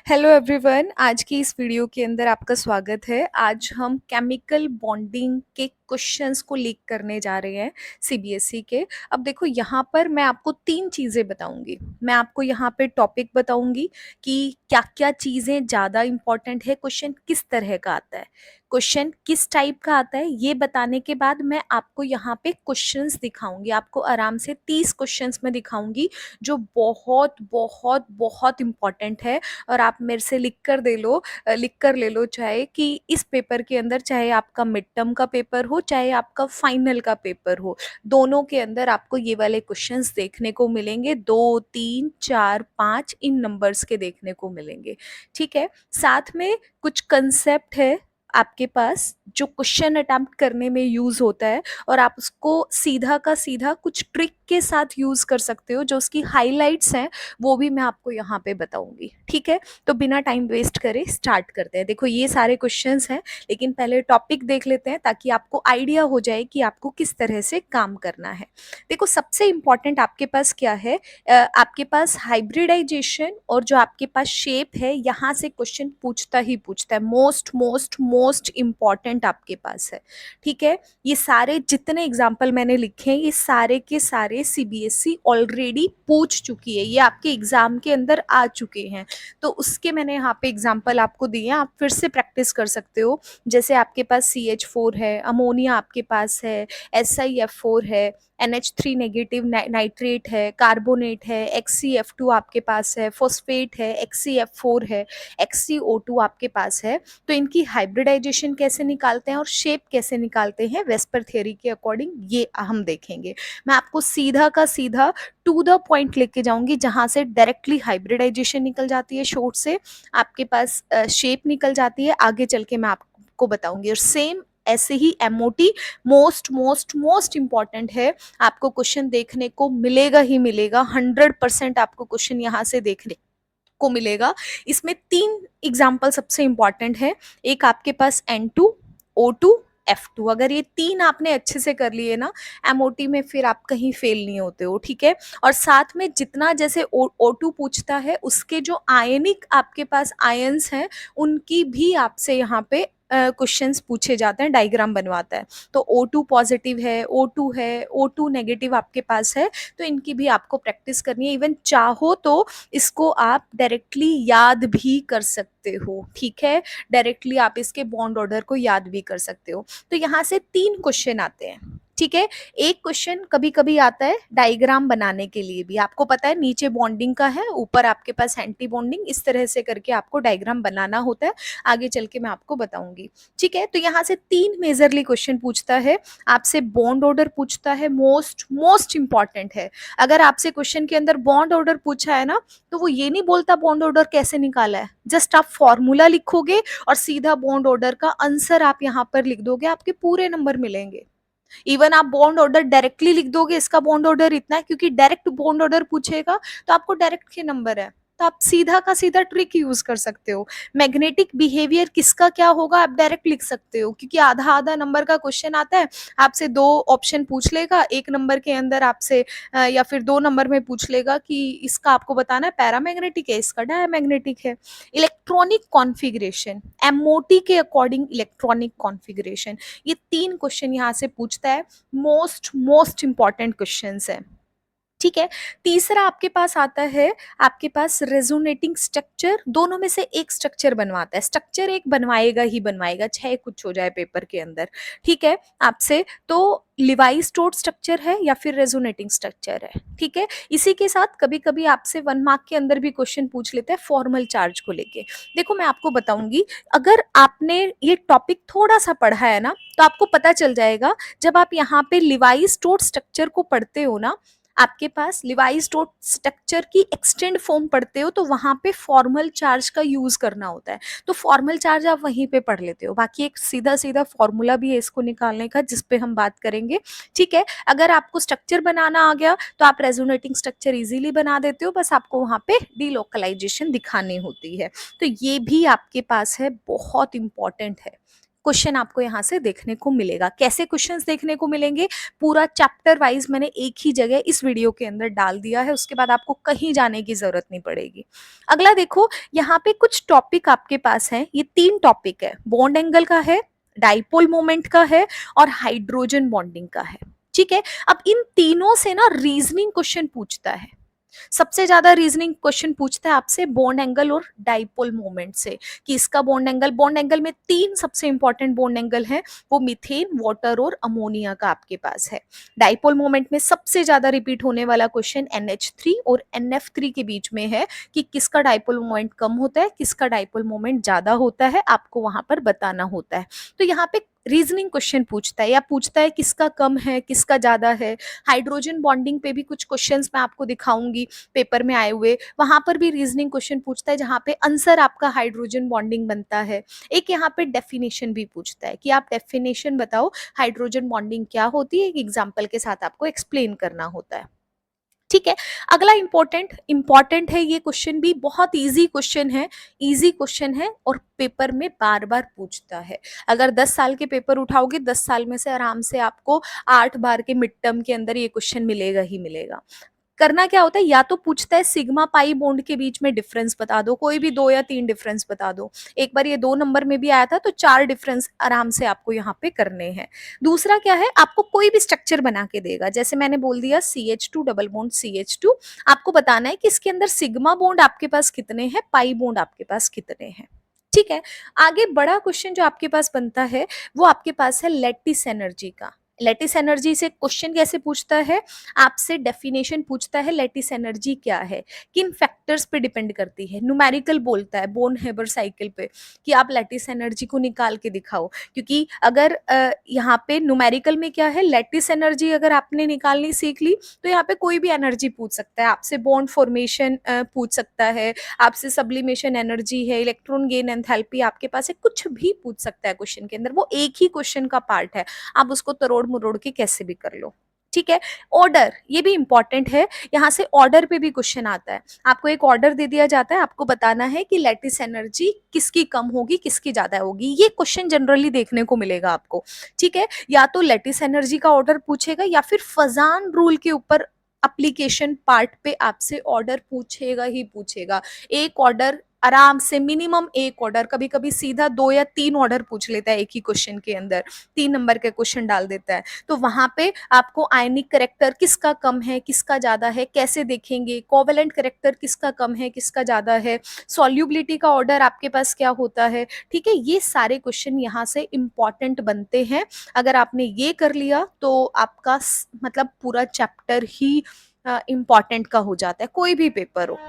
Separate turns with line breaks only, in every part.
Hello everyone, आज की इस वीडियो के अंदर आपका स्वागत है। आज हम केमिकल बॉन्डिंग के क्वेश्चंस को लीक करने जा रहे हैं सीबीएसई के। अब देखो, यहाँ पर मैं आपको तीन चीज़ें बताऊंगी। मैं आपको यहाँ पे टॉपिक बताऊंगी कि क्या क्या चीज़ें ज़्यादा इम्पॉर्टेंट है, क्वेश्चन किस तरह का आता है, क्वेश्चन किस टाइप का आता है। ये बताने के बाद मैं आपको यहाँ पे क्वेश्चंस दिखाऊंगी। आपको आराम से 30 क्वेश्चंस में दिखाऊंगी जो बहुत बहुत बहुत इम्पॉर्टेंट है। और आप मेरे से लिख कर ले लो, चाहे कि इस पेपर के अंदर, चाहे आपका मिड टर्म का पेपर हो, चाहे आपका फाइनल का पेपर हो, दोनों के अंदर आपको ये वाले क्वेश्चंस देखने को मिलेंगे। 2 3 4 5 इन नंबर्स के देखने को मिलेंगे। ठीक है, साथ में कुछ कंसेप्ट है आपके पास जो क्वेश्चन अटेम्प्ट करने में यूज होता है, और आप उसको सीधा का सीधा कुछ ट्रिक के साथ यूज कर सकते हो। जो उसकी हाइलाइट्स हैं वो भी मैं आपको यहाँ पे बताऊंगी। ठीक है, तो बिना टाइम वेस्ट करे स्टार्ट करते हैं। देखो, ये सारे क्वेश्चंस हैं, लेकिन पहले टॉपिक देख लेते हैं ताकि आपको आइडिया हो जाए कि आपको किस तरह से काम करना है। देखो, सबसे इंपॉर्टेंट आपके पास क्या है, आपके पास हाइब्रिडाइजेशन और जो आपके पास शेप है, यहाँ से क्वेश्चन पूछता ही पूछता है। मोस्ट मोस्ट मोस्ट इंपॉर्टेंट आपके पास है। ठीक है, ये सारे जितने एग्जाम्पल मैंने लिखे हैं, ये सारे के सारे सीबीएसई ऑलरेडी पूछ चुकी है, ये आपके एग्जाम के अंदर आ चुके हैं। तो उसके मैंने यहाँ पे एग्जाम्पल आपको दिए हैं, आप फिर से प्रैक्टिस कर सकते हो। जैसे आपके पास CH4 है, अमोनिया आपके पास है, SiF4 है, NH3 नेगेटिव नाइट्रेट है, कार्बोनेट है, XCF2 आपके पास है, फॉस्फेट है, XCF4 है, XCO2 आपके पास है। तो इनकी हाइब्रिडाइजेशन कैसे निकालते हैं और शेप कैसे निकालते हैं वेस्पर थ्योरी के अकॉर्डिंग, ये हम देखेंगे। मैं आपको सीधा का सीधा टू द पॉइंट लेके जाऊंगी, जहां से डायरेक्टली हाइब्रिडाइजेशन निकल जाती है, शॉर्ट से आपके पास शेप निकल जाती है, आगे चल के मैं आपको बताऊंगी। और सेम ऐसे ही MOT most most most important है। आपको क्वेश्चन देखने को मिलेगा ही मिलेगा, 100% आपको क्वेश्चन यहाँ से देखने को मिलेगा। इसमें तीन एग्जाम्पल सबसे इंपॉर्टेंट है। एक आपके पास N2O2 F2, अगर ये तीन आपने अच्छे से कर लिए ना, एमओटी में फिर आप कहीं फेल नहीं होते हो। ठीक है, और साथ में जितना जैसे O2 पूछता है, उसके जो आयनिक आपके पास आयंस हैं, उनकी भी आपसे यहाँ पे क्वेश्चंस पूछे जाते हैं, डायग्राम बनवाता है। तो O2 पॉजिटिव है, O2 है, O2 नेगेटिव आपके पास है, तो इनकी भी आपको प्रैक्टिस करनी है। इवन चाहो तो इसको आप डायरेक्टली याद भी कर सकते हो। ठीक है, डायरेक्टली आप इसके बॉन्ड ऑर्डर को याद भी कर सकते हो। तो यहाँ से तीन क्वेश्चन आते हैं। ठीक है, एक क्वेश्चन कभी कभी आता है डायग्राम बनाने के लिए भी। आपको पता है, नीचे बॉन्डिंग का है, ऊपर आपके पास एंटी बॉन्डिंग, इस तरह से करके आपको डायग्राम बनाना होता है। आगे चल के मैं आपको बताऊंगी। ठीक है, तो यहाँ से तीन मेजरली क्वेश्चन पूछता है आपसे। बॉन्ड ऑर्डर पूछता है, मोस्ट मोस्ट इंपॉर्टेंट है। अगर आपसे क्वेश्चन के अंदर बॉन्ड ऑर्डर पूछा है ना, तो वो ये नहीं बोलता बॉन्ड ऑर्डर कैसे निकाला है, जस्ट आप फॉर्मूला लिखोगे और सीधा बॉन्ड ऑर्डर का आंसर आप यहाँ पर लिख दोगे, आपके पूरे नंबर मिलेंगे। इवन आप बॉन्ड ऑर्डर डायरेक्टली लिख दोगे, इसका बॉन्ड ऑर्डर इतना है, क्योंकि डायरेक्ट बॉन्ड ऑर्डर पूछेगा तो आपको डायरेक्ट के नंबर है, तो आप सीधा का सीधा ट्रिक यूज कर सकते हो। मैग्नेटिक बिहेवियर किसका क्या होगा आप डायरेक्ट लिख सकते हो, क्योंकि आधा आधा नंबर का क्वेश्चन आता है, आपसे दो ऑप्शन पूछ लेगा, एक नंबर के अंदर आपसे या फिर 2 नंबर में पूछ लेगा कि इसका आपको बताना है पैरामैग्नेटिक है, इसका डायमैग्नेटिक है। इलेक्ट्रॉनिक कॉन्फ़िगरेशन, एमओटी के अकॉर्डिंग इलेक्ट्रॉनिक कॉन्फ़िगरेशन, ये तीन क्वेश्चन यहाँ से पूछता है। मोस्ट मोस्ट इंपॉर्टेंट क्वेश्चंस है। ठीक है, तीसरा आपके पास आता है, आपके पास रेजोनेटिंग स्ट्रक्चर। दोनों में से एक स्ट्रक्चर बनवाता है, स्ट्रक्चर एक बनवाएगा ही बनवाएगा, चाहे कुछ हो जाए पेपर के अंदर। ठीक है, आपसे तो लिवाई स्टोर्ड स्ट्रक्चर है या फिर रेजोनेटिंग स्ट्रक्चर है। ठीक है, इसी के साथ कभी कभी आपसे 1 मार्क के अंदर भी क्वेश्चन पूछ लेते हैं फॉर्मल चार्ज को लेके। देखो, मैं आपको बताऊंगी, अगर आपने ये टॉपिक थोड़ा सा पढ़ा है ना, तो आपको पता चल जाएगा। जब आप यहाँ पे लिवाई स्टोर्ड स्ट्रक्चर को पढ़ते हो ना, आपके पास लिवाइस डॉट स्ट्रक्चर की एक्सटेंड फॉर्म पढ़ते हो, तो वहां पे फॉर्मल चार्ज का यूज करना होता है। तो फॉर्मल चार्ज आप वहीं पे पढ़ लेते हो। बाकी एक सीधा सीधा फॉर्मूला भी है इसको निकालने का, जिस पे हम बात करेंगे। ठीक है, अगर आपको स्ट्रक्चर बनाना आ गया तो आप रेजोनेटिंग स्ट्रक्चर इजीली बना देते हो, बस आपको वहां पे डीलोकलाइजेशन दिखानी होती है। तो ये भी आपके पास है, बहुत इंपॉर्टेंट है। क्वेश्चन आपको यहाँ से देखने को मिलेगा। कैसे क्वेश्चंस देखने को मिलेंगे, पूरा चैप्टर वाइज मैंने एक ही जगह इस वीडियो के अंदर डाल दिया है, उसके बाद आपको कहीं जाने की जरूरत नहीं पड़ेगी। अगला देखो, यहाँ पे कुछ टॉपिक आपके पास हैं, ये 3 टॉपिक है, बॉन्ड एंगल का है, डाइपोल मोमेंट का है और हाइड्रोजन बॉन्डिंग का है। ठीक है, अब इन तीनों से ना रीजनिंग क्वेश्चन पूछता है। सबसे ज्यादा रीजनिंग क्वेश्चन पूछता है आपसे बॉन्ड एंगल और डाइपोल मोमेंट से, कि इसका बॉन्ड एंगल में 3 सबसे इंपॉर्टेंट बॉन्ड एंगल है, वो मीथेन, वाटर और अमोनिया का आपके पास है। डाइपोल मोमेंट में सबसे ज्यादा रिपीट होने वाला क्वेश्चन NH3 और NF3 के बीच में है, कि किसका डाइपोल मोमेंट कम होता है, किसका डाइपोल मोमेंट ज्यादा होता है, आपको वहां पर बताना होता है। तो यहाँ पे रीजनिंग क्वेश्चन पूछता है, या पूछता है किसका कम है किसका ज्यादा है। हाइड्रोजन बॉन्डिंग पे भी कुछ क्वेश्चंस मैं आपको दिखाऊंगी पेपर में आए हुए, वहां पर भी रीजनिंग क्वेश्चन पूछता है, जहां पे आंसर आपका हाइड्रोजन बॉन्डिंग बनता है। एक यहाँ पे डेफिनेशन भी पूछता है, कि आप डेफिनेशन बताओ हाइड्रोजन बॉन्डिंग क्या होती है, एक एग्जाम्पल के साथ आपको एक्सप्लेन करना होता है। ठीक है, अगला इंपॉर्टेंट है, ये क्वेश्चन भी बहुत इजी क्वेश्चन है, इजी क्वेश्चन है और पेपर में बार बार पूछता है। अगर 10 साल के पेपर उठाओगे, 10 साल में से आराम से आपको 8 बार के मिड टर्म के अंदर ये क्वेश्चन मिलेगा ही मिलेगा। करना क्या होता है, या तो पूछता है सिग्मा पाई बॉन्ड के बीच में डिफरेंस बता दो, कोई भी 2 या 3 डिफरेंस बता दो। एक बार ये 2 नंबर में भी आया था, तो 4 डिफरेंस आराम से आपको यहाँ पे करने हैं। दूसरा क्या है, आपको कोई भी स्ट्रक्चर बना के देगा, जैसे मैंने बोल दिया CH2 डबल बॉन्ड CH2, आपको बताना है कि इसके अंदर सिग्मा बॉन्ड आपके पास कितने हैं, पाई बॉन्ड आपके पास कितने हैं। ठीक है, आगे बड़ा क्वेश्चन जो आपके पास बनता है, वो आपके पास है लैटिस एनर्जी का। लैटिस एनर्जी से क्वेश्चन कैसे पूछता है, आपसे डेफिनेशन पूछता है लैटिस एनर्जी क्या है, किन फैक्टर्स पे डिपेंड करती है, न्यूमेरिकल बोलता है बोन हेबर साइकिल पे, कि आप लैटिस एनर्जी को निकाल के दिखाओ। क्योंकि अगर यहाँ पे न्यूमेरिकल में क्या है, लैटिस एनर्जी अगर आपने निकालनी सीख ली, तो यहाँ पे कोई भी एनर्जी पूछ सकता है आपसे, बॉन्ड फॉर्मेशन पूछ सकता है आपसे, सब्लिमेशन एनर्जी है, इलेक्ट्रॉन गेन एंथैल्पी आपके पास है, कुछ भी पूछ सकता है क्वेश्चन के अंदर, वो एक ही क्वेश्चन का पार्ट है, आप उसको तरोड़ मरोड़ के कैसे भी कर लो। ठीक है, ऑर्डर ये भी इंपॉर्टेंट है, यहाँ से ऑर्डर पे भी क्वेश्चन आता है। आपको एक ऑर्डर दे दिया जाता है, आपको बताना है कि लैटिस एनर्जी किसकी कम होगी किसकी ज्यादा होगी, ये क्वेश्चन जनरली देखने को मिलेगा आपको। ठीक है, या तो लैटिस एनर्जी का ऑर्डर पूछेगा, या फिर फजान रूल के ऊपर एप्लीकेशन पार्ट पे आपसे ऑर्डर पूछेगा ही पूछेगा। एक ऑर्डर आराम से, मिनिमम एक ऑर्डर, कभी कभी सीधा 2 या 3 ऑर्डर पूछ लेता है एक ही क्वेश्चन के अंदर, 3 नंबर के क्वेश्चन डाल देता है। तो वहां पे आपको आयनिक करेक्टर किसका कम है किसका ज्यादा है कैसे देखेंगे, कोवेलेंट करेक्टर किसका कम है किसका ज्यादा है, सॉल्युबिलिटी का ऑर्डर आपके पास क्या होता है। ठीक है, ये सारे क्वेश्चन यहाँ से इंपॉर्टेंट बनते हैं। अगर आपने ये कर लिया तो आपका मतलब पूरा चैप्टर ही इंपॉर्टेंट का हो जाता है, कोई भी पेपर हो।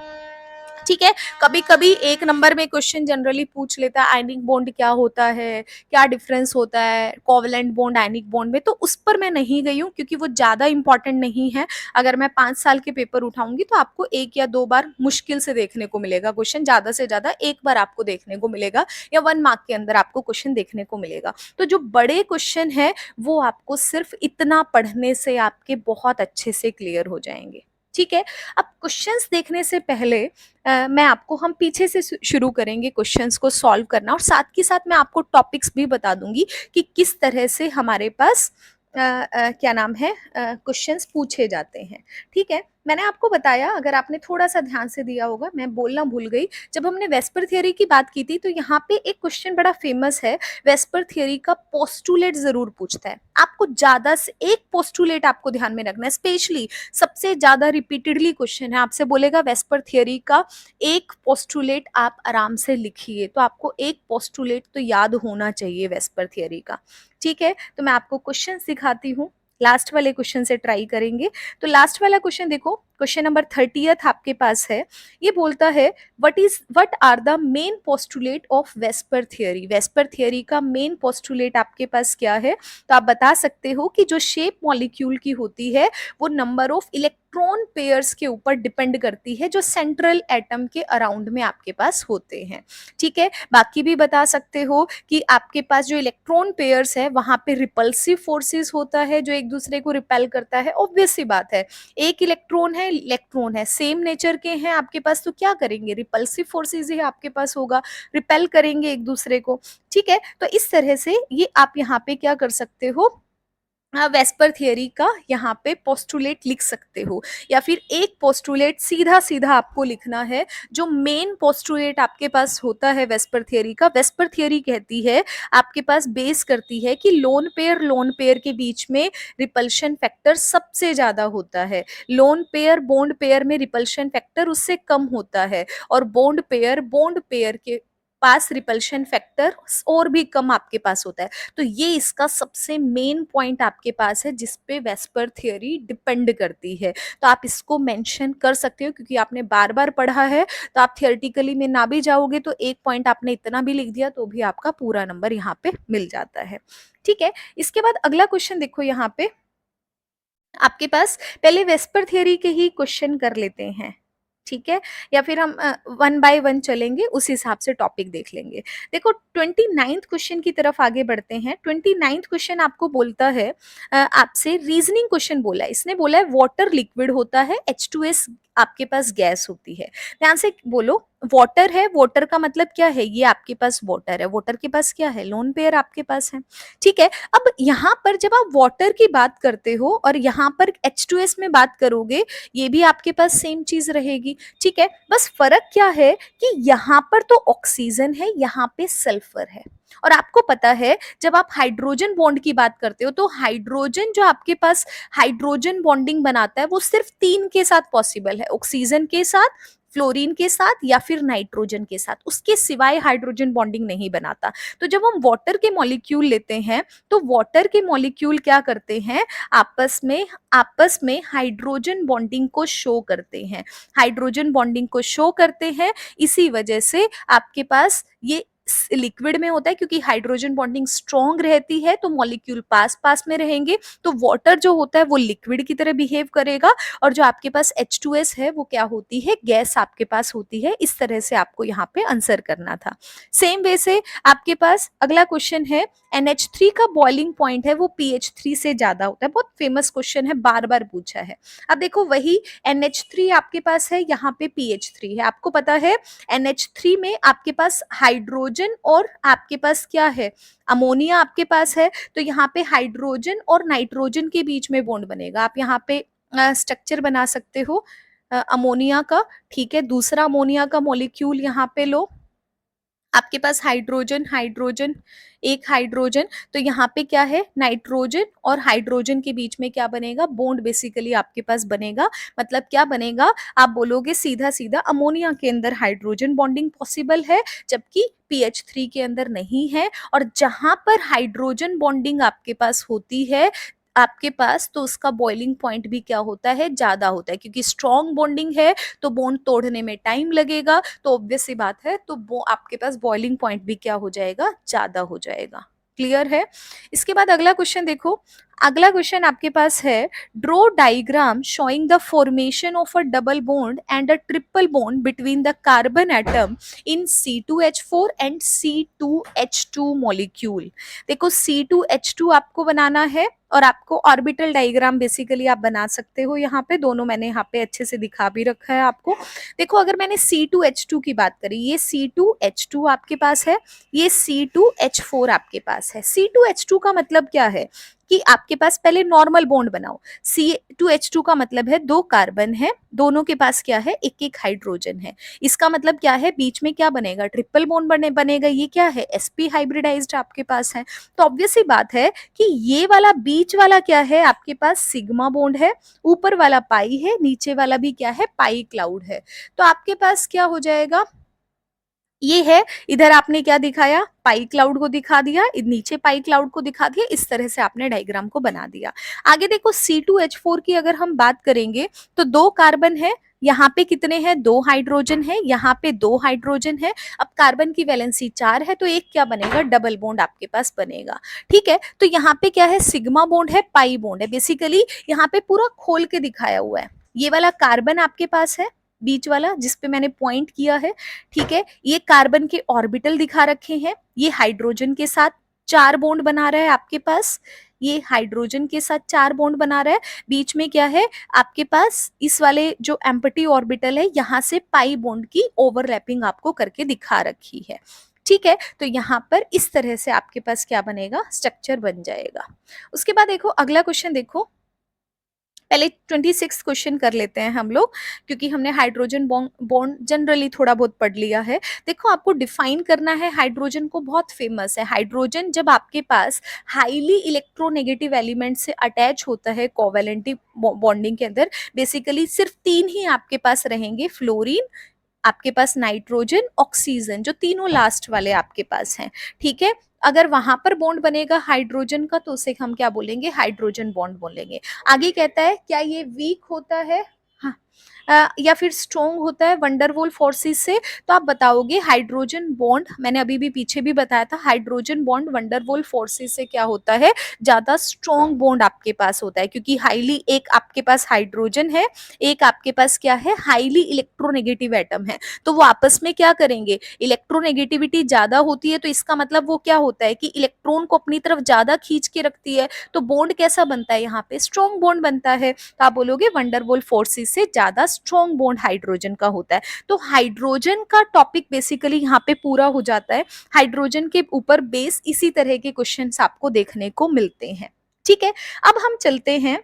ठीक है, कभी कभी 1 नंबर में क्वेश्चन जनरली पूछ लेता है आयनिक बॉन्ड क्या होता है, क्या डिफरेंस होता है कोवेलेंट बॉन्ड आयनिक बॉन्ड में, तो उस पर मैं नहीं गई हूँ क्योंकि वो ज्यादा इंपॉर्टेंट नहीं है। अगर मैं 5 साल के पेपर उठाऊंगी तो आपको 1 या 2 बार मुश्किल से देखने को मिलेगा क्वेश्चन, ज्यादा से ज्यादा 1 बार आपको देखने को मिलेगा, या 1 मार्क के अंदर आपको क्वेश्चन देखने को मिलेगा। तो जो बड़े क्वेश्चन है वो आपको सिर्फ इतना पढ़ने से आपके बहुत अच्छे से क्लियर हो जाएंगे। ठीक है, अब क्वेश्चंस देखने से पहले मैं आपको, हम पीछे से शुरू करेंगे क्वेश्चंस को सॉल्व करना, और साथ के साथ मैं आपको टॉपिक्स भी बता दूंगी कि किस तरह से हमारे पास क्या नाम है क्वेश्चंस पूछे जाते हैं। ठीक है, मैंने आपको बताया, अगर आपने थोड़ा सा ध्यान से दिया होगा, मैं बोलना भूल गई, जब हमने वेस्पर थ्योरी की बात की थी तो यहाँ पे एक क्वेश्चन बड़ा फेमस है, वेस्पर थ्योरी का पोस्टुलेट जरूर पूछता है। आपको ज्यादा से एक पोस्टुलेट आपको ध्यान में रखना है, स्पेशली सबसे ज्यादा रिपीटेडली क्वेश्चन है, आपसे बोलेगा वेस्पर थ्योरी का एक पोस्टुलेट आप आराम से लिखिए, तो आपको एक पोस्टुलेट तो याद होना चाहिए वेस्पर थ्योरी का। ठीक है, तो मैं आपको क्वेश्चन सिखाती हूँ, लास्ट वाले क्वेश्चन से ट्राई करेंगे। तो लास्ट वाला क्वेश्चन देखो, क्वेश्चन नंबर 30th आपके पास है, ये बोलता है what are the main postulate of VSEPR theory. VSEPR theory का मेन पोस्टुलेट आपके पास क्या है, तो आप बता सकते हो कि जो शेप मॉलिक्यूल की होती है वो number of electron electron pairs के ऊपर डिपेंड करती है जो सेंट्रल एटम के अराउंड में आपके पास होते हैं। ठीक है, बाकी भी बता सकते हो कि आपके पास जो इलेक्ट्रॉन पेयर्स है वहां पे रिपल्सिव फोर्सेस होता है जो एक दूसरे को रिपेल करता है। ऑब्वियस सी बात है, एक इलेक्ट्रॉन है सेम नेचर के हैं आपके पास, तो क्या करेंगे, रिपल्सिव फोर्सेस ही आपके पास होगा, रिपेल करेंगे एक दूसरे को। ठीक है, तो इस तरह से ये आप यहाँ पे क्या कर सकते हो, वेस्पर थियरी का यहाँ पे पोस्टुलेट लिख सकते हो, या फिर एक पोस्टुलेट सीधा सीधा आपको लिखना है। जो मेन पोस्टुलेट आपके पास होता है वेस्पर थियरी का, वेस्पर थियरी कहती है, आपके पास बेस करती है कि लोन पेयर के बीच में रिपल्शन फैक्टर सबसे ज्यादा होता है। लोन पेयर बॉन्ड पेयर में रिपल्शन फैक्टर उससे कम होता है, और बॉन्ड पेयर के पास रिपल्शन फैक्टर और भी कम आपके पास होता है। तो ये इसका सबसे मेन पॉइंट आपके पास है जिस पे वेस्पर थियरी डिपेंड करती है। तो आप इसको मेंशन कर सकते हो क्योंकि आपने बार बार पढ़ा है, तो आप थियोरेटिकली में ना भी जाओगे तो एक पॉइंट आपने इतना भी लिख दिया तो भी आपका पूरा नंबर यहाँ पे मिल जाता है। ठीक है, इसके बाद अगला क्वेश्चन देखो यहाँ पे आपके पास, पहले वेस्पर थियरी के ही क्वेश्चन कर लेते हैं। ठीक है, या फिर हम वन बाय वन चलेंगे, उस हिसाब से टॉपिक देख लेंगे। देखो 29th क्वेश्चन की तरफ आगे बढ़ते हैं। 29th क्वेश्चन आपको बोलता है, आपसे रीजनिंग क्वेश्चन बोला है, इसने बोला है वाटर लिक्विड होता है, H2S आपके पास गैस होती है। ध्यान से बोलो, वाटर है, वाटर का मतलब क्या है, ये आपके पास वाटर है, वाटर के पास क्या है, लोन पेयर आपके पास है। ठीक है, अब यहाँ पर जब आप वाटर की बात करते हो और यहाँ पर H2S में बात करोगे, ये भी आपके पास सेम चीज रहेगी। ठीक है, बस फर्क क्या है कि यहाँ पर तो ऑक्सीजन है, यहाँ पे सल्फर है। और आपको पता है जब आप हाइड्रोजन बॉन्ड की बात करते हो तो हाइड्रोजन जो आपके पास हाइड्रोजन बॉन्डिंग बनाता है वो सिर्फ 3 के साथ पॉसिबल है, ऑक्सीजन के साथ, फ्लोरीन के साथ या फिर नाइट्रोजन के साथ, उसके सिवाय हाइड्रोजन बॉन्डिंग नहीं बनाता। तो जब हम वाटर के मॉलिक्यूल लेते हैं तो वाटर के मॉलिक्यूल क्या करते हैं, आपस में हाइड्रोजन बॉन्डिंग को शो करते हैं, हाइड्रोजन बॉन्डिंग को शो करते हैं। इसी वजह से आपके पास ये लिक्विड में होता है, क्योंकि हाइड्रोजन बॉन्डिंग स्ट्रॉन्ग रहती है तो मॉलिक्यूल पास पास में रहेंगे, तो वाटर जो होता है वो लिक्विड की तरह बिहेव करेगा, और जो आपके पास H2S है वो क्या होती है, गैस आपके पास होती है। इस तरह से आपको यहाँ पे आंसर करना था। सेम वे से आपके पास अगला क्वेश्चन है, NH3 का बॉइलिंग पॉइंट है वो pH3 से ज्यादा होता है, बहुत फेमस क्वेश्चन है, बार बार पूछा है। अब देखो वही NH3 आपके पास है, यहाँ पे pH3 है। आपको पता है NH3 में आपके पास हाइड्रोजन और आपके पास क्या है, अमोनिया आपके पास है, तो यहाँ पे हाइड्रोजन और नाइट्रोजन के बीच में बॉन्ड बनेगा। आप यहाँ पे स्ट्रक्चर बना सकते हो अमोनिया का। ठीक है, दूसरा अमोनिया का मॉलिक्यूल यहाँ पे लो, आपके पास हाइड्रोजन हाइड्रोजन, एक हाइड्रोजन, तो यहाँ पे क्या है, नाइट्रोजन और हाइड्रोजन के बीच में क्या बनेगा, बॉन्ड बेसिकली आपके पास बनेगा। मतलब क्या बनेगा, आप बोलोगे सीधा सीधा अमोनिया के अंदर हाइड्रोजन बॉन्डिंग पॉसिबल है जबकि pH3 के अंदर नहीं है। और जहां पर हाइड्रोजन बॉन्डिंग आपके पास होती है आपके पास, तो उसका बॉइलिंग पॉइंट भी क्या होता है, ज्यादा होता है, क्योंकि स्ट्रॉन्ग बॉन्डिंग है तो बॉन्ड तोड़ने में टाइम लगेगा, तो ऑब्वियस सी बात है, तो वो आपके पास बॉइलिंग पॉइंट भी क्या हो जाएगा, ज्यादा हो जाएगा। क्लियर है। इसके बाद अगला क्वेश्चन देखो, अगला क्वेश्चन आपके पास है, draw diagram showing the formation of a double bond and a triple bond between the carbon atom in C2H4 and C2H2 molecule. देखो C2H2 आपको बनाना है, और आपको ऑर्बिटल डायग्राम बेसिकली आप बना सकते हो, यहाँ पे दोनों मैंने यहाँ पे अच्छे से दिखा भी रखा है आपको। देखो अगर मैंने C2H2 की बात करी, ये C2H2 आपके पास है, ये C2H4 आपके पास है। C2H2 का मतलब क्या है कि आपके पास पहले नॉर्मल बॉन्ड बनाओ। C2H2 का मतलब है दो कार्बन है, दोनों के पास क्या है, एक एक हाइड्रोजन है। इसका मतलब क्या है, बीच में क्या बनेगा, ट्रिपल बॉन्ड बनेगा। ये क्या है, sp हाइब्रिडाइज्ड आपके पास है। तो ऑब्वियस सी बात है कि ये वाला बीच वाला क्या है, आपके पास सिग्मा बॉन्ड है, ऊपर वाला पाई है, नीचे वाला भी क्या है, पाई क्लाउड है। तो आपके पास क्या हो जाएगा, ये है, इधर आपने क्या दिखाया, पाई क्लाउड को दिखा दिया, नीचे पाई क्लाउड को दिखा दिया, इस तरह से आपने डायग्राम को बना दिया। आगे देखो C2H4 की अगर हम बात करेंगे तो दो कार्बन है, यहाँ पे कितने हैं, दो हाइड्रोजन है, यहाँ पे दो हाइड्रोजन है। अब कार्बन की वैलेंसी 4 है तो एक क्या बनेगा, डबल बॉन्ड आपके पास बनेगा। ठीक है, तो यहाँ पे क्या है, सिग्मा बॉन्ड है, पाई बॉन्ड है, बेसिकली यहाँ पे पूरा खोल के दिखाया हुआ है। ये वाला कार्बन आपके पास है, बीच वाला जिस पे मैंने पॉइंट किया है, ठीक है। ये कार्बन के ऑर्बिटल दिखा रखे हैं, ये हाइड्रोजन के साथ 4 बॉन्ड बना रहा है आपके पास, ये हाइड्रोजन के साथ 4 बॉन्ड बना रहा है। बीच में क्या है आपके पास, इस वाले जो एम्प्टी ऑर्बिटल है यहाँ से पाई बॉन्ड की ओवरलैपिंग आपको करके दिखा रखी है, ठीक है। तो यहाँ पर इस तरह से आपके पास क्या बनेगा, स्ट्रक्चर बन जाएगा। उसके बाद देखो अगला क्वेश्चन, देखो पहले 26 क्वेश्चन कर लेते हैं हम लोग, क्योंकि हमने हाइड्रोजन बॉन्ड जनरली थोड़ा बहुत पढ़ लिया है। देखो आपको डिफाइन करना है हाइड्रोजन को, बहुत फेमस है हाइड्रोजन। जब आपके पास हाईली इलेक्ट्रोनेगेटिव एलिमेंट से अटैच होता है कोवेलेंट बॉन्डिंग के अंदर, बेसिकली सिर्फ 3 ही आपके पास रहेंगे, फ्लोरीन, आपके पास नाइट्रोजन, ऑक्सीजन, जो तीनों लास्ट वाले आपके पास हैं, ठीक है। अगर वहां पर बॉन्ड बनेगा हाइड्रोजन का तो उसे हम क्या बोलेंगे, हाइड्रोजन बॉन्ड बोलेंगे। आगे कहता है क्या ये वीक होता है, हाँ, या फिर स्ट्रॉन्ग होता है वंडरवॉल फोर्सेस से, तो आप बताओगे हाइड्रोजन बॉन्ड, मैंने अभी भी पीछे भी बताया था, हाइड्रोजन बॉन्ड वंडरवॉल फोर्सेस से क्या होता है, ज्यादा स्ट्रॉन्ग बॉन्ड आपके पास होता है, क्योंकि हाईली, एक आपके पास हाइड्रोजन है, एक आपके पास क्या है, हाईली इलेक्ट्रोनेगेटिव एटम है, तो वो आपस में क्या करेंगे, इलेक्ट्रोनेगेटिविटी ज्यादा होती है, तो इसका मतलब वो क्या होता है कि इलेक्ट्रॉन को अपनी तरफ ज्यादा खींच के रखती है, तो बॉन्ड कैसा बनता है, यहाँ पे स्ट्रॉन्ग बॉन्ड बनता है। तो आप बोलोगे वंडरवॉल फोर्सेस से ज्यादा स्ट्रॉन्ग बॉन्ड हाइड्रोजन का होता है। तो हाइड्रोजन का टॉपिक बेसिकली यहाँ पे पूरा हो जाता है। हाइड्रोजन के ऊपर बेस इसी तरह के क्वेश्चंस आपको देखने को मिलते हैं, ठीक है। अब हम चलते हैं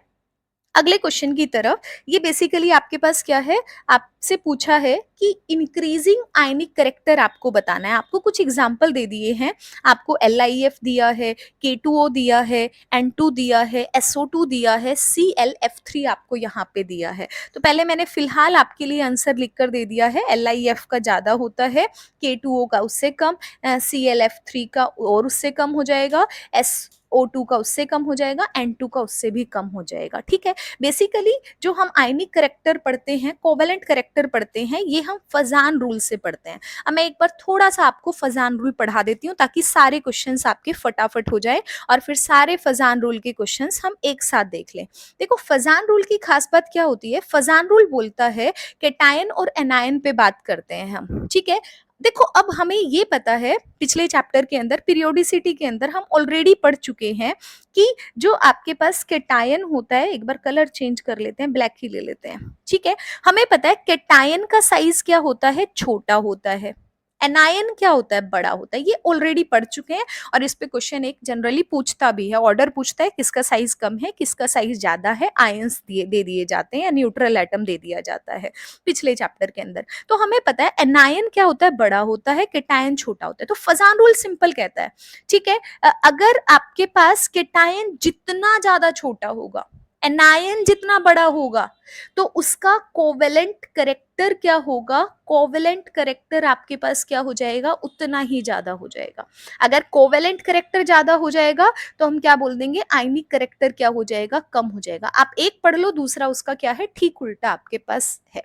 अगले क्वेश्चन की तरफ। ये बेसिकली आपके पास क्या है, आपसे पूछा है कि इंक्रीजिंग आयनिक करेक्टर आपको बताना है। आपको कुछ एग्जांपल दे दिए हैं, आपको LiF दिया है, K2O दिया है, N2 दिया है, SO2 दिया है, ClF3 आपको यहाँ पे दिया है। तो पहले मैंने फिलहाल आपके लिए आंसर लिख कर दे दिया है, LiF का ज्यादा होता है, K2O का उससे कम, ClF3 का और उससे कम हो जाएगा, SO2 का उससे कम हो जाएगा, N2 का उससे भी कम हो जाएगा, ठीक है। बेसिकली जो हम आयनिक करेक्टर पढ़ते हैं, कोवेलेंट करेक्टर पढ़ते हैं, ये हम फजान रूल से पढ़ते हैं। अब मैं एक बार थोड़ा सा आपको फजान रूल पढ़ा देती हूँ ताकि सारे क्वेश्चंस आपके फटाफट हो जाए और फिर सारे फजान रूल के क्वेश्चंस हम एक साथ देख लें। देखो फजान रूल की खास बात क्या होती है, फजान रूल बोलता है कैटायन और एनायन पे बात करते हैं हम, ठीक है। देखो अब हमें ये पता है, पिछले चैप्टर के अंदर पीरियोडिसिटी के अंदर हम ऑलरेडी पढ़ चुके हैं कि जो आपके पास केटायन होता है, एक बार कलर चेंज कर लेते हैं, ब्लैक ही ले लेते हैं, ठीक है। हमें पता है केटायन का साइज क्या होता है, छोटा होता है, एनायन क्या होता है, बड़ा होता है, ये ऑलरेडी पढ़ चुके हैं। और इस पे क्वेश्चन एक जनरली पूछता भी है, ऑर्डर पूछता है किसका साइज कम है किसका साइज ज्यादा है, आयंस दे दिए जाते हैं या न्यूट्रल एटम दे दिया जाता है पिछले चैप्टर के अंदर। तो हमें पता है एनायन क्या होता है, बड़ा होता है, केटायन छोटा होता है। तो फजान रूल सिंपल कहता है, ठीक है, अगर आपके पास केटायन जितना ज्यादा छोटा होगा, एनायन जितना बड़ा होगा, तो उसका कोवेलेंट करेक्टर क्या होगा, कोवेलेंट करेक्टर आपके पास क्या हो जाएगा, उतना ही ज्यादा हो जाएगा। अगर कोवेलेंट करेक्टर ज्यादा हो जाएगा तो हम क्या बोल देंगे, आयनिक करेक्टर क्या हो जाएगा, कम हो जाएगा। आप एक पढ़ लो, दूसरा उसका क्या है, ठीक उल्टा आपके पास है,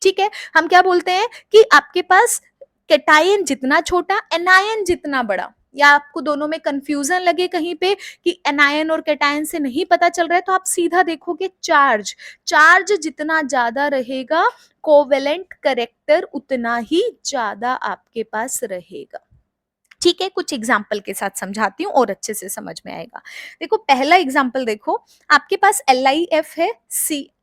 ठीक है। हम क्या बोलते हैं कि आपके पास केटायन जितना छोटा, एनायन जितना बड़ा, या आपको दोनों में कंफ्यूजन लगे कहीं पे कि एनायन और केटायन से नहीं पता चल रहा है, तो आप सीधा देखोगे चार्ज, चार्ज जितना ज्यादा रहेगा कोवेलेंट करेक्टर उतना ही ज्यादा आपके पास रहेगा, ठीक है। कुछ एग्जाम्पल के साथ समझाती हूँ और अच्छे से समझ में आएगा। देखो पहला एग्जाम्पल देखो, आपके पास LiF है,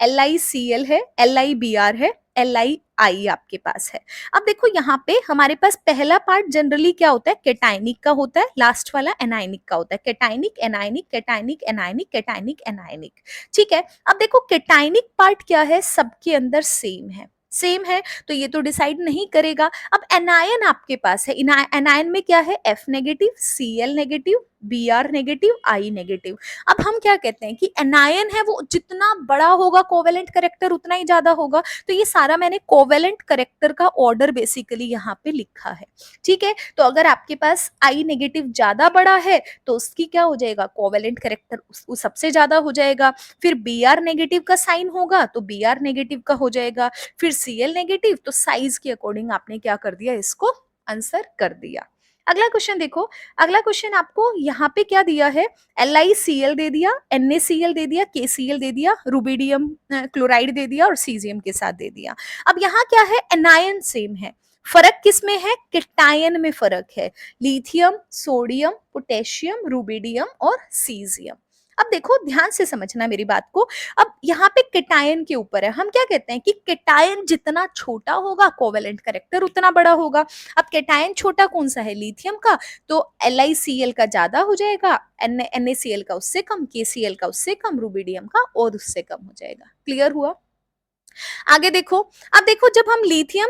LiCl है, LiBr है, LiI आपके पास है। अब देखो यहाँ पे हमारे पास पहला पार्ट जनरली क्या होता है, केटाइनिक का होता है, लास्ट वाला एनाइनिक का होता है, केटाइनिक एनाइनिक केटाइनिक एनाइनिक केटाइनिक एनाइनिक, ठीक है। अब देखो केटाइनिक पार्ट क्या है, सबके अंदर सेम है, सेम है, तो ये तो डिसाइड नहीं करेगा। अब एनायन आपके पास है, एनायन में क्या है, F negative, Cl negative, Br negative, I negative. अब हम क्या कहते हैं कि एनायन है वो जितना बड़ा होगा कोवेलेंट करेक्टर उतना ही ज्यादा होगा। तो ये सारा मैंने कोवेलेंट करेक्टर का ऑर्डर बेसिकली यहाँ पे लिखा है, ठीक है। तो अगर आपके पास I नेगेटिव ज्यादा बड़ा है तो उसकी क्या हो जाएगा, कोवेलेंट करेक्टर उस सबसे ज्यादा हो जाएगा। फिर Br नेगेटिव का साइन होगा तो Br नेगेटिव का हो जाएगा, फिर Cl नेगेटिव, तो साइज के अकॉर्डिंग आपने क्या कर दिया, इसको आंसर कर दिया। अगला क्वेश्चन देखो, अगला क्वेश्चन आपको यहाँ पे क्या दिया है, LiCl दे दिया, NaCl दे दिया, KCl दे दिया, रुबिडियम क्लोराइड दे दिया और सीजियम के साथ दे दिया। अब यहाँ क्या है, एनायन सेम है, फर्क किसमें है, केटायन में फर्क है, लिथियम, सोडियम, पोटेशियम, रुबिडियम और सीजियम। अब देखो ध्यान से समझना मेरी बात को, अब यहाँ पे केटायन के ऊपर है, हम क्या कहते हैं कि केटायन जितना छोटा होगा कोवेलेंट करेक्टर उतना बड़ा होगा। अब केटायन छोटा कौन सा है, लिथियम का, तो LiCl का ज्यादा हो जाएगा, NaCl का उससे कम, KCl का उससे कम, रुबिडियम का और उससे कम हो जाएगा। क्लियर हुआ? आगे देखो, अब देखो जब हम लिथियम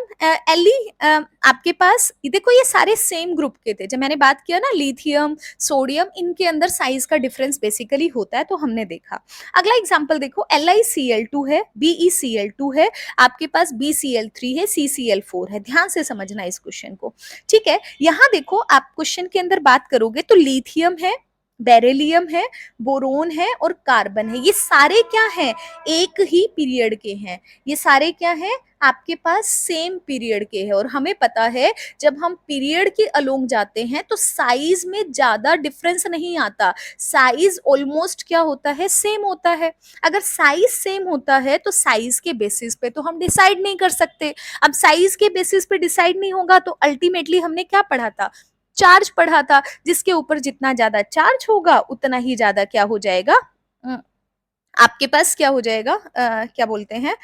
एली आपके पास देखो ये सारे सेम ग्रुप के थे, जब मैंने बात किया ना लिथियम सोडियम, इनके अंदर साइज का डिफरेंस बेसिकली होता है, तो हमने देखा। अगला एग्जांपल देखो, LiCl2 है, BeCl2 है, आपके पास BCl3 है, CCl4 है। ध्यान से समझना इस क्वेश्चन को, ठीक है। यहाँ देखो आप क्वेश्चन के अंदर बात करोगे तो लिथियम है, बेरिलियम है, बोरोन है और कार्बन है, ये सारे क्या हैं, एक ही पीरियड के हैं, ये सारे क्या हैं, आपके पास सेम पीरियड के हैं। और हमें पता है जब हम पीरियड के अलोंग जाते हैं तो साइज में ज्यादा डिफरेंस नहीं आता, साइज ऑलमोस्ट क्या होता है, सेम होता है। अगर साइज सेम होता है तो साइज के बेसिस पे तो हम डिसाइड नहीं कर सकते। अब साइज के बेसिस पे डिसाइड नहीं होगा तो अल्टीमेटली हमने क्या पढ़ा था, चार्ज पढ़ा था, जिसके ऊपर जितना ज्यादा चार्ज होगा उतना ही ज्यादा क्या हो जाएगा, आपके पास क्या हो जाएगा, क्या बोलते हैं,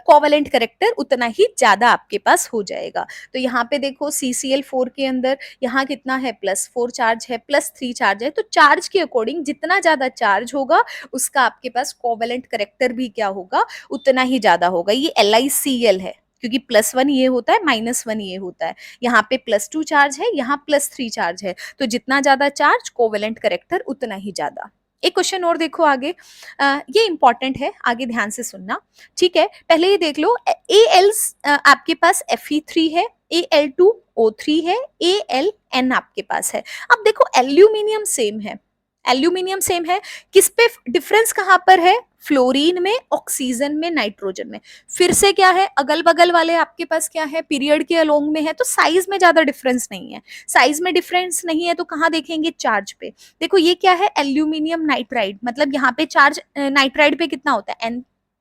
कोवेलेंट करेक्टर उतना ही ज्यादा आपके पास हो जाएगा। तो यहाँ पे देखो CCl4 के अंदर यहाँ कितना है, +4 चार्ज है, +3 चार्ज है, तो चार्ज के अकॉर्डिंग जितना ज्यादा चार्ज होगा उसका आपके पास कोवेलेंट करेक्टर भी क्या होगा, उतना ही ज्यादा होगा। ये LiCl है क्योंकि +1 ये होता है, -1 ये होता है, यहाँ पे +2 चार्ज है, यहाँ +3 चार्ज है, तो जितना ज्यादा चार्ज कोवेलेंट करेक्टर उतना ही ज्यादा। एक क्वेश्चन और देखो आगे, ये इंपॉर्टेंट है, आगे ध्यान से सुनना, ठीक है। पहले ये देख लो, Al आपके पास Fe3 है, Al2O3 है, Aln आपके पास है। अब देखो एल्यूमिनियम सेम है, एल्यूमिनियम सेम है, किस पे डिफरेंस कहां पर है, फ्लोरीन में, ऑक्सीजन में, नाइट्रोजन में। फिर से क्या है, अगल बगल वाले आपके पास क्या है, पीरियड के अलोंग में है, तो साइज में ज्यादा डिफरेंस नहीं है। साइज में डिफरेंस नहीं है तो कहाँ देखेंगे, चार्ज पे। देखो ये क्या है, एल्यूमिनियम नाइट्राइड, मतलब यहाँ पे चार्ज नाइट्राइड पे कितना होता है,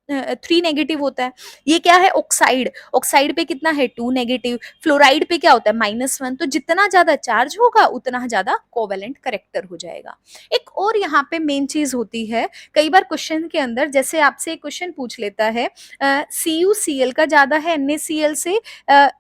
N3 नेगेटिव होता है। ये क्या है, ऑक्साइड, ऑक्साइड पे कितना है, 2 नेगेटिव। फ्लोराइड पे क्या होता है, -1। तो जितना ज्यादा चार्ज होगा उतना ज्यादा कोवेलेंट करेक्टर हो जाएगा। एक और यहाँ पे मेन चीज होती है, कई बार क्वेश्चन के अंदर जैसे आपसे क्वेश्चन पूछ लेता है, CuCl का ज्यादा है NaCl से,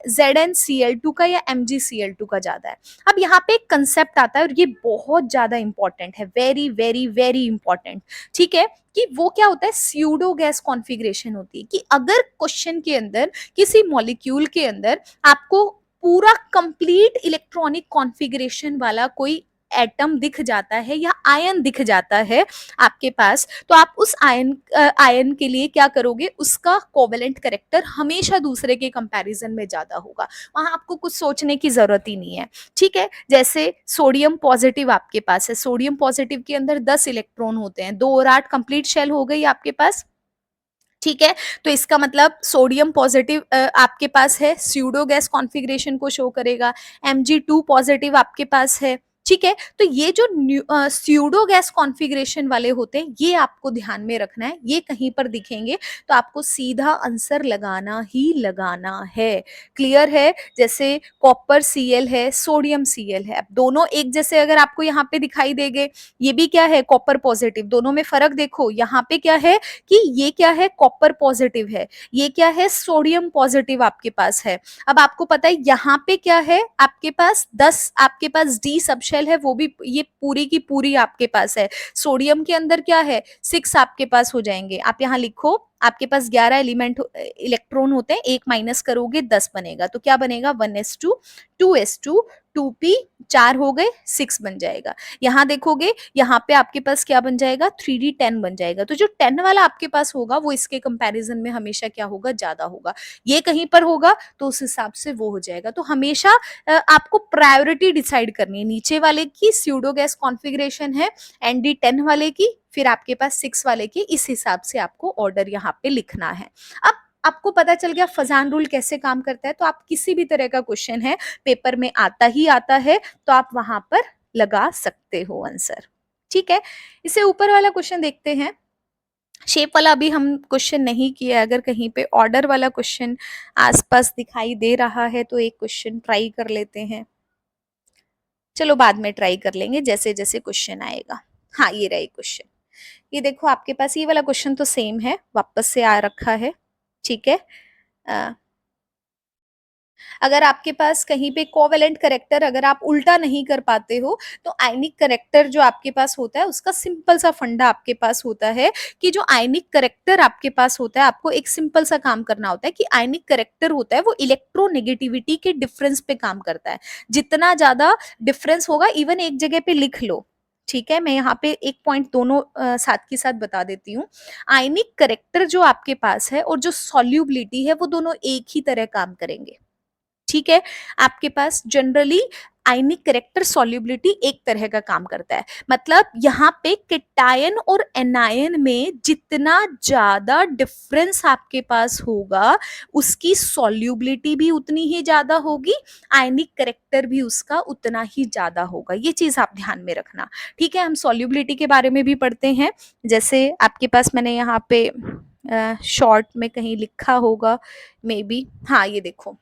ZnCl2 का या MgCl2 का ज्यादा है। अब यहाँ पे एक कंसेप्ट आता है और ये बहुत ज्यादा इंपॉर्टेंट है, वेरी वेरी वेरी इंपॉर्टेंट, ठीक है, कि वो क्या होता है, स्यूडो गैस कॉन्फ़िगरेशन होती है, कि अगर क्वेश्चन के अंदर किसी मॉलिक्यूल के अंदर आपको पूरा कंप्लीट इलेक्ट्रॉनिक कॉन्फ़िगरेशन वाला कोई एटम दिख जाता है या आयन दिख जाता है आपके पास, तो आप उस आयन के लिए क्या करोगे, उसका कोवेलेंट करेक्टर हमेशा दूसरे के कंपैरिजन में ज्यादा होगा, वहां आपको कुछ सोचने की जरूरत ही नहीं है, ठीक है। जैसे सोडियम पॉजिटिव आपके पास है, सोडियम पॉजिटिव के अंदर 10 इलेक्ट्रॉन होते हैं, 2 और 8 कंप्लीट शेल हो गई आपके पास, ठीक है। तो इसका मतलब सोडियम पॉजिटिव आपके पास है, स्यूडो गैस कॉन्फ़िगरेशन को शो करेगा। Mg2 पॉजिटिव आपके पास है, ठीक है। तो ये जो स्यूडो गैस कॉन्फ़िगरेशन वाले होते हैं ये आपको ध्यान में रखना है, ये कहीं पर दिखेंगे तो आपको सीधा आंसर लगाना ही लगाना है। क्लियर है? जैसे कॉपर Cl है, सोडियम Cl है, अब दोनों एक जैसे अगर आपको यहाँ पे दिखाई देंगे, ये भी क्या है, कॉपर पॉजिटिव, दोनों में फर्क देखो, यहाँ पे क्या है कि ये क्या है, कॉपर पॉजिटिव है, ये क्या है, सोडियम पॉजिटिव आपके पास है। अब आपको पता है यहाँ पे क्या है, आपके पास 10 आपके पास डी सबशेल है, वो भी ये पूरी की पूरी आपके पास है। सोडियम के अंदर क्या है, 6 आपके पास हो जाएंगे। आप यहाँ लिखो, आपके पास 11 एलिमेंट इलेक्ट्रॉन होते हैं, एक माइनस करोगे 10 बनेगा, तो क्या बनेगा, 1s2 2s2 2p, 4 हो गए, 6 बन जाएगा। यहाँ देखोगे, यहाँ पे आपके पास क्या बन जाएगा, 3d10 बन जाएगा। तो जो 10 वाला आपके पास होगा वो इसके कंपैरिजन में हमेशा क्या होगा, ज्यादा होगा। ये कहीं पर होगा तो उस हिसाब से वो हो जाएगा। तो हमेशा आपको प्रायोरिटी डिसाइड करनी है, नीचे वाले की स्यूडो गैस कॉन्फ़िगरेशन है, ND10 वाले की, फिर आपके पास 6 वाले की, इस हिसाब से आपको ऑर्डर यहाँ पे लिखना है। अब आपको पता चल गया फजान रूल कैसे काम करता है, तो आप किसी भी तरह का क्वेश्चन है पेपर में आता ही आता है, तो आप वहां पर लगा सकते हो आंसर। ठीक है, इससे ऊपर वाला क्वेश्चन देखते हैं। शेप वाला अभी हम क्वेश्चन नहीं किया, अगर कहीं पे ऑर्डर वाला क्वेश्चन आसपास दिखाई दे रहा है तो एक क्वेश्चन ट्राई कर लेते हैं। चलो बाद में ट्राई कर लेंगे जैसे जैसे क्वेश्चन आएगा। हाँ, ये रहा क्वेश्चन। ये देखो आपके पास ये वाला क्वेश्चन तो सेम है, वापस से आ रखा है। ठीक है, अगर आपके पास कहीं पे कोवेलेंट करेक्टर अगर आप उल्टा नहीं कर पाते हो, तो आयनिक करेक्टर जो आपके पास होता है उसका सिंपल सा फंडा आपके पास होता है कि जो आयनिक करेक्टर आपके पास होता है, आपको एक सिंपल सा काम करना होता है कि आयनिक करेक्टर होता है वो इलेक्ट्रोनेगेटिविटी के डिफरेंस पे काम करता है। जितना ज्यादा डिफरेंस होगा, इवन एक जगह पे लिख लो, ठीक है, मैं यहाँ पे एक पॉइंट दोनों साथ के साथ बता देती हूँ। आयनिक करेक्टर जो आपके पास है और जो सॉल्युबिलिटी है वो दोनों एक ही तरह काम करेंगे। ठीक है, आपके पास जनरली आयनिक करेक्टर सॉल्युबिलिटी एक तरह का काम करता है, मतलब यहाँ पे केटायन और एनायन में जितना ज्यादा डिफरेंस आपके पास होगा उसकी सॉल्युबिलिटी भी उतनी ही ज्यादा होगी, आयनिक करेक्टर भी उसका उतना ही ज्यादा होगा। ये चीज आप ध्यान में रखना। ठीक है, हम सॉल्युबिलिटी के बारे में भी पढ़ते हैं। जैसे आपके पास मैंने यहाँ पे शॉर्ट में कहीं लिखा होगा मे बी, हाँ ये देखो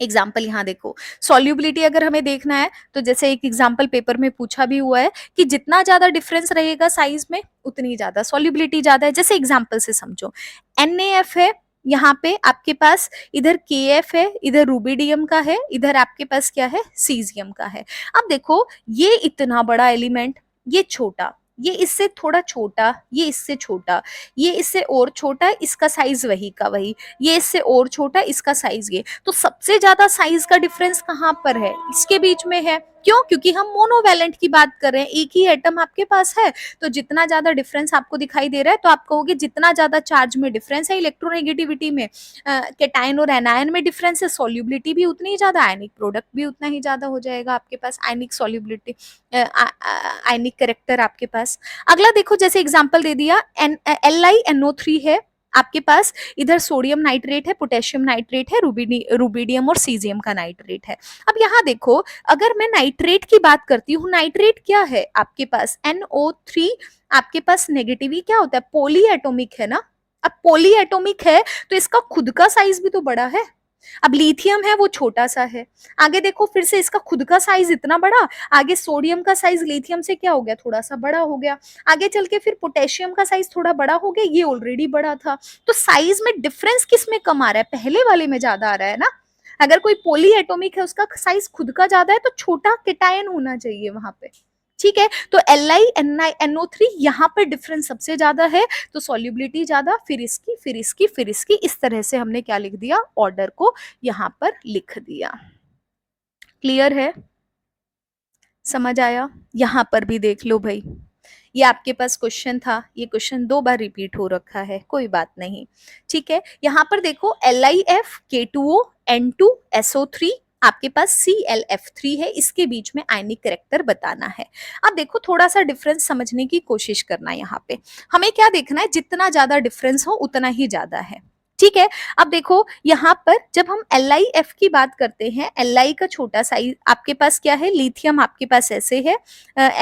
एग्जाम्पल, यहाँ देखो सॉल्युबिलिटी अगर हमें देखना है तो जैसे एक एग्जाम्पल पेपर में पूछा भी हुआ है कि जितना ज्यादा डिफरेंस रहेगा साइज में उतनी ज्यादा सॉल्युबिलिटी ज्यादा है। जैसे एग्जाम्पल से समझो, NaF है, यहाँ पे आपके पास इधर KF है, इधर रूबिडियम का है, इधर आपके पास क्या है सीजियम का है। अब देखो ये इतना बड़ा एलिमेंट, ये छोटा, ये इससे थोड़ा छोटा, ये इससे छोटा, ये इससे और छोटा, इसका साइज वही का वही, ये इससे और छोटा, इसका साइज ये, तो सबसे ज्यादा साइज का डिफरेंस कहाँ पर है, इसके बीच में है। क्यों? क्योंकि हम मोनोवैलेंट की बात कर रहे हैं, एक ही एटम आपके पास है, तो जितना ज्यादा डिफरेंस आपको दिखाई दे रहा है तो आप कहोगे जितना ज्यादा चार्ज में डिफरेंस है इलेक्ट्रोनेगेटिविटी में, केटायन और एनायन में डिफरेंस है, सॉल्युबिलिटी भी उतनी ही ज्यादा, आयनिक प्रोडक्ट भी उतना ही ज्यादा हो जाएगा आपके पास, आयनिक सॉल्युबिलिटी, आयनिक करेक्टर आपके पास। अगला देखो, जैसे एग्जांपल दे दिया, LiNO3 है आपके पास, इधर सोडियम नाइट्रेट है, पोटेशियम नाइट्रेट है, रूबिडियम और सीजियम का नाइट्रेट है। अब यहाँ देखो, अगर मैं नाइट्रेट की बात करती हूँ, नाइट्रेट क्या है आपके पास, NO3, आपके पास नेगेटिव ही क्या होता है, पोली एटोमिक है ना। अब पोली एटोमिक है तो इसका खुद का साइज भी तो बड़ा है। अब लिथियम है वो छोटा सा है, आगे देखो फिर से इसका खुद का साइज इतना बड़ा, आगे सोडियम का साइज लिथियम से क्या हो गया, थोड़ा सा बड़ा हो गया, आगे चल के फिर पोटेशियम का साइज थोड़ा बड़ा हो गया, ये ऑलरेडी बड़ा था। तो साइज में डिफरेंस किस में कम आ रहा है, पहले वाले में ज्यादा आ रहा है ना। अगर कोई पोली एटोमिक है उसका साइज खुद का ज्यादा है तो छोटा केटायन होना चाहिए वहां पे। ठीक है, तो LiNO3 यहाँ पर डिफरेंस सबसे ज्यादा है, तो सॉल्युबिलिटी ज्यादा, फिर इसकी फिर इसकी फिर इसकी, इस तरह से हमने क्या लिख दिया, ऑर्डर को यहाँ पर लिख दिया। क्लियर है, समझ आया? यहाँ पर भी देख लो भाई, ये आपके पास क्वेश्चन था, ये क्वेश्चन 2 बार रिपीट हो रखा है, कोई बात नहीं। ठीक है, यहाँ पर देखो LiF K2O N2SO3, आपके पास ClF3 है, इसके बीच में आयनिक करेक्टर बताना है। अब देखो थोड़ा सा डिफरेंस समझने की कोशिश करना, यहाँ पे हमें क्या देखना है, जितना ज्यादा डिफरेंस हो उतना ही ज्यादा है। ठीक है, अब देखो यहाँ पर जब हम LiF की बात करते हैं, Li का छोटा साइज आपके पास क्या है, लिथियम आपके पास ऐसे है,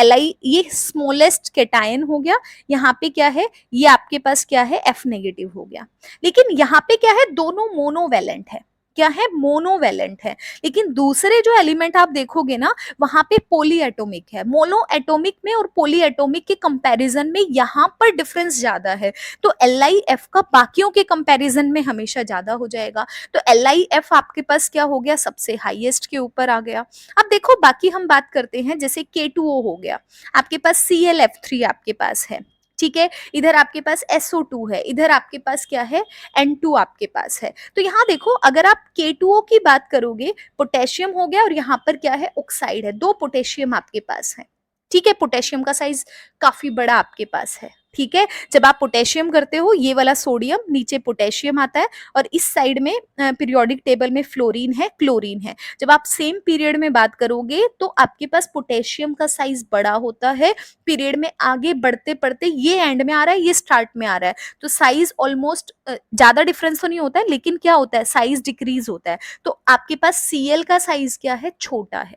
Li ये स्मॉलेस्ट केटायन हो गया, यहाँ पे क्या है, ये आपके पास क्या है, F नेगेटिव हो गया। लेकिन यहाँ पे क्या है, दोनों मोनोवैलेंट है, क्या है, मोनोवैलेंट है। लेकिन दूसरे जो एलिमेंट आप देखोगे ना, वहां पे पोली एटोमिक है, मोनो एटोमिक में और पोली एटोमिक के कंपैरिजन में यहाँ पर डिफरेंस ज्यादा है, तो LiF का बाकियों के कंपैरिजन में हमेशा ज्यादा हो जाएगा। तो LiF आपके पास क्या हो गया, सबसे हाईएस्ट के ऊपर आ गया। अब देखो बाकी हम बात करते हैं, जैसे K2O हो गया, आपके पास ClF3 आपके पास है, ठीक है, इधर आपके पास SO2 है, इधर आपके पास क्या है, N2 आपके पास है। तो यहाँ देखो अगर आप K2O की बात करोगे, पोटेशियम हो गया और यहाँ पर क्या है, ऑक्साइड है, 2 पोटेशियम आपके पास है। ठीक है, पोटेशियम का साइज काफी बड़ा आपके पास है। ठीक है। जब आप पोटेशियम करते हो, ये वाला सोडियम, नीचे पोटेशियम आता है, और इस साइड में पीरियोडिक टेबल में फ्लोरीन है, क्लोरीन है। जब आप सेम पीरियड में बात करोगे तो आपके पास पोटेशियम का साइज बड़ा होता है, पीरियड में आगे बढ़ते बढ़ते ये एंड में आ रहा है, ये स्टार्ट में आ रहा है, तो साइज ऑलमोस्ट ज्यादा डिफरेंस तो नहीं होता है, लेकिन क्या होता है, साइज डिक्रीज होता है। तो आपके पास सीएल का साइज क्या है, छोटा है।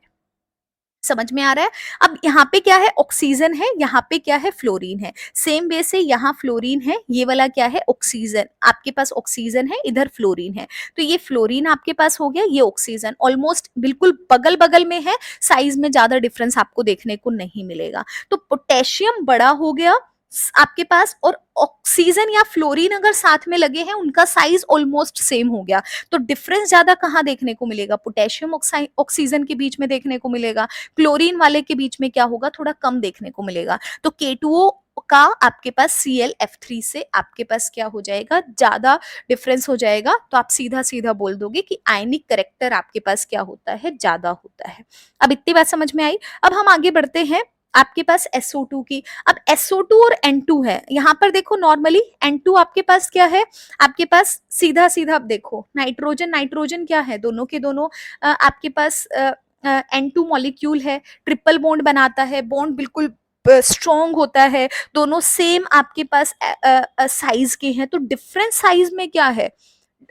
समझ में आ रहा है। अब यहाँ पे क्या है, ऑक्सीजन है, यहाँ पे क्या है, फ्लोरीन है। सेम वे से यहाँ फ्लोरीन है, ये वाला क्या है, ऑक्सीजन। आपके पास ऑक्सीजन है, इधर फ्लोरीन है, तो ये फ्लोरीन आपके पास हो गया, ये ऑक्सीजन ऑलमोस्ट बिल्कुल बगल बगल में है, साइज में ज्यादा डिफरेंस आपको देखने को नहीं मिलेगा। तो पोटेशियम बड़ा हो गया आपके पास, और ऑक्सीजन या फ्लोरीन अगर साथ में लगे हैं, उनका साइज ऑलमोस्ट सेम हो गया। तो डिफरेंस ज्यादा कहाँ देखने को मिलेगा, पोटेशियम ऑक्सीजन के बीच में देखने को मिलेगा। क्लोरीन वाले के बीच में क्या होगा, थोड़ा कम देखने को मिलेगा। तो K2O का आपके पास ClF3 से आपके पास क्या हो जाएगा, ज्यादा डिफरेंस हो जाएगा। तो आप सीधा सीधा बोल दोगे कि आयनिक करेक्टर आपके पास क्या होता है, ज्यादा होता है। अब इतनी बात समझ में आई। अब हम आगे बढ़ते हैं आपके पास SO2 की। अब SO2 और N2 है, यहां पर देखो नॉर्मली N2 आपके पास क्या है, आपके पास सीधा सीधा अब देखो, नाइट्रोजन नाइट्रोजन क्या है, दोनों के दोनों आपके पास N2 मॉलिक्यूल है, ट्रिपल बॉन्ड बनाता है, बॉन्ड बिल्कुल स्ट्रॉन्ग होता है, दोनों सेम आपके पास साइज के हैं। तो डिफरेंट साइज में क्या है,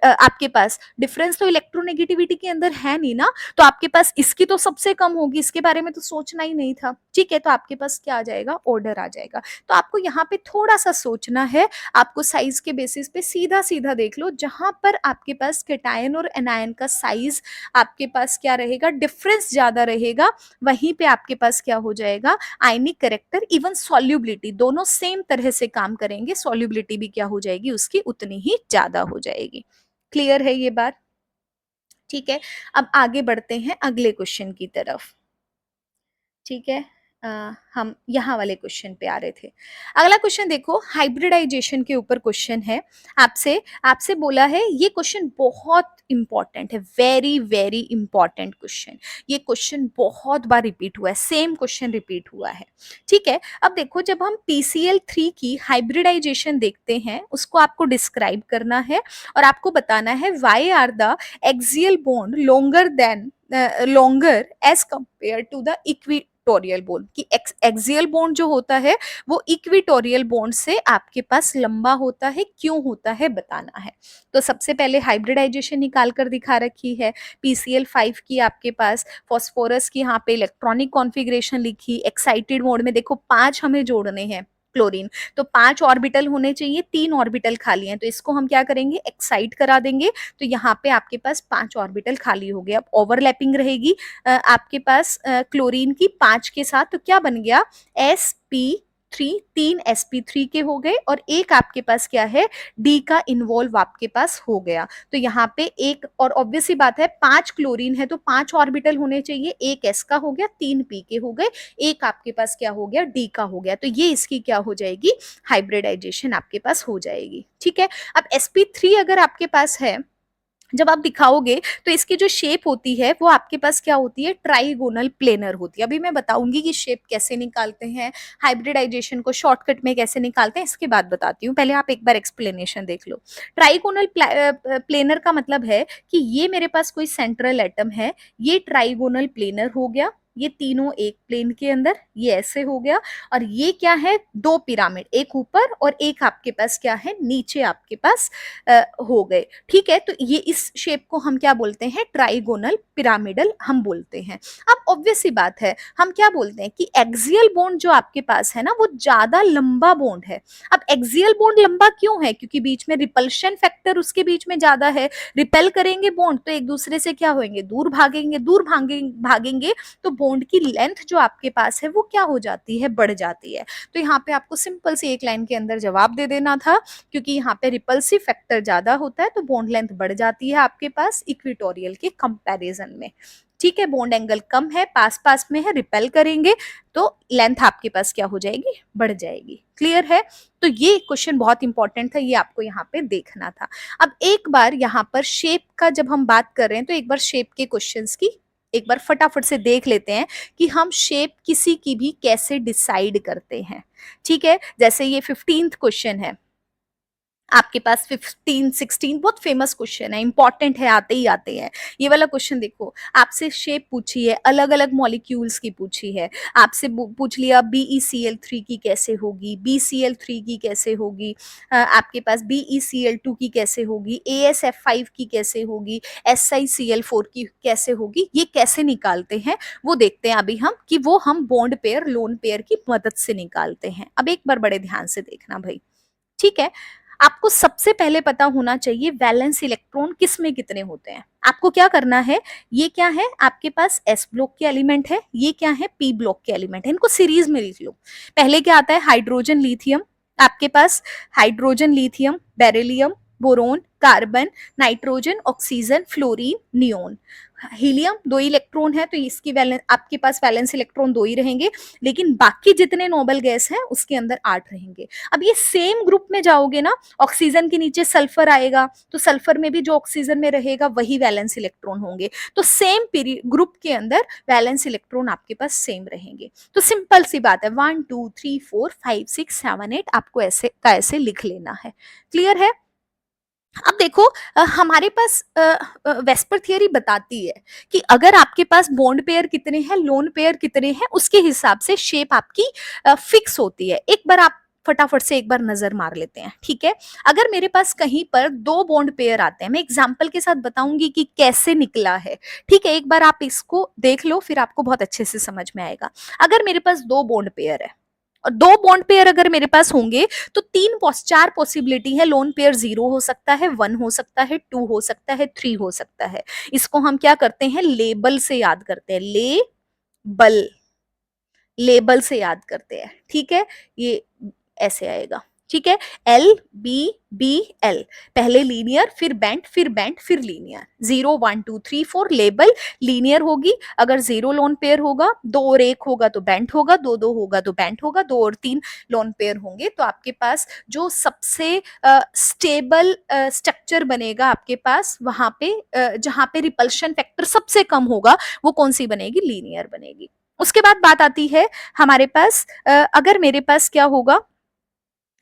आपके पास डिफरेंस तो इलेक्ट्रोनेगेटिविटी के अंदर है नहीं ना। तो आपके पास इसकी तो सबसे कम होगी, इसके बारे में तो सोचना ही नहीं था, ठीक है। तो आपके पास क्या आ जाएगा, ऑर्डर आ जाएगा। तो आपको यहाँ पे थोड़ा सा सोचना है, आपको साइज के बेसिस पे सीधा सीधा देख लो, जहां पर आपके पास केटायन और एनायन का साइज आपके पास क्या रहेगा, डिफरेंस ज्यादा रहेगा, वहीं पे आपके पास क्या हो जाएगा, आयनिक करेक्टर, इवन सॉल्युबिलिटी, दोनों सेम तरह से काम करेंगे, सॉल्युबिलिटी भी क्या हो जाएगी, उसकी उतनी ही ज्यादा हो जाएगी। क्लियर है ये बात, ठीक है। अब आगे बढ़ते हैं अगले क्वेश्चन की तरफ, ठीक है। हम यहाँ वाले क्वेश्चन पे आ रहे थे। अगला क्वेश्चन देखो, हाइब्रिडाइजेशन के ऊपर क्वेश्चन है। आपसे आपसे बोला है, ये क्वेश्चन बहुत इंपॉर्टेंट है, वेरी वेरी इंपॉर्टेंट क्वेश्चन। ये क्वेश्चन बहुत बार रिपीट हुआ है, सेम क्वेश्चन रिपीट हुआ है, ठीक है। अब देखो, जब हम PCl3 की हाइब्रिडाइजेशन देखते हैं, उसको आपको डिस्क्राइब करना है, और आपको बताना है why are the axial bond longer than longer as compare to the equatorial bond, कि एक्सियल बॉन्ड जो होता है वो इक्विटोरियल बॉन्ड से आपके पास लंबा होता है, क्यों होता है बताना है। तो सबसे पहले हाइब्रिडाइजेशन निकाल कर दिखा रखी है, PCl5 की आपके पास, फॉस्फोरस की यहाँ पे इलेक्ट्रॉनिक कॉन्फ़िगरेशन लिखी, एक्साइटेड मोड में देखो 5 हमें जोड़ने हैं क्लोरीन, तो 5 ऑर्बिटल होने चाहिए, 3 ऑर्बिटल खाली हैं, तो इसको हम क्या करेंगे, एक्साइट करा देंगे। तो यहाँ पे आपके पास 5 ऑर्बिटल खाली हो गया। अब ओवरलैपिंग रहेगी आपके पास क्लोरीन की 5 के साथ, तो क्या बन गया, sp3, 3 sp3 के हो गए, और एक आपके पास क्या है, डी का इन्वॉल्व आपके पास हो गया। तो यहाँ पे एक, और ऑब्वियस सी बात है 5 क्लोरीन है तो 5 ऑर्बिटल होने चाहिए, एक एस का हो गया, 3 पी के हो गए, एक आपके पास क्या हो गया, डी का हो गया। तो ये इसकी क्या हो जाएगी, हाइब्रिडाइजेशन आपके पास हो जाएगी, ठीक है। अब sp3 अगर आपके पास है, जब आप दिखाओगे तो इसकी जो शेप होती है वो आपके पास क्या होती है, ट्राइगोनल प्लेनर होती है। अभी मैं बताऊंगी कि शेप कैसे निकालते हैं, हाइब्रिडाइजेशन को शॉर्टकट में कैसे निकालते हैं, इसके बाद बताती हूँ, पहले आप एक बार एक्सप्लेनेशन देख लो। ट्राइगोनल प्लेनर का मतलब है कि ये मेरे पास कोई सेंट्रल एटम है, ये ट्राइगोनल प्लेनर हो गया, ये तीनों एक प्लेन के अंदर, ये ऐसे हो गया, और ये क्या है, दो पिरामिड, एक ऊपर और एक आपके पास क्या है, नीचे आपके पास हो गए, ठीक है। तो ये इस शेप को हम क्या बोलते हैं, ट्राइगोनल पिरामिडल हम बोलते हैं। अब ऑब्वियस सी बात है, हम क्या बोलते हैं कि एक्सियल बॉन्ड जो आपके पास है ना, वो ज्यादा लंबा बॉन्ड है। अब एक्सियल बॉन्ड लंबा क्यों है, क्योंकि बीच में रिपल्शन फैक्टर उसके बीच में ज्यादा है, रिपेल करेंगे बॉन्ड तो एक दूसरे से क्या होंगे, दूर भागेंगे, दूर भागेंगे, तो बॉन्ड की लेंथ जो आपके पास है वो क्या हो जाती है, बढ़ जाती है। तो यहाँ पे आपको सिंपल सी एक लाइन के अंदर जवाब दे देना था, क्योंकि यहाँ पे रिपल्सिव फैक्टर ज्यादा होता है तो बॉन्ड लेंथ बढ़ जाती है आपके पास इक्विटोरियल के कंपैरिजन में, ठीक है। बॉन्ड एंगल कम है, पास पास में है, रिपेल करेंगे तो लेंथ आपके पास क्या हो जाएगी, बढ़ जाएगी। क्लियर है। तो ये क्वेश्चन बहुत इंपॉर्टेंट था, ये आपको यहाँ पे देखना था। अब एक बार यहाँ पर शेप का जब हम बात कर रहे हैं, तो एक बार शेप के क्वेश्चंस की एक बार फटाफट से देख लेते हैं कि हम शेप किसी की भी कैसे डिसाइड करते हैं। ठीक है, जैसे ये 15th क्वेश्चन है आपके पास, 15 16 बहुत फेमस क्वेश्चन है, इंपॉर्टेंट है, आते ही आते हैं। ये वाला क्वेश्चन देखो, आपसे शेप पूछी है, अलग अलग मॉलिक्यूल्स की पूछी है, आपसे पूछ लिया BeCl3 की कैसे होगी, BCl3 की कैसे होगी, आपके पास BeCl2 की कैसे होगी, AsF5 की कैसे होगी, SiCl4 की कैसे होगी। ये कैसे निकालते हैं वो देखते हैं अभी हम, कि वो हम बॉन्ड पेयर लोन पेयर की मदद से निकालते हैं। अब एक बार बड़े ध्यान से देखना भाई, ठीक है। आपको सबसे पहले पता होना चाहिए वैलेंस इलेक्ट्रॉन किस में कितने होते हैं। आपको क्या करना है, ये क्या है आपके पास एस ब्लॉक के एलिमेंट है, ये क्या है पी ब्लॉक के एलिमेंट है, इनको सीरीज में लिख लो। पहले क्या आता है, हाइड्रोजन लिथियम, आपके पास hydrogen lithium, beryllium, boron, carbon, nitrogen, oxygen, fluorine, neon. Helium 2 electron है तो इसकी वैलेंस, आपके पास वैलेंस इलेक्ट्रॉन 2 ही रहेंगे, लेकिन बाकी जितने नोबल गैस हैं उसके अंदर 8 रहेंगे। अब ये सेम ग्रुप में जाओगे ना, ऑक्सीजन के नीचे सल्फर आएगा तो सल्फर में भी जो ऑक्सीजन में रहेगा वही वैलेंस इलेक्ट्रॉन होंगे, तो सेम ग्रुप के अंदर वैलेंस इलेक्ट्रॉन आपके पास सेम रहेंगे। तो सिंपल सी बात है, 1 2 3 4 5 6 7 8 आपको ऐसे का ऐसे लिख लेना है। क्लियर है। अब देखो, हमारे पास वेस्पर थियरी बताती है कि अगर आपके पास बॉन्ड पेयर कितने हैं, लोन पेयर कितने हैं, उसके हिसाब से शेप आपकी फिक्स होती है। एक बार आप फटाफट से एक बार नजर मार लेते हैं, ठीक है। अगर मेरे पास कहीं पर 2 बॉन्ड पेयर आते हैं, मैं एग्जांपल के साथ बताऊंगी कि कैसे निकला है, ठीक है। एक बार आप इसको देख लो, फिर आपको बहुत अच्छे से समझ में आएगा। अगर मेरे पास 2 बॉन्ड पेयर है और 2 बॉन्ड पेयर अगर मेरे पास होंगे तो 4 पॉसिबिलिटी है। लोन पेयर 0 हो सकता है, 1 हो सकता है, 2 हो सकता है, 3 हो सकता है। इसको हम क्या करते हैं, लेबल से याद करते हैं, लेबल, लेबल से याद करते हैं, ठीक है। ये ऐसे आएगा, ठीक है। LBBL, पहले लीनियर, फिर बेंट, फिर बेंट, फिर लीनियर। 0 1 2 3 4 लेबल लीनियर होगी। अगर 0 लोन पेयर होगा, 2 और 1 होगा तो बेंट होगा, 2 2 होगा तो बेंट होगा, 2 और 3 लोन पेयर होंगे तो आपके पास जो सबसे स्टेबल स्ट्रक्चर बनेगा आपके पास, वहां पे जहां पे रिपल्शन फैक्टर सबसे कम होगा, वो कौन सी बनेगी, लीनियर बनेगी। उसके बाद बात आती है हमारे पास, अगर मेरे पास क्या होगा,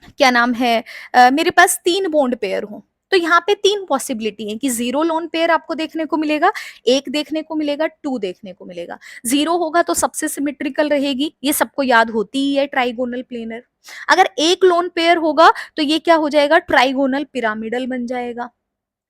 क्या नाम है, मेरे पास 3 बॉन्ड पेयर हो, तो यहाँ पे 3 पॉसिबिलिटी है कि 0 लोन पेयर आपको देखने को मिलेगा, 1 देखने को मिलेगा, 2 देखने को मिलेगा। 0 होगा तो सबसे सिमेट्रिकल रहेगी, ये सबको याद होती ही है, ट्राइगोनल प्लेनर। अगर 1 लोन पेयर होगा तो ये क्या हो जाएगा, ट्राइगोनल पिरामिडल बन जाएगा,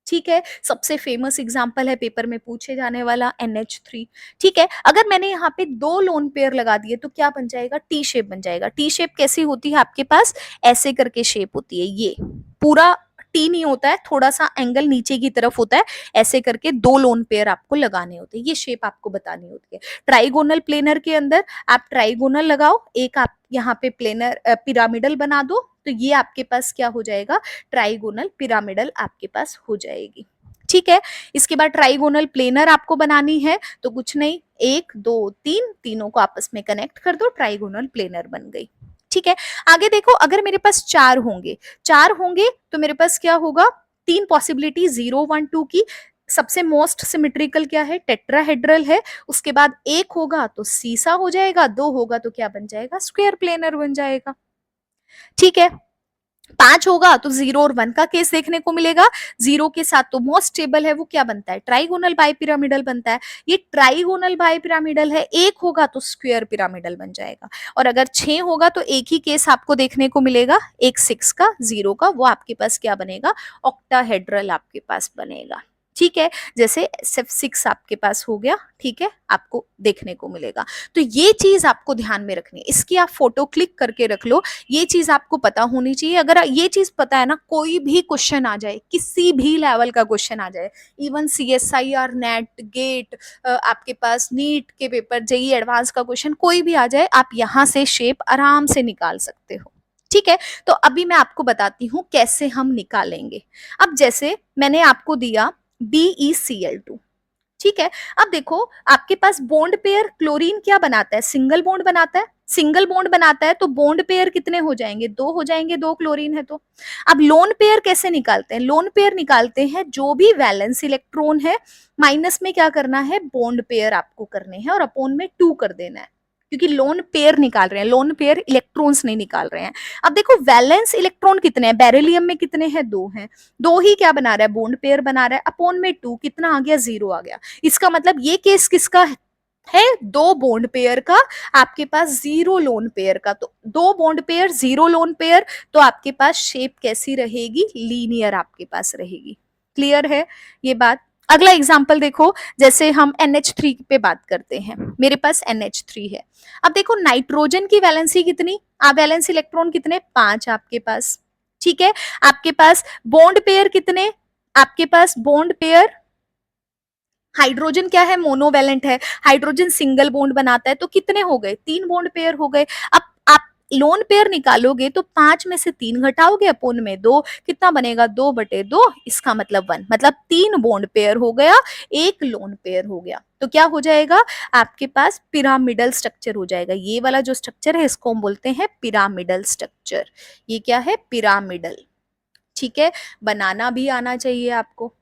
ठीक है। सबसे फेमस एग्जांपल है पेपर में पूछे जाने वाला NH3, ठीक है। अगर मैंने यहाँ पे 2 लोन पेयर लगा दिए तो क्या बन जाएगा, टी शेप बन जाएगा। टी शेप कैसी होती है आपके पास, ऐसे करके शेप होती है, ये पूरा टी नहीं होता है, थोड़ा सा एंगल नीचे की तरफ होता है, ऐसे करके 2 लोन पेयर आपको लगाने होते हैं, ये शेप आपको बतानी होती है। ट्राइगोनल प्लेनर के अंदर आप ट्राइगोनल लगाओ, एक आप यहाँ पे प्लेनर पिरामिडल बना दो, तो ये आपके पास क्या हो जाएगा, ट्राइगोनल पिरामिडल आपके पास हो जाएगी, ठीक है। इसके बाद ट्राइगोनल प्लेनर आपको बनानी है तो कुछ नहीं, 1 2 3 तीनों को आपस में कनेक्ट कर दो, ट्राइगोनल प्लेनर बन गई, ठीक है। आगे देखो, अगर मेरे पास 4 होंगे तो मेरे पास क्या होगा, 3 पॉसिबिलिटी 0 1 2 की। सबसे मोस्ट सिमेट्रिकल क्या है, टेट्राहेड्रल है। उसके बाद 1 होगा तो सीसा हो जाएगा, 2 होगा तो क्या बन जाएगा, स्क्वायर प्लेनर बन जाएगा, ठीक है। 5 होगा तो 0 और 1 का केस देखने को मिलेगा। 0 के साथ तो मोस्ट स्टेबल है, वो क्या बनता है, ट्राइगोनल बाइपिरामिडल बनता है। ये ट्राइगोनल बाइपिरामिडल है, 1 होगा तो स्क्वायर पिरामिडल बन जाएगा। और अगर 6 होगा तो एक ही केस आपको देखने को मिलेगा, एक 6 का, 0 का, वो आपके पास क्या बनेगा, ऑक्टाहेड्रल आपके पास बनेगा, ठीक है। जैसे SF6 आपके पास हो गया, ठीक है, आपको देखने को मिलेगा। तो ये चीज आपको ध्यान में रखनी है, इसकी आप फोटो क्लिक करके रख लो, ये चीज आपको पता होनी चाहिए। अगर ये चीज पता है ना, कोई भी क्वेश्चन आ जाए, किसी भी लेवल का क्वेश्चन आ जाए, इवन CSIR नेट गेट, आपके पास नीट के पेपर, JEE एडवांस का क्वेश्चन कोई भी आ जाए, आप यहाँ से शेप आराम से निकाल सकते हो, ठीक है। तो अभी मैं आपको बताती हूँ कैसे हम निकालेंगे। अब जैसे मैंने आपको दिया BeCl2, ठीक है। अब देखो आपके पास बॉन्ड पेयर क्लोरीन क्या बनाता है, सिंगल बॉन्ड बनाता है, सिंगल बॉन्ड बनाता है तो बॉन्ड पेयर कितने हो जाएंगे, दो हो जाएंगे, दो क्लोरीन है तो। अब लोन पेयर कैसे निकालते हैं, लोन पेयर निकालते हैं जो भी वैलेंस इलेक्ट्रॉन है माइनस में क्या करना है, बॉन्ड पेयर आपको करने हैं और अपॉन में 2 कर देना है, क्योंकि लोन पेयर निकाल रहे हैं, लोन पेयर इलेक्ट्रॉन्स नहीं निकाल रहे हैं। अब देखो वैलेंस इलेक्ट्रॉन कितने हैं, बेरिलियम में कितने हैं, दो हैं, दो ही क्या बना रहा है, बॉन्ड पेयर बना रहा है, अपॉन में 2 कितना आ गया, 0 आ गया। इसका मतलब ये केस किसका है, दो बॉन्ड पेयर का, आपके पास जीरो लोन पेयर का। तो दो bond pair zero lone pair, तो आपके पास शेप कैसी रहेगी, लीनियर आपके पास रहेगी। क्लियर है ये बात। अगला एग्जांपल देखो, जैसे हम NH3 पे बात करते हैं, मेरे पास NH3 है। अब देखो नाइट्रोजन की वैलेंसी कितनी, वैलेंस इलेक्ट्रॉन कितने, 5 आपके पास। ठीक है, आपके पास बॉन्ड पेयर कितने, आपके पास बॉन्ड पेयर, हाइड्रोजन क्या है, मोनोवैलेंट है, हाइड्रोजन सिंगल बॉन्ड बनाता है, तो कितने हो गए, 3 बॉन्ड पेयर हो गए। अब आप लोन पेयर निकालोगे तो 5 में से 3 घटाओगे, अपोन में 2, कितना बनेगा, 2/2, इसका मतलब 1, मतलब 3 बॉन्ड पेयर हो गया, एक लोन पेयर हो गया। तो क्या हो जाएगा, आपके पास पिरामिडल स्ट्रक्चर हो जाएगा। ये वाला जो स्ट्रक्चर है इसको हम बोलते हैं पिरामिडल स्ट्रक्चर। ये क्या है, पिरामिडल। ठीक है, बनाना भी आना चाहिए आपको।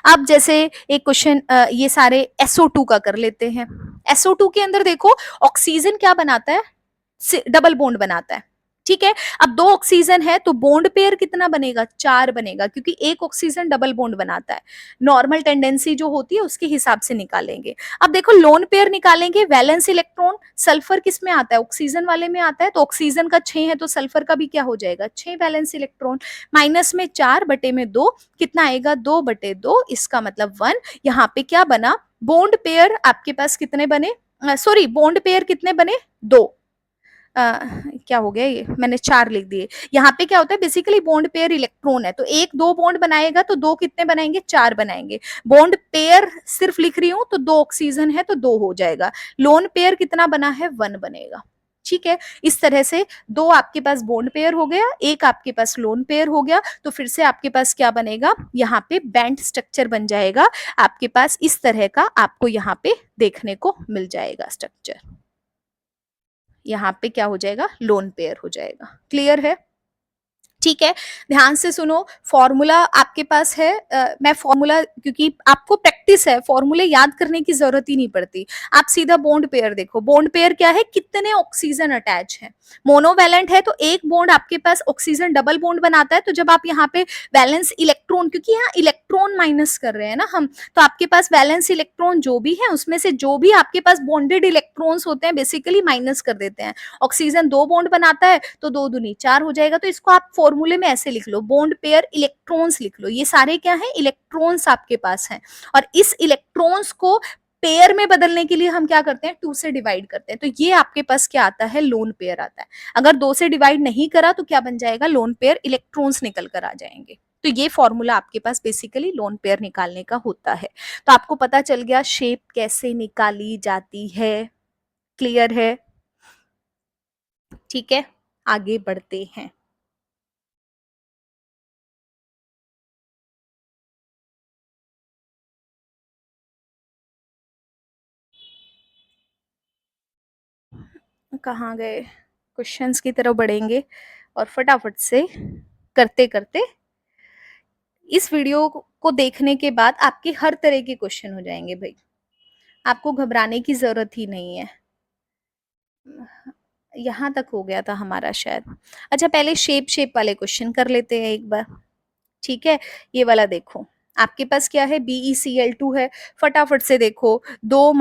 अब जैसे एक क्वेश्चन ये सारे SO2 का कर लेते हैं। SO2 के अंदर देखो ऑक्सीजन क्या बनाता है, डबल बॉन्ड बनाता है। ठीक है, अब दो ऑक्सीजन है तो बॉन्ड पेयर कितना बनेगा, 4 बनेगा, क्योंकि एक ऑक्सीजन डबल बॉन्ड बनाता है। नॉर्मल टेंडेंसी जो होती है उसके हिसाब से निकालेंगे। अब देखो लोन पेयर निकालेंगे, वैलेंस इलेक्ट्रॉन, सल्फर किस में आता है, ऑक्सीजन वाले में आता है, तो ऑक्सीजन का 6 है तो सल्फर का भी क्या हो जाएगा, 6 वैलेंस इलेक्ट्रॉन, माइनस में 4/2, कितना आएगा, 2/2, इसका मतलब 1। यहाँ पे क्या बना, बॉन्ड पेयर आपके पास कितने बने, सॉरी बॉन्ड पेयर कितने बने, 2। क्या हो गया, ये मैंने 4 लिख दिए। यहाँ पे क्या होता है, बेसिकली बॉन्ड पेयर इलेक्ट्रॉन है तो एक दो बॉन्ड बनाएगा तो दो कितने बनाएंगे, 4 बनाएंगे। बॉन्ड पेयर सिर्फ लिख रही हूं तो दो ऑक्सीजन है तो 2 हो जाएगा। लोन पेयर कितना बना है, 1 बनेगा। ठीक है, इस तरह से दो आपके पास बॉन्ड पेयर हो गया, एक आपके पास लोन पेयर हो गया, तो फिर से आपके पास क्या बनेगा, यहाँ पे बैंड स्ट्रक्चर बन जाएगा आपके पास, इस तरह का आपको यहाँ पे देखने को मिल जाएगा स्ट्रक्चर। यहाँ पे क्या हो जाएगा, लोन पेयर हो जाएगा। क्लियर है, ठीक है। ध्यान से सुनो, फॉर्मूला आपके पास है, मैं फॉर्मूला, क्योंकि आपको प्रैक्टिस है, फॉर्मूले याद करने की जरूरत ही नहीं पड़ती। आप सीधा बॉन्ड पेयर देखो, बॉन्ड पेयर क्या है, कितने ऑक्सीजन अटैच है, मोनोवैलेंट है तो एक बॉन्ड आपके पास ऑक्सीजन डबल बॉन्ड बनाता है, तो जब आप यहाँ पे वैलेंस इलेक्ट्रॉन, क्योंकि यहाँ इलेक्ट्रॉन माइनस कर रहे हैं ना हम, तो आपके पास वैलेंस इलेक्ट्रॉन जो भी है उसमें से जो भी आपके पास बॉन्डेड इलेक्ट्रॉन्स होते हैं बेसिकली माइनस कर देते हैं। ऑक्सीजन दो बॉन्ड बनाता है तो 2 दूनी 4 हो जाएगा, तो इसको आप फॉर्मूले में ऐसे लिख लो, बॉन्ड पेयर इलेक्ट्रॉन्स लिख लो। ये सारे क्या है, इलेक्ट्रॉन्स आपके पास हैं, और इस इलेक्ट्रॉन्स को पेयर में बदलने के लिए हम क्या करते हैं, 2 से डिवाइड करते हैं, तो ये आपके पास क्या आता है, लोन पेयर आता है। अगर 2 से डिवाइड नहीं करा तो क्या बन जाएगा, लोन पेयर इलेक्ट्रॉन्स निकल कर आ जाएंगे। तो ये फॉर्मूला आपके पास बेसिकली लोन पेयर निकालने का होता है। तो आपको पता चल गया शेप कैसे निकाली जाती है। क्लियर है, ठीक है, आगे बढ़ते हैं। कहाँ गए, क्वेश्चंस की तरफ बढ़ेंगे और फटाफट से करते करते इस वीडियो को देखने के बाद आपके हर तरह के क्वेश्चन हो जाएंगे भाई, आपको घबराने की जरूरत ही नहीं है। यहाँ तक हो गया था हमारा शायद। अच्छा पहले शेप शेप वाले क्वेश्चन कर लेते हैं एक बार। ठीक है, ये वाला देखो, आपके पास क्या है, BeCl2 है, फटाफट से देखो, 2 -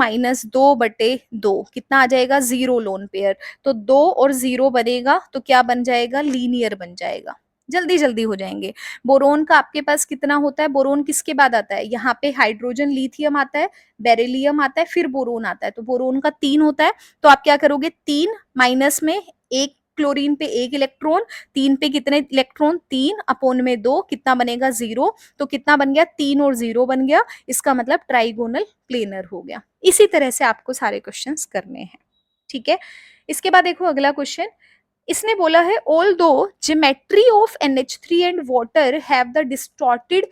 2/2 कितना आ जाएगा, 0 लोन पेयर, तो 2 और 0 बनेगा तो क्या बन जाएगा, लीनियर बन जाएगा। जल्दी जल्दी हो जाएंगे। बोरोन का आपके पास कितना होता है, बोरोन किसके बाद आता है, यहाँ पे हाइड्रोजन लिथियम आता है, बेरिलियम आता है, फिर बोरोन आता है, तो बोरोन का 3 होता है। तो आप क्या करोगे, 3 माइनस में एक, क्लोरीन पे एक इलेक्ट्रॉन, 3 पे कितने इलेक्ट्रॉन, 3 अपॉन में 2 कितना बनेगा, 0, तो कितना बन गया, 3 और 0 बन गया, इसका मतलब ट्राइगोनल प्लेनर हो गया। इसी तरह से आपको सारे क्वेश्चंस करने हैं। ठीक है, इसके बाद देखो अगला क्वेश्चन, इसने बोला है ऑल दो geometry of NH3 and water have the distorted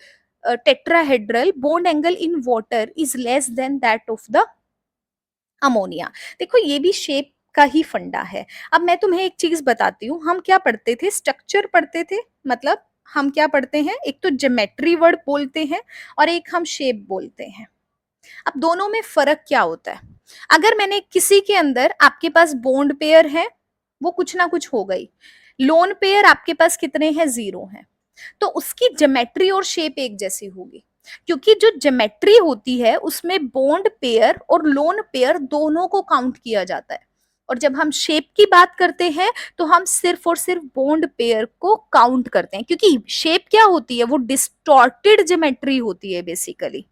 tetrahedral bond angle in water is less than that of the ammonia. देखो ये भी शेप का ही फंडा है। अब मैं तुम्हें एक चीज बताती हूँ, हम क्या पढ़ते थे, स्ट्रक्चर पढ़ते थे, मतलब हम क्या पढ़ते हैं, एक तो ज्योमेट्री वर्ड बोलते हैं और एक हम शेप बोलते हैं। अब दोनों में फर्क क्या होता है? अगर मैंने किसी के अंदर, आपके पास बॉन्ड पेयर है, वो कुछ ना कुछ हो गई, लोन पेयर आपके पास कितने हैं, 0 है, तो उसकी ज्योमेट्री और शेप एक जैसी होगी, क्योंकि जो ज्योमेट्री होती है उसमें बॉन्ड पेयर और लोन पेयर दोनों को काउंट किया जाता है। और जब हम शेप की बात करते हैं तो हम सिर्फ और सिर्फ बॉन्ड पेयर को काउंट करते हैं, क्योंकि शेप क्या होती है, वो डिस्टॉर्टेड ज्योमेट्री होती है बेसिकली,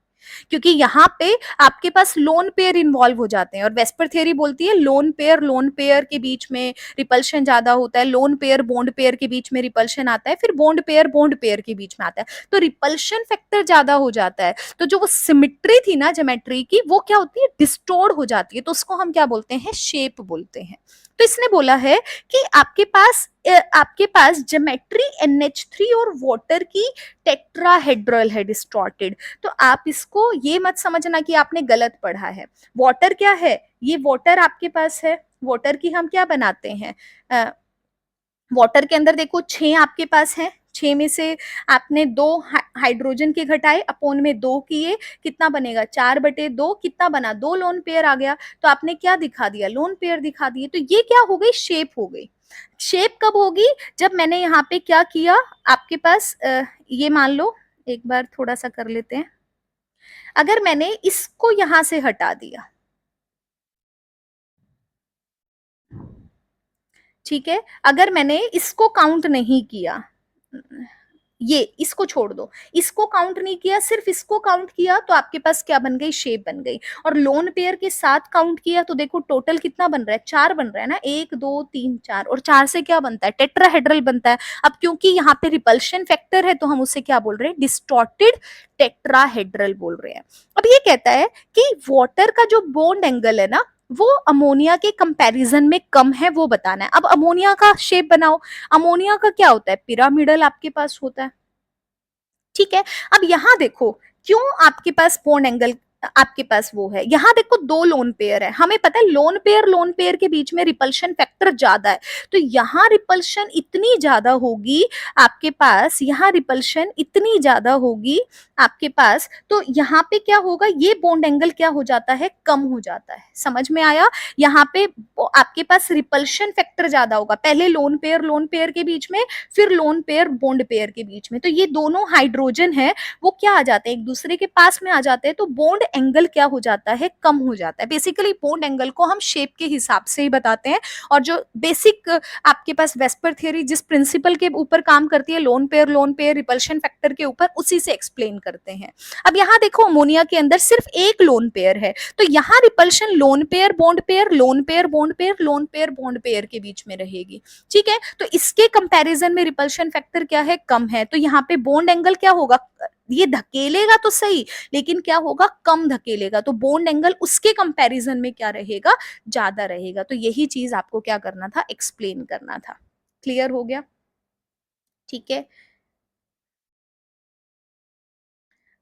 क्योंकि यहाँ पे आपके पास लोन पेयर इन्वॉल्व हो जाते हैं। और वेस्पर थियरी बोलती है लोन पेयर के बीच में रिपल्शन ज्यादा होता है, लोन पेयर बॉन्ड पेयर के बीच में रिपल्शन आता है, फिर बॉन्ड पेयर के बीच में आता है, तो रिपल्शन फैक्टर ज्यादा हो जाता है। तो जो वो सिमिट्री थी ना ज्योमेट्री की, वो क्या होती है, डिस्टोर्ड हो जाती है, तो उसको हम क्या बोलते हैं, शेप बोलते हैं। तो इसने बोला है कि आपके पास ज्योमेट्री NH3 और वाटर की टेट्राहेड्रल है, डिस्टॉर्टेड। तो आप इसको ये मत समझना कि आपने गलत पढ़ा है। वाटर क्या है, ये वाटर आपके पास है, वाटर की हम क्या बनाते हैं, वाटर के अंदर देखो 6 आपके पास है, 6 में से आपने 2 हाइड्रोजन के घटाए, अपोन में 2 किए, कितना बनेगा, 4/2, कितना बना, 2 लोन पेयर आ गया, तो आपने क्या दिखा दिया, लोन पेयर दिखा दिए। तो ये क्या हो गई, शेप हो गई। शेप कब होगी, जब मैंने यहाँ पे क्या किया, आपके पास ये मान लो, एक बार थोड़ा सा कर लेते हैं, अगर मैंने इसको यहां से हटा दिया, ठीक है, अगर मैंने इसको काउंट नहीं किया, ये इसको छोड़ दो, इसको काउंट नहीं किया, सिर्फ इसको काउंट किया, तो आपके पास क्या बन गई, शेप बन गई। और लोन पेयर के साथ काउंट किया तो देखो टोटल कितना बन रहा है, 4 बन रहा है ना, 1 2 3 4, और 4 से क्या बनता है, टेट्राहेड्रल बनता है। अब क्योंकि यहाँ पे रिपल्शन फैक्टर है तो हम उसे क्या बोल रहे हैं, डिस्टॉर्टेड टेट्राहेड्रल बोल रहे हैं। अब ये कहता है कि वाटर का जो बॉन्ड एंगल है ना, वो अमोनिया के कंपैरिजन में कम है, वो बताना है। अब अमोनिया का शेप बनाओ, अमोनिया का क्या होता है, पिरामिडल आपके पास होता है, ठीक है। अब यहां देखो, क्यों आपके पास बॉन्ड एंगल, आपके पास वो है, यहां देखो 2 लोन पेयर है, हमें पता है लोन पेयर के बीच में रिपल्शन फैक्टर ज्यादा है, तो यहां रिपल्शन इतनी ज्यादा होगी आपके पास, यहां रिपल्शन इतनी ज्यादा होगी आपके पास, तो यहाँ पे क्या होगा, ये बॉन्ड एंगल क्या हो जाता है, कम हो जाता है। समझ में आया, यहाँ पे आपके पास रिपल्शन फैक्टर ज्यादा होगा, पहले लोन पेयर के बीच में, फिर लोन पेयर बॉन्ड पेयर के बीच में, तो ये दोनों हाइड्रोजन है, वो क्या आ जाते हैं, एक दूसरे के पास में आ जाते हैं, तो बॉन्ड एंगल क्या हो जाता है, कम हो जाता है। बेसिकली बॉन्ड एंगल को हम शेप के हिसाब से ही बताते हैं, और जो बेसिक आपके पास वेस्पर थियरी जिस प्रिंसिपल के ऊपर काम करती है, लोन पेयर रिपल्शन फैक्टर के ऊपर, उसी से एक्सप्लेन करते हैं। अब यहाँ देखो अमोनिया के अंदर सिर्फ एक लोन पेयर है, तो यहाँ repulsion lone pair bond pair, lone pair bond pair, lone pair bond pair के बीच में रहेगी, ठीक है। तो इसके कंपैरिजन में रिपल्शन फैक्टर क्या है, कम है, तो यहाँ पे बॉन्ड एंगल क्या होगा, ये धकेलेगा तो सही, लेकिन क्या होगा, कम धकेलेगा, तो बॉन्ड एंगल उसके कंपैरिजन में क्या रहेगा, ज्यादा रहेगा। तो यही चीज आपको क्या करना था, एक्सप्लेन करना था। क्लियर हो गया, ठीक है।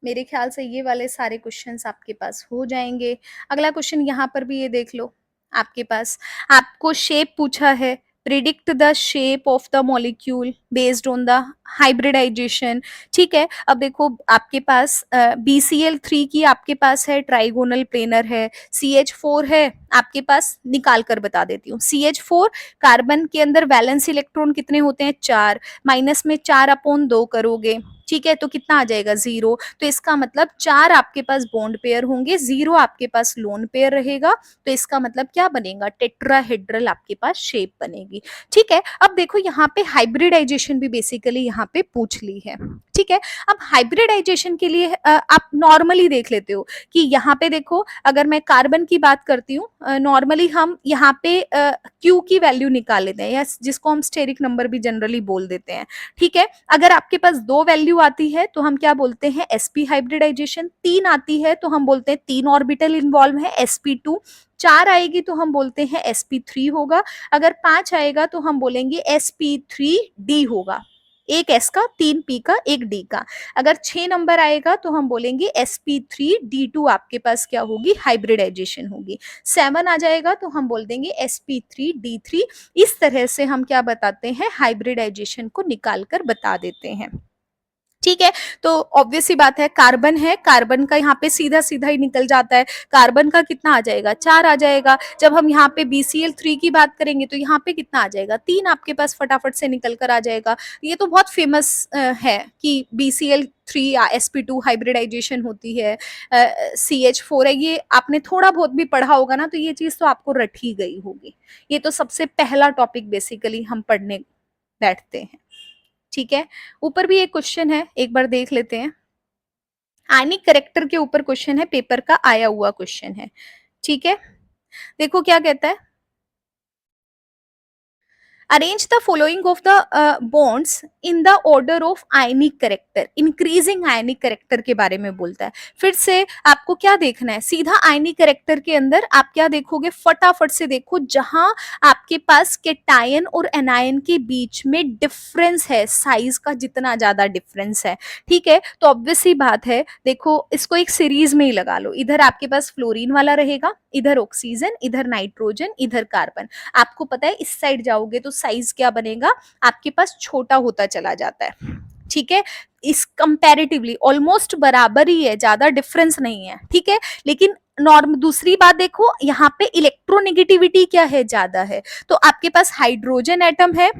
मेरे ख्याल से ये वाले सारे क्वेश्चंस आपके पास हो जाएंगे। अगला क्वेश्चन यहाँ पर भी ये देख लो, आपके पास आपको शेप पूछा है, predict the shape of the molecule based on the hybridization, ठीक है। अब देखो आपके पास BCl3 की आपके पास है, ट्राइगोनल प्लेनर है, CH4 है आपके पास, निकाल कर बता देती हूँ। CH4 कार्बन के अंदर वैलेंस इलेक्ट्रॉन कितने होते हैं, 4, माइनस में 4/2 करोगे, ठीक है, तो कितना आ जाएगा, 0। तो इसका मतलब 4 आपके पास बॉन्ड पेयर होंगे, 0 आपके पास लोन पेयर रहेगा, तो इसका मतलब क्या बनेगा, टेट्राहेड्रल आपके पास शेप बनेगी, ठीक है। अब देखो यहाँ पे हाइब्रिडाइजेशन भी बेसिकली यहाँ पे पूछ ली है, ठीक है। अब हाइब्रिडाइजेशन के लिए आप नॉर्मली देख लेते हो कि यहाँ पे देखो, अगर मैं कार्बन की बात करती हूँ, नॉर्मली हम यहाँ पे Q की वैल्यू निकाल लेते हैं, या जिसको हम स्टेरिक नंबर भी जनरली बोल देते हैं, ठीक है। अगर आपके पास 2 वैल्यू आती है तो हम क्या बोलते हैं, sp हाइब्रिडाइजेशन, 3 आती है तो हम बोलते हैं 3 ऑर्बिटल इन्वॉल्व है, sp2, 4 आएगी तो हम बोलते हैं sp3 होगा, अगर 5 आएगा तो हम बोलेंगे sp3d होगा, एक एस का, 3 पी का, एक डी का। अगर 6 नंबर आएगा तो हम बोलेंगे sp3d2 आपके पास क्या होगी, हाइब्रिडाइजेशन होगी। 7 आ जाएगा तो हम बोल देंगे sp3d3। इस तरह से हम क्या बताते हैं, हाइब्रिडाइजेशन को निकाल कर बता देते हैं। ठीक है, तो ऑब्वियस सी बात है, कार्बन है, कार्बन का यहाँ पे सीधा सीधा ही निकल जाता है। कार्बन का कितना आ जाएगा, 4 आ जाएगा। जब हम यहाँ पे BCl3 की बात करेंगे तो यहाँ पे कितना आ जाएगा, 3 आपके पास फटाफट से निकल कर आ जाएगा। ये तो बहुत फेमस है कि BCl3 या sp2 हाइब्रिडाइजेशन होती है। CH4 है, ये आपने थोड़ा बहुत भी पढ़ा होगा ना, तो ये चीज तो आपको रट ही गई होगी। ये तो सबसे पहला टॉपिक बेसिकली हम पढ़ने बैठते हैं। ठीक है, ऊपर भी एक क्वेश्चन है, एक बार देख लेते हैं। आयनिक करेक्टर के ऊपर क्वेश्चन है, पेपर का आया हुआ क्वेश्चन है। ठीक है, देखो क्या कहता है। Arrange the following of the bonds in the order of ionic character, increasing ionic character के बारे में बोलता है। फिर से आपको क्या देखना है, सीधा आयनिक करेक्टर के अंदर आप क्या देखोगे, फटाफट से देखो, जहां आपके पास केटायन और एनायन के बीच में डिफरेंस है, साइज का जितना ज्यादा डिफरेंस है। ठीक है, तो ऑब्वियस सी बात है, देखो इसको एक सीरीज में ही लगा लो। इधर आपके पास फ्लोरीन वाला रहेगा, इधर ऑक्सीजन, इधर नाइट्रोजन, इधर कार्बन। आपको पता है इस साइड जाओगे तो साइज क्या बनेगा, आपके पास छोटा होता चला जाता है। ठीक है, इस कंपैरेटिवली ऑलमोस्ट बराबर ही है, ज्यादा डिफरेंस नहीं है। ठीक है, लेकिन नॉर्म दूसरी बात देखो, यहाँ पे इलेक्ट्रोनेगेटिविटी क्या है, ज्यादा है। तो आपके पास हाइड्रोजन एटम है,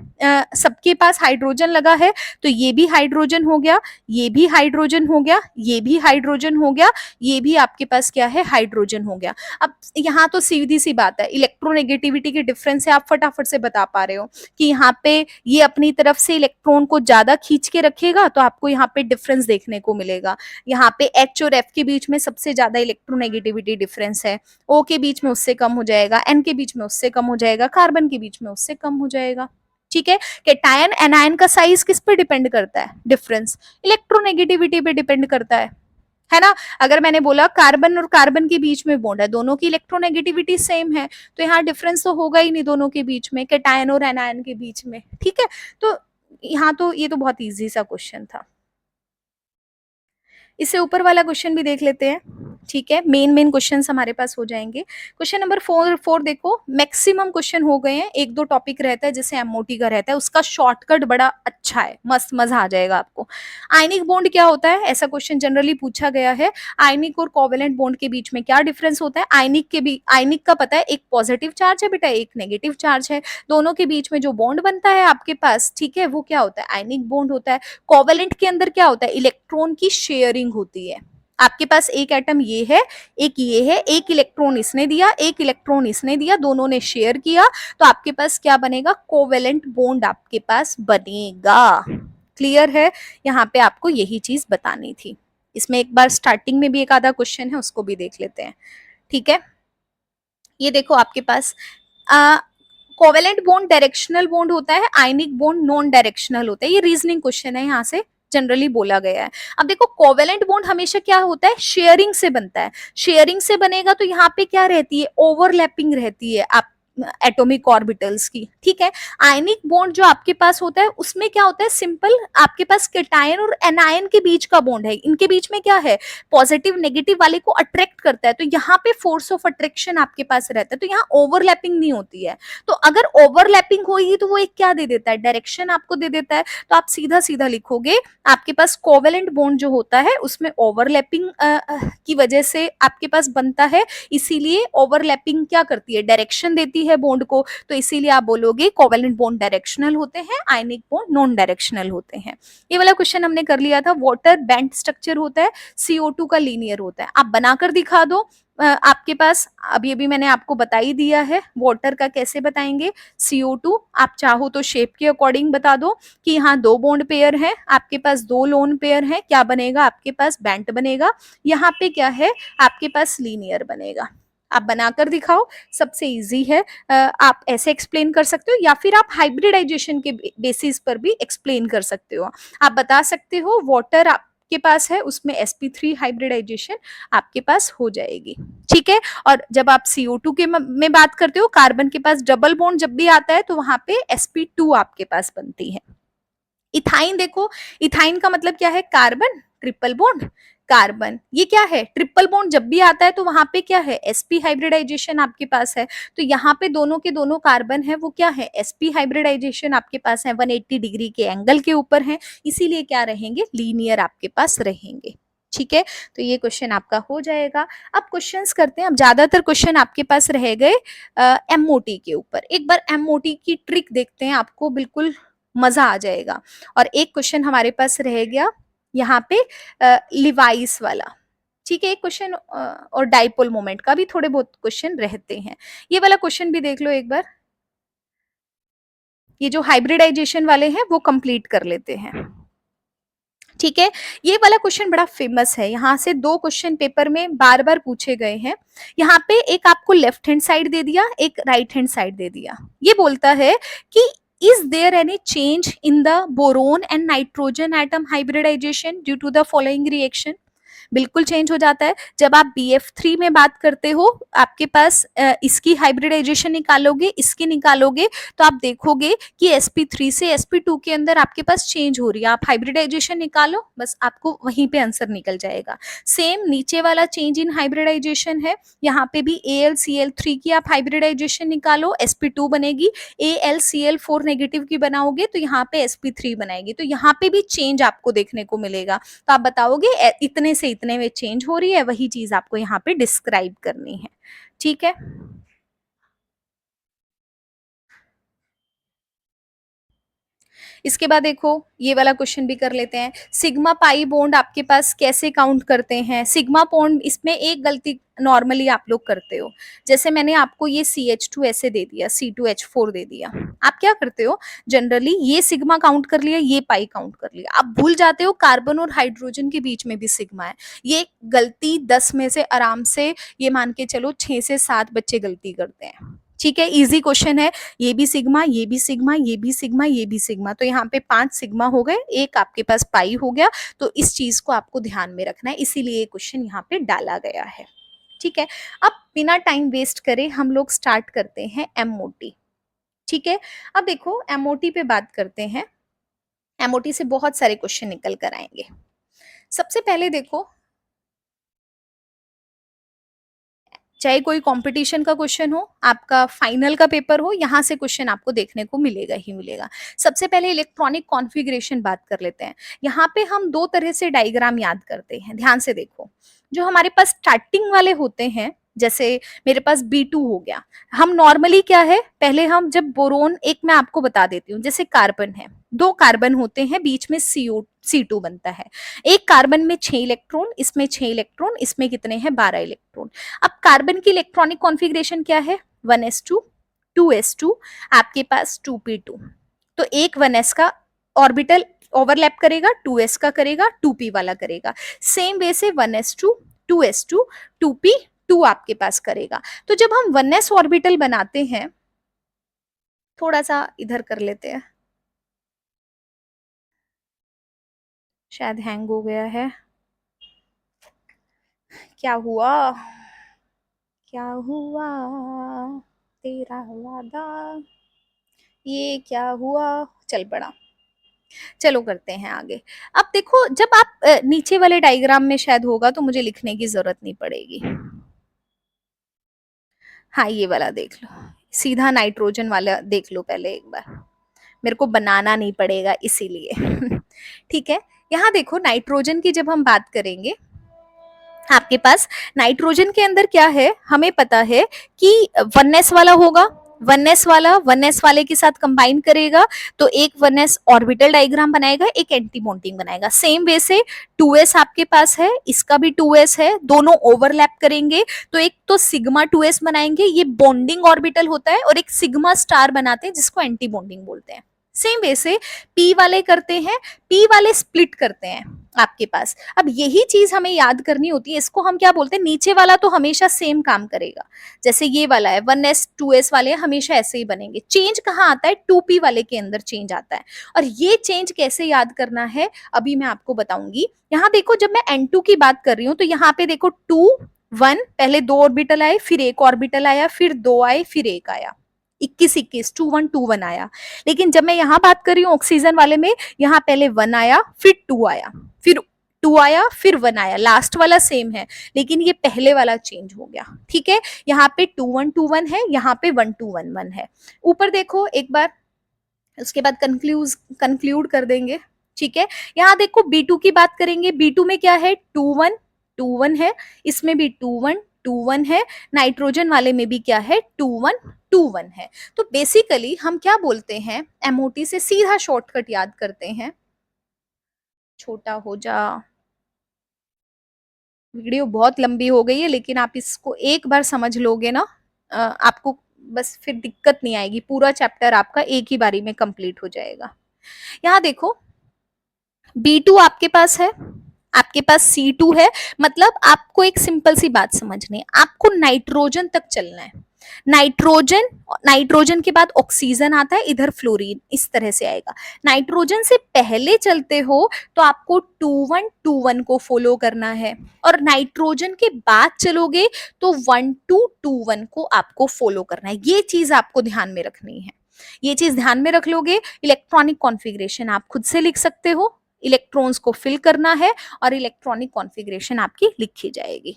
सबके पास हाइड्रोजन लगा है, तो ये भी हाइड्रोजन हो गया, ये भी हाइड्रोजन हो गया, ये भी हाइड्रोजन हो गया, ये भी आपके पास क्या है, हाइड्रोजन हो गया। अब यहाँ तो सीधी सी बात है, इलेक्ट्रोनेगेटिविटी के डिफरेंस से आप फटाफट से बता पा रहे हो कि यहाँ पे ये अपनी तरफ से इलेक्ट्रॉन को ज्यादा खींच के रखेगा, तो आपको यहाँ पे डिफरेंस देखने को मिलेगा। यहाँ पे H और F के बीच में सबसे ज्यादा इलेक्ट्रोनेगेटिविटी डिफरेंस है, O के बीच में उससे कम हो जाएगा, N के बीच में उससे कम हो जाएगा, कार्बन के बीच में उससे कम हो जाएगा। ठीक है, कैटायन एनायन का साइज किस पर डिपेंड करता है, डिफरेंस इलेक्ट्रोनेगेटिविटी पे डिपेंड करता है ना। अगर मैंने बोला कार्बन और कार्बन के बीच में बॉन्ड है, दोनों की इलेक्ट्रोनेगेटिविटी सेम है, तो यहाँ डिफरेंस तो होगा ही नहीं दोनों के बीच में, कैटायन और एनायन के बीच में। ठीक है, तो यहाँ तो ये तो बहुत इजी सा क्वेश्चन था। इससे ऊपर वाला क्वेश्चन भी देख लेते हैं। ठीक है, मेन मेन क्वेश्चन हमारे पास हो जाएंगे। क्वेश्चन नंबर 4 देखो, मैक्सिमम क्वेश्चन हो गए हैं, एक दो टॉपिक रहता है जैसे एमओटी का रहता है, उसका शॉर्टकट बड़ा अच्छा है, मस्त मजा आ जाएगा आपको। आयनिक बॉन्ड क्या होता है, ऐसा क्वेश्चन जनरली पूछा गया है। आयनिक और कोवेलेंट बॉन्ड के बीच में क्या डिफरेंस होता है, आयनिक का पता है, एक पॉजिटिव चार्ज है बेटा, एक नेगेटिव चार्ज है, दोनों के बीच में जो बॉन्ड बनता है आपके पास, ठीक है, वो क्या होता है, आयनिक बॉन्ड होता है। कोवेलेंट के अंदर क्या होता है, इलेक्ट्रॉन की शेयरिंग होती है। आपके पास एक एटम ये है, एक ये है, एक इलेक्ट्रॉन इसने दिया, एक इलेक्ट्रॉन इसने दिया, दोनों ने शेयर किया, तो आपके पास क्या बनेगा, कोवेलेंट बॉन्ड आपके पास बनेगा। क्लियर है, यहाँ पे आपको यही चीज बतानी थी। इसमें एक बार स्टार्टिंग में भी एक आधा क्वेश्चन है, उसको भी देख लेते हैं। ठीक है, ये देखो आपके पास कोवेलेंट बॉन्ड डायरेक्शनल बॉन्ड होता है, आयनिक बॉन्ड नॉन डायरेक्शनल होता है। ये रीजनिंग क्वेश्चन है, यहाँ से जनरली बोला गया है। अब देखो कोवेलेंट बॉन्ड हमेशा क्या होता है, शेयरिंग से बनता है। शेयरिंग से बनेगा तो यहाँ पे क्या रहती है, ओवरलैपिंग रहती है आप एटॉमिक ऑर्बिटल्स की। ठीक है, आयनिक बॉन्ड जो आपके पास होता है उसमें क्या होता है, सिंपल आपके पास कैटायन और एनायन के बीच का बॉन्ड है, इनके बीच में क्या है, पॉजिटिव नेगेटिव वाले को अट्रैक्ट करता है, तो यहाँ पे फोर्स ऑफ अट्रैक्शन आपके पास रहता है, तो यहाँ ओवरलैपिंग नहीं होती है। तो अगर ओवरलैपिंग होगी तो वो एक क्या दे देता है, डायरेक्शन आपको दे देता है। तो आप सीधा सीधा लिखोगे, आपके पास कोवेलेंट बॉन्ड जो होता है उसमें ओवरलैपिंग की वजह से आपके पास बनता है, इसीलिए ओवरलैपिंग क्या करती है, डायरेक्शन देती है बॉन्ड को, तो इसीलिए आप बोलोगे कोवेलेंट बॉन्ड डायरेक्शनल होते हैं, आयनिक बॉन्ड नॉन डायरेक्शनल होते हैं। ये वाला क्वेश्चन हमने कर लिया था। वाटर बैंड स्ट्रक्चर होता है, CO2 का लीनियर होता है। आप बनाकर दिखा दो, आपके पास अभी मैंने आपको बता ही दिया है वाटर का कैसे बताएंगे। CO2 आप चाहो तो शेप के अकॉर्डिंग बता दो कि यहाँ 2 बॉन्ड पेयर है, आपके पास 2 लोन पेयर है, क्या बनेगा आपके पास, बैंड बनेगा। यहाँ पे क्या है, आपके पास लीनियर बनेगा। आप बनाकर दिखाओ, सबसे इजी है। आप ऐसे एक्सप्लेन कर सकते हो, या फिर आप हाइब्रिडाइजेशन के बेसिस पर भी एक्सप्लेन कर सकते हो। आप बता सकते हो वाटर आपके पास है, उसमें sp3 हाइब्रिडाइजेशन आपके पास हो जाएगी। ठीक है, और जब आप CO2 के में बात करते हो, कार्बन के पास डबल बॉन्ड जब भी आता है तो वहां पे sp2 आपके पास बनती है। इथाइन देखो, इथाइन का मतलब क्या है, कार्बन, ट्रिपल बॉन्ड कार्बन। ये क्या है, ट्रिपल बॉन्ड जब भी आता है तो वहां पे क्या है, sp हाइब्रिडाइजेशन आपके पास है। तो यहाँ पे दोनों के दोनों कार्बन है वो क्या है, sp हाइब्रिडाइजेशन आपके पास है, 180 डिग्री के एंगल के ऊपर है, इसीलिए क्या रहेंगे, लीनियर आपके पास रहेंगे। ठीक है, तो ये क्वेश्चन आपका हो जाएगा। अब क्वेश्चंस करते हैं, अब ज्यादातर क्वेश्चन आपके पास रह गए एमओटी के ऊपर। एक बार एमओटी की ट्रिक देखते हैं, आपको बिल्कुल मजा आ जाएगा। और एक क्वेश्चन हमारे पास रह गया यहाँ पे लिवाइस वाला। ठीक है, एक क्वेश्चन और डाइपोल मोमेंट का भी थोड़े बहुत क्वेश्चन रहते हैं। ये वाला क्वेश्चन भी देख लो एक बार, ये जो हाइब्रिडाइजेशन वाले हैं वो कंप्लीट कर लेते हैं। ठीक है, ये वाला क्वेश्चन बड़ा फेमस है, यहाँ से दो क्वेश्चन पेपर में बार बार पूछे गए हैं। यहाँ पे एक आपको लेफ्ट हैंड साइड दे दिया, एक राइट हैंड साइड दे दिया। ये बोलता है कि is there any change in the boron and nitrogen atom hybridization due to the following reaction. बिल्कुल चेंज हो जाता है। जब आप BF3 में बात करते हो, आपके पास इसकी हाइब्रिडाइजेशन निकालोगे, इसकी निकालोगे, तो आप देखोगे कि sp3 से sp2 के अंदर आपके पास चेंज हो रही है। आप हाइब्रिडाइजेशन निकालो, बस आपको वहीं पे आंसर निकल जाएगा। सेम नीचे वाला चेंज इन हाइब्रिडाइजेशन है, यहाँ पे भी AlCl3 की आप हाइब्रिडाइजेशन निकालो, sp2 बनेगी। AlCl4 नेगेटिव की बनाओगे तो यहाँ पे sp3 बनाएगी, तो यहाँ पे भी चेंज आपको देखने को मिलेगा। तो आप बताओगे इतने से इतने में चेंज हो रही है, वही चीज आपको यहाँ पे डिस्क्राइब करनी है। ठीक है, इसके बाद देखो ये वाला क्वेश्चन भी कर लेते हैं। सिग्मा पाई बॉन्ड आपके पास कैसे काउंट करते हैं। सिग्मा बॉन्ड, इसमें एक गलती नॉर्मली आप लोग करते हो, जैसे मैंने आपको ये CH2 ऐसे दे दिया, C2H4 दे दिया, आप क्या करते हो, जनरली ये सिग्मा काउंट कर लिया, ये पाई काउंट कर लिया, आप भूल जाते हो कार्बन और हाइड्रोजन के बीच में भी सिग्मा है। ये गलती 10 में से आराम से ये मान के चलो 6 से 7 बच्चे गलती करते हैं। ठीक है, इजी क्वेश्चन है, ये भी सिग्मा, ये भी सिग्मा, ये भी सिग्मा, ये भी सिग्मा, तो यहाँ पे 5 सिग्मा हो गए, एक आपके पास पाई हो गया। तो इस चीज को आपको ध्यान में रखना है, इसीलिए ये क्वेश्चन यहाँ पे डाला गया है। ठीक है, अब बिना टाइम वेस्ट करे हम लोग स्टार्ट करते हैं एमओटी। ठीक है, अब देखो एमओटी पे बात करते हैं। एमओटी से बहुत सारे क्वेश्चन निकल कर आएंगे। सबसे पहले देखो, चाहे कोई कंपटीशन का क्वेश्चन हो, आपका फाइनल का पेपर हो, यहाँ से क्वेश्चन आपको देखने को मिलेगा ही मिलेगा। सबसे पहले इलेक्ट्रॉनिक कॉन्फ़िगरेशन बात कर लेते हैं। यहाँ पे हम दो तरह से डायग्राम याद करते हैं, ध्यान से देखो। जो हमारे पास स्टार्टिंग वाले होते हैं, जैसे मेरे पास B2 हो गया, हम नॉर्मली क्या है, पहले हम जब बोरोन, एक मैं आपको बता देती हूँ, जैसे कार्बन है, दो कार्बन होते हैं, बीच में C2 बनता है। एक कार्बन में 6 इलेक्ट्रॉन, इसमें 6 इलेक्ट्रॉन, इसमें कितने हैं, 12 इलेक्ट्रॉन। अब कार्बन की इलेक्ट्रॉनिक कॉन्फ़िगरेशन क्या है, 1s2 2s2, आपके पास 2p2। तो एक 1s का ऑर्बिटल ओवरलैप करेगा, 2s का करेगा, 2p वाला करेगा। सेम वे से 1s2 2s2 2p2 आपके पास करेगा। तो जब हम 1s ऑर्बिटल बनाते हैं, थोड़ा सा इधर कर लेते हैं, शायद हैंग हो गया है, क्या हुआ, क्या हुआ तेरा वादा, ये क्या हुआ, चल पड़ा। चलो करते हैं आगे। अब देखो, जब आप नीचे वाले डायग्राम में शायद होगा तो मुझे लिखने की जरूरत नहीं पड़ेगी। हाँ, ये वाला देख लो, सीधा नाइट्रोजन वाला देख लो पहले एक बार, मेरे को बनाना नहीं पड़ेगा इसीलिए। ठीक है, यहाँ देखो नाइट्रोजन की जब हम बात करेंगे, आपके पास नाइट्रोजन के अंदर क्या है, हमें पता है कि 1s वाला होगा, 1s वाला 1s वाले के साथ कंबाइन करेगा तो एक 1s ऑर्बिटल डायग्राम बनाएगा, एक एंटी बॉन्डिंग बनाएगा। सेम वे से 2s आपके पास है, इसका भी 2s है, दोनों ओवरलैप करेंगे तो एक तो सिग्मा 2s बनाएंगे, ये बॉन्डिंग ऑर्बिटल होता है, और एक सिग्मा स्टार बनाते हैं जिसको एंटी बॉन्डिंग बोलते हैं। सेम वे से p वाले करते हैं, p वाले स्प्लिट करते हैं आपके पास। अब यही चीज हमें याद करनी होती है, इसको हम क्या बोलते हैं, नीचे वाला तो हमेशा सेम काम करेगा, जैसे ये वाला है 1s 2s वाले हमेशा ऐसे ही बनेंगे। चेंज कहाँ आता है, 2p वाले के अंदर चेंज आता है, और ये चेंज कैसे याद करना है अभी मैं आपको बताऊंगी। यहाँ देखो, जब मैं n2 की बात कर रही हूँ तो यहाँ पे देखो 2 1, पहले 2 ऑर्बिटल आए, फिर एक ऑर्बिटल आया, फिर 2 आए, फिर एक आया। 21 21 2 1 2 1 आया। लेकिन जब मैं यहाँ बात कर रही हूँ ऑक्सीजन वाले में, यहाँ पहले 1 आया, फिर 2 आया, फिर 2 आया, फिर 1 आया, लास्ट वाला सेम है, लेकिन ये पहले वाला चेंज हो गया। ठीक है, यहाँ पे 2 1 2 1 है, यहाँ पे 1 2 1 1 है। ऊपर देखो एक बार, उसके बाद कंक्लूड कर देंगे। ठीक है, यहाँ देखो B2 की बात करेंगे, B2 में क्या है, 2 1 2 1 है, इसमें भी 2 1 2 1 है, नाइट्रोजन वाले में भी क्या है, 2 1 2 1 है। तो बेसिकली हम क्या बोलते हैं, एमओटी से सीधा शॉर्टकट याद करते हैं। छोटा हो जा, वीडियो बहुत लंबी हो गई है, लेकिन आप इसको एक बार समझ लोगे ना, आपको बस फिर दिक्कत नहीं आएगी, पूरा चैप्टर आपका एक ही बारी में कंप्लीट हो जाएगा। यहाँ देखो B2 आपके पास है, आपके पास C2 है, मतलब आपको एक सिंपल सी बात समझनी है, आपको नाइट्रोजन तक चलना है। नाइट्रोजन, नाइट्रोजन के बाद ऑक्सीजन आता है, इधर फ्लोरीन, इस तरह से आएगा। नाइट्रोजन से पहले चलते हो तो आपको 2 1 2 1 को फॉलो करना है, और नाइट्रोजन के बाद चलोगे तो 1 2 2 1 को आपको फॉलो करना है। ये चीज आपको ध्यान में रखनी है, ये चीज ध्यान में रख लोगे। इलेक्ट्रॉनिक कॉन्फ़िगरेशन आप खुद से लिख सकते हो, इलेक्ट्रॉन्स को फिल करना है और इलेक्ट्रॉनिक कॉन्फ़िगरेशन आपकी लिखी जाएगी।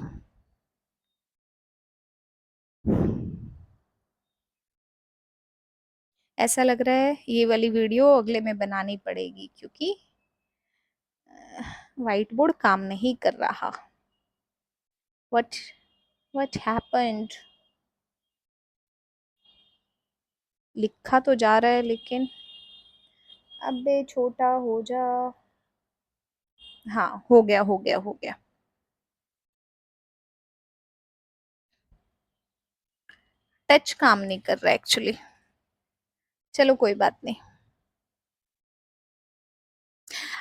ऐसा लग रहा है ये वाली वीडियो अगले में बनानी पड़ेगी, क्योंकि व्हाइट बोर्ड काम नहीं कर रहा। What what happened? लिखा तो जा रहा है, लेकिन अबे छोटा हो जा। हाँ, हो गया हो गया हो गया। टच काम नहीं कर रहा एक्चुअली, चलो कोई बात नहीं।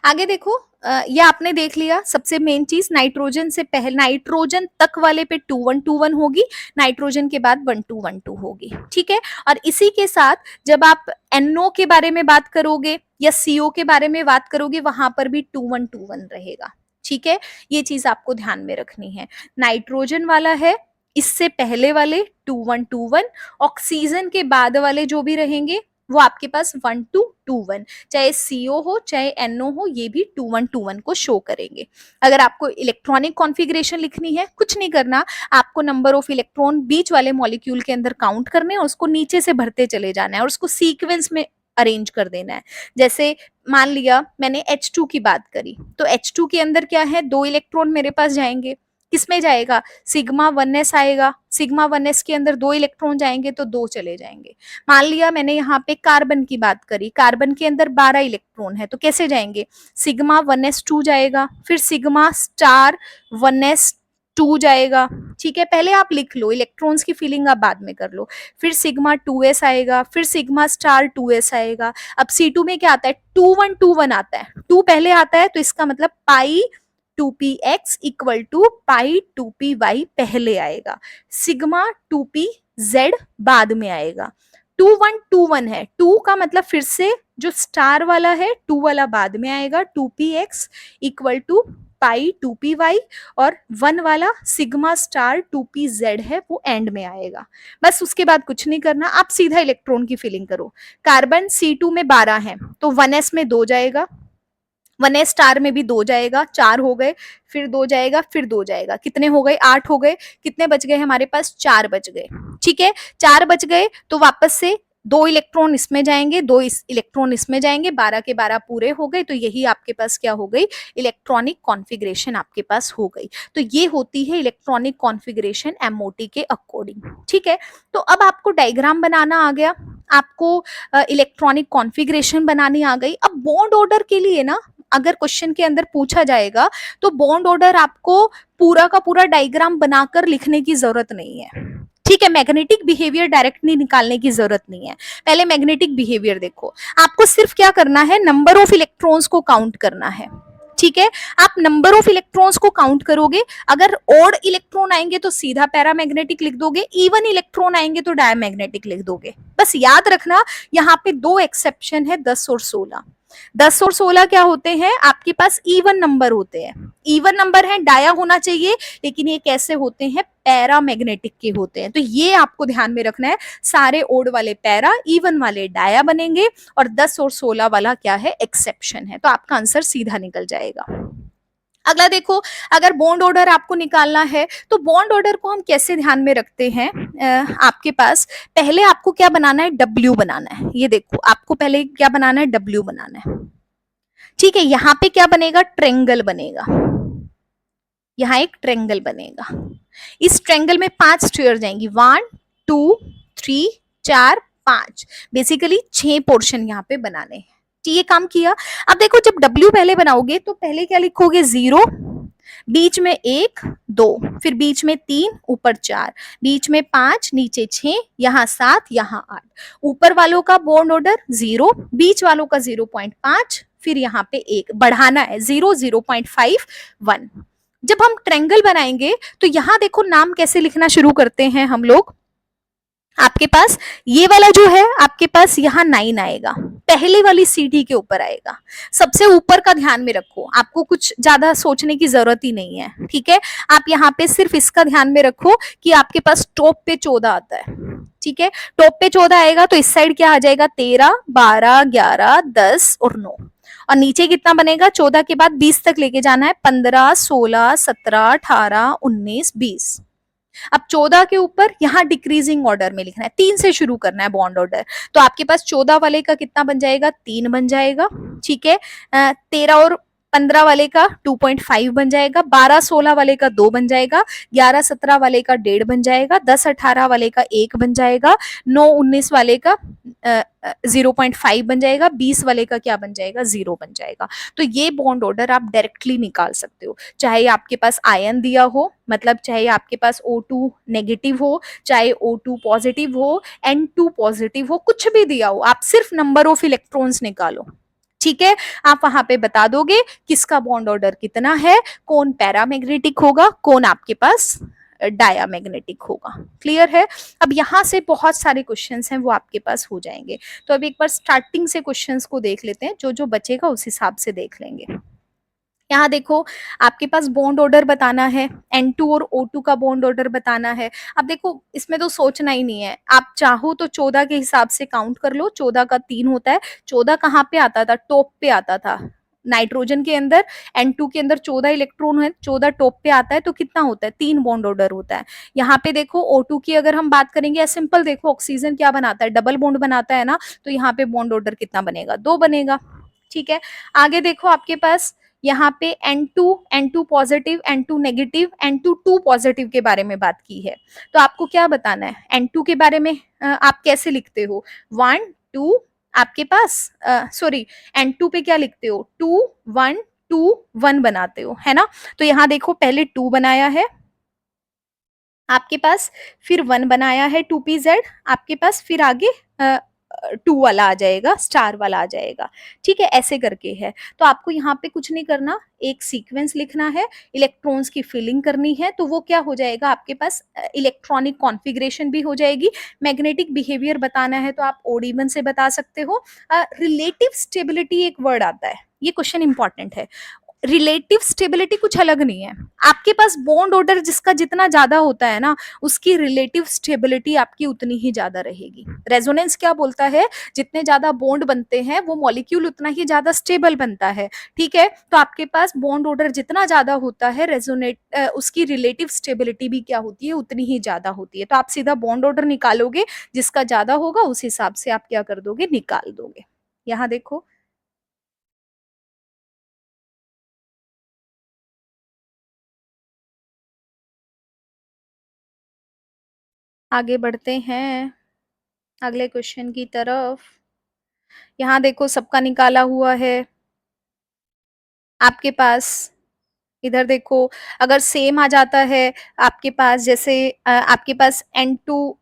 आगे देखो, ये आपने देख लिया सबसे मेन चीज, नाइट्रोजन से पहले, नाइट्रोजन तक वाले पे 2 1 2 1 होगी, नाइट्रोजन के बाद 1 2 1 2 होगी। ठीक है, और इसी के साथ जब आप NO के बारे में बात करोगे या CO के बारे में बात करोगे, वहां पर भी 2 1 2 1 रहेगा। ठीक है, ये चीज आपको ध्यान में रखनी है। नाइट्रोजन वाला है, इससे पहले वाले 2 1 2 1, ऑक्सीजन के बाद वाले जो भी रहेंगे वो आपके पास 1 2 2 1, चाहे CO हो चाहे NO हो, ये भी 2 1 2 1 को शो करेंगे। अगर आपको इलेक्ट्रॉनिक कॉन्फ़िगरेशन लिखनी है, कुछ नहीं करना, आपको नंबर ऑफ इलेक्ट्रॉन बीच वाले मॉलिक्यूल के अंदर काउंट करने हैं और उसको नीचे से भरते चले जाना है और उसको सीक्वेंस में अरेंज कर देना है। जैसे मान लिया मैंने H2 की बात करी, तो H2 के अंदर क्या है, 2 इलेक्ट्रॉन मेरे पास जाएंगे, किसमें जाएगा, सिग्मा 1s आएगा, सिग्मा 1s के अंदर 2 इलेक्ट्रॉन जाएंगे तो 2 चले जाएंगे। मान लिया मैंने यहाँ पे कार्बन की बात करी, कार्बन के अंदर 12 इलेक्ट्रॉन है, तो कैसे जाएंगे, सिग्मा 1s2 जाएगा, फिर सिग्मा स्टार 1s2 जाएगा। ठीक है, पहले आप लिख लो, इलेक्ट्रॉन्स की फीलिंग आप बाद में कर लो। फिर सिग्मा 2s आएगा, फिर सिग्मा स्टार 2s आएगा। अब C2 में क्या आता है, 2 1 2 1 आता है, 2 पहले आता है, तो इसका मतलब पाई 2px equal to pi 2py पहले आएगा, सिग्मा 2pz बाद में आएगा। 2 1 2 1 है, 2 का मतलब फिर से जो स्टार वाला है, 2 वाला बाद में आएगा, 2px equal to pi 2py, और 1 वाला सिग्मा स्टार 2pz है, वो एंड में आएगा। बस उसके बाद कुछ नहीं करना, आप सीधा इलेक्ट्रॉन की फिलिंग करो। कार्बन C2 में 12 है, तो 1s में 2 जाएगा, 1s स्टार में भी 2 जाएगा, 4 हो गए, फिर 2 जाएगा, फिर 2 जाएगा, कितने हो गए, 8 हो गए। कितने बच गए हमारे पास, 4 बच गए। ठीक है, 4 बच गए तो वापस से 2 इलेक्ट्रॉन इसमें जाएंगे, 2 इलेक्ट्रॉन इसमें जाएंगे, 12 के 12 पूरे हो गए। तो यही आपके पास क्या हो गई, इलेक्ट्रॉनिक कॉन्फ़िगरेशन आपके पास हो गई। तो ये होती है इलेक्ट्रॉनिक कॉन्फ़िगरेशन एमओटी के अकॉर्डिंग। ठीक है, तो अब आपको डायग्राम बनाना आ गया, आपको इलेक्ट्रॉनिक कॉन्फ़िगरेशन बनानी आ गई। अब बॉन्ड ऑर्डर के लिए ना, अगर क्वेश्चन के अंदर पूछा जाएगा तो बॉन्ड ऑर्डर आपको पूरा का पूरा डायग्राम बनाकर लिखने की जरूरत नहीं है। ठीक है, मैग्नेटिक बिहेवियर डायरेक्टली निकालने की जरूरत नहीं है। पहले मैग्नेटिक बिहेवियर देखो, आपको सिर्फ क्या करना है, नंबर ऑफ इलेक्ट्रॉन्स को काउंट करना है। ठीक है, आप नंबर ऑफ इलेक्ट्रॉन्स को काउंट करोगे, अगर ऑड इलेक्ट्रॉन आएंगे तो सीधा पैरामैग्नेटिक लिख दोगे, इवन इलेक्ट्रॉन आएंगे तो डायमैग्नेटिक लिख दोगे। बस याद रखना, यहाँ पे 2 एक्सेप्शन है, 10 और 16। 10 और 16 क्या होते हैं, आपके पास इवन नंबर होते हैं। इवन नंबर है, डाया होना चाहिए, लेकिन ये कैसे होते हैं, पैरामैग्नेटिक के होते हैं। तो ये आपको ध्यान में रखना है, सारे ओड वाले पैरा, इवन वाले डाया बनेंगे, और 10 और 16 वाला क्या है, एक्सेप्शन है। तो आपका आंसर सीधा निकल जाएगा। अगला देखो, अगर बॉन्ड ऑर्डर आपको निकालना है तो बॉन्ड ऑर्डर को हम कैसे ध्यान में रखते हैं। आपके पास पहले आपको क्या बनाना है, डब्ल्यू बनाना है। ये देखो, आपको पहले क्या बनाना है, डब्ल्यू बनाना है। ठीक है, यहाँ पे क्या बनेगा, ट्रेंगल बनेगा। यहाँ एक ट्रेंगल बनेगा। इस ट्रेंगल में 5 स्क्वायर जाएंगी, 1 2 3 4 5, बेसिकली 6 पोर्शन यहाँ पे बनाने हैं। ये काम किया। अब देखो, जब W पहले बनाओगे तो पहले क्या लिखोगे, 0, बीच में 1 2, फिर बीच में 3, ऊपर 4, बीच में 5, नीचे 6, यहाँ 7, यहाँ 8। ऊपर वालों का बॉन्ड ऑर्डर 0, बीच वालों का 0.5, फिर यहाँ पे 1 बढ़ाना है, 0 0.5 1। जब हम ट्रेंगल बनाएंगे तो यहां देखो, नाम कैसे लिखना शुरू करते हैं हम लोग। आपके पास ये वाला जो है, आपके पास यहाँ 9 आएगा, पहले वाली सीढ़ी के ऊपर आएगा। सबसे ऊपर का ध्यान में रखो, आपको कुछ ज्यादा सोचने की जरूरत ही नहीं है। ठीक है, आप यहाँ पे सिर्फ इसका ध्यान में रखो कि आपके पास टॉप पे 14 आता है। ठीक है, टॉप पे 14 आएगा तो इस साइड क्या आ जाएगा, 13 12 11 10 और 9। और नीचे कितना बनेगा, 14 के बाद 20 तक लेके जाना है, 15 16 17 18 19 20। अब 14 के ऊपर यहाँ डिक्रीजिंग ऑर्डर में लिखना है, 3 से शुरू करना है बॉन्ड ऑर्डर। तो आपके पास 14 वाले का कितना बन जाएगा, 3 बन जाएगा। ठीक है, 13 और 15 वाले का 2.5 बन जाएगा, 12 16 वाले का 2 बन जाएगा, 11 17 वाले का 1.5 बन जाएगा, 10 18 वाले का 1 बन जाएगा, 9 19 वाले का 0.5 बन जाएगा, 20 वाले का क्या बन जाएगा, 0 बन जाएगा। तो ये बॉन्ड ऑर्डर आप डायरेक्टली निकाल सकते हो, चाहे आपके पास आयन दिया हो, मतलब चाहे आपके पास O2 नेगेटिव हो, चाहे O2 पॉजिटिव हो, N2 पॉजिटिव हो, कुछ भी दिया हो, आप सिर्फ नंबर ऑफ इलेक्ट्रॉन्स निकालो। ठीक है, आप वहां पे बता दोगे किसका बॉन्ड ऑर्डर कितना है, कौन पैरामैग्नेटिक होगा, कौन आपके पास डायामैग्नेटिक होगा। क्लियर है। अब यहां से बहुत सारे क्वेश्चंस हैं, वो आपके पास हो जाएंगे। तो अब एक बार स्टार्टिंग से क्वेश्चंस को देख लेते हैं, जो जो बचेगा उस हिसाब से देख लेंगे। यहाँ देखो, आपके पास बॉन्ड ऑर्डर बताना है, N2 और O2 का बॉन्ड ऑर्डर बताना है। अब देखो, इसमें तो सोचना ही नहीं है, आप चाहो तो 14 के हिसाब से काउंट कर लो, 14 का 3 होता है। 14 कहाँ पे आता था, टॉप पे आता था। नाइट्रोजन के अंदर N2 के अंदर 14 इलेक्ट्रॉन है, 14 टॉप पे आता है, तो कितना होता है, 3 बॉन्ड ऑर्डर होता है। यहाँ पे देखो, O2 की अगर हम बात करेंगे, या सिंपल देखो, ऑक्सीजन क्या बनाता है, डबल बॉन्ड बनाता है ना, तो यहाँ पे बॉन्ड ऑर्डर कितना बनेगा, 2 बनेगा। ठीक है, आगे देखो, आपके पास यहाँ पे N2 N2 positive, N2 negative, N2 2 positive के बारे में बात की है। तो आपको क्या बताना है, N2 के बारे में आप कैसे लिखते हो, 1 2, आपके पास सॉरी, N2 पे क्या लिखते हो, 2 1 2 1 बनाते हो, है ना। तो यहाँ देखो, पहले 2 बनाया है आपके पास, फिर 1 बनाया है 2pz आपके पास, फिर आगे 2 वाला आ जाएगा, स्टार वाला आ जाएगा। ठीक है, ऐसे करके है। तो आपको यहाँ पे कुछ नहीं करना, एक सीक्वेंस लिखना है, इलेक्ट्रॉन्स की फिलिंग करनी है, तो वो क्या हो जाएगा, आपके पास इलेक्ट्रॉनिक कॉन्फ़िगरेशन भी हो जाएगी। मैग्नेटिक बिहेवियर बताना है तो आप ओड से बता सकते हो। रिलेटिव स्टेबिलिटी एक वर्ड आता है, ये क्वेश्चन इंपॉर्टेंट है। रिलेटिव स्टेबिलिटी कुछ अलग नहीं है, आपके पास बॉन्ड ऑर्डर जिसका जितना ज्यादा होता है ना, उसकी रिलेटिव स्टेबिलिटी आपकी उतनी ही ज्यादा रहेगी। रेजोनेंस क्या बोलता है, जितने ज्यादा बॉन्ड बनते हैं वो मॉलिक्यूल उतना ही ज्यादा स्टेबल बनता है। ठीक है, तो आपके पास बॉन्ड ऑर्डर जितना ज्यादा होता है, रेजोनेट उसकी रिलेटिव स्टेबिलिटी भी क्या होती है, उतनी ही ज्यादा होती है। तो आप सीधा बॉन्ड ऑर्डर निकालोगे, जिसका ज्यादा होगा उस हिसाब से आप क्या कर दोगे, निकाल दोगे। यहाँ देखो, आगे बढ़ते हैं अगले क्वेश्चन की तरफ। यहाँ देखो, सबका निकाला हुआ है आपके पास। इधर देखो, अगर सेम आ जाता है आपके पास, जैसे आपके पास N2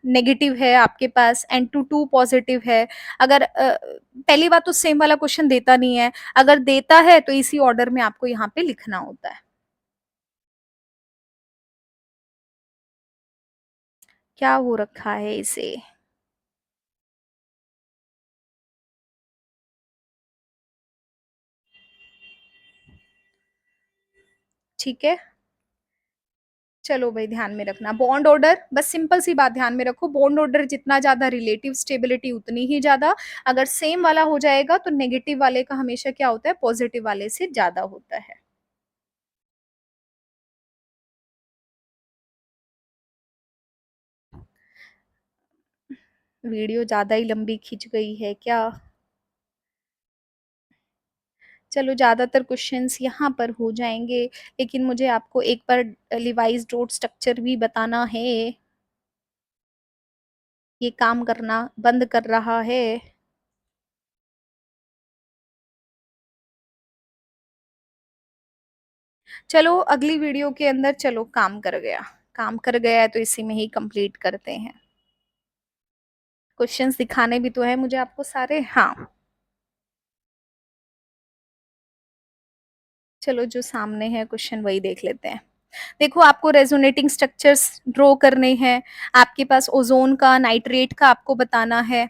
नेगेटिव है, आपके पास N2 2 पॉजिटिव है। अगर पहली बात तो सेम वाला क्वेश्चन देता नहीं है, अगर देता है तो इसी ऑर्डर में आपको यहाँ पे लिखना होता है। क्या हो रखा है इसे, ठीक है, चलो भाई ध्यान में रखना बॉन्ड ऑर्डर, बस सिंपल सी बात ध्यान में रखो, बॉन्ड ऑर्डर जितना ज्यादा रिलेटिव स्टेबिलिटी उतनी ही ज्यादा, अगर सेम वाला हो जाएगा तो नेगेटिव वाले का हमेशा क्या होता है, पॉजिटिव वाले से ज्यादा होता है। वीडियो ज्यादा ही लंबी खिंच गई है क्या? चलो ज्यादातर क्वेश्चंस यहाँ पर हो जाएंगे, लेकिन मुझे आपको एक बार लिवाइस डॉट स्ट्रक्चर भी बताना है, ये काम करना बंद कर रहा है। चलो अगली वीडियो के अंदर, चलो काम कर गया, काम कर गया है तो इसी में ही कंप्लीट करते हैं। क्वेश्चंस दिखाने भी तो है मुझे आपको सारे, हाँ। चलो जो सामने है क्वेश्चन वही देख लेते हैं। देखो आपको रेजोनेटिंग स्ट्रक्चर्स ड्रॉ करने हैं, आपके पास ओजोन का, नाइट्रेट का आपको बताना है।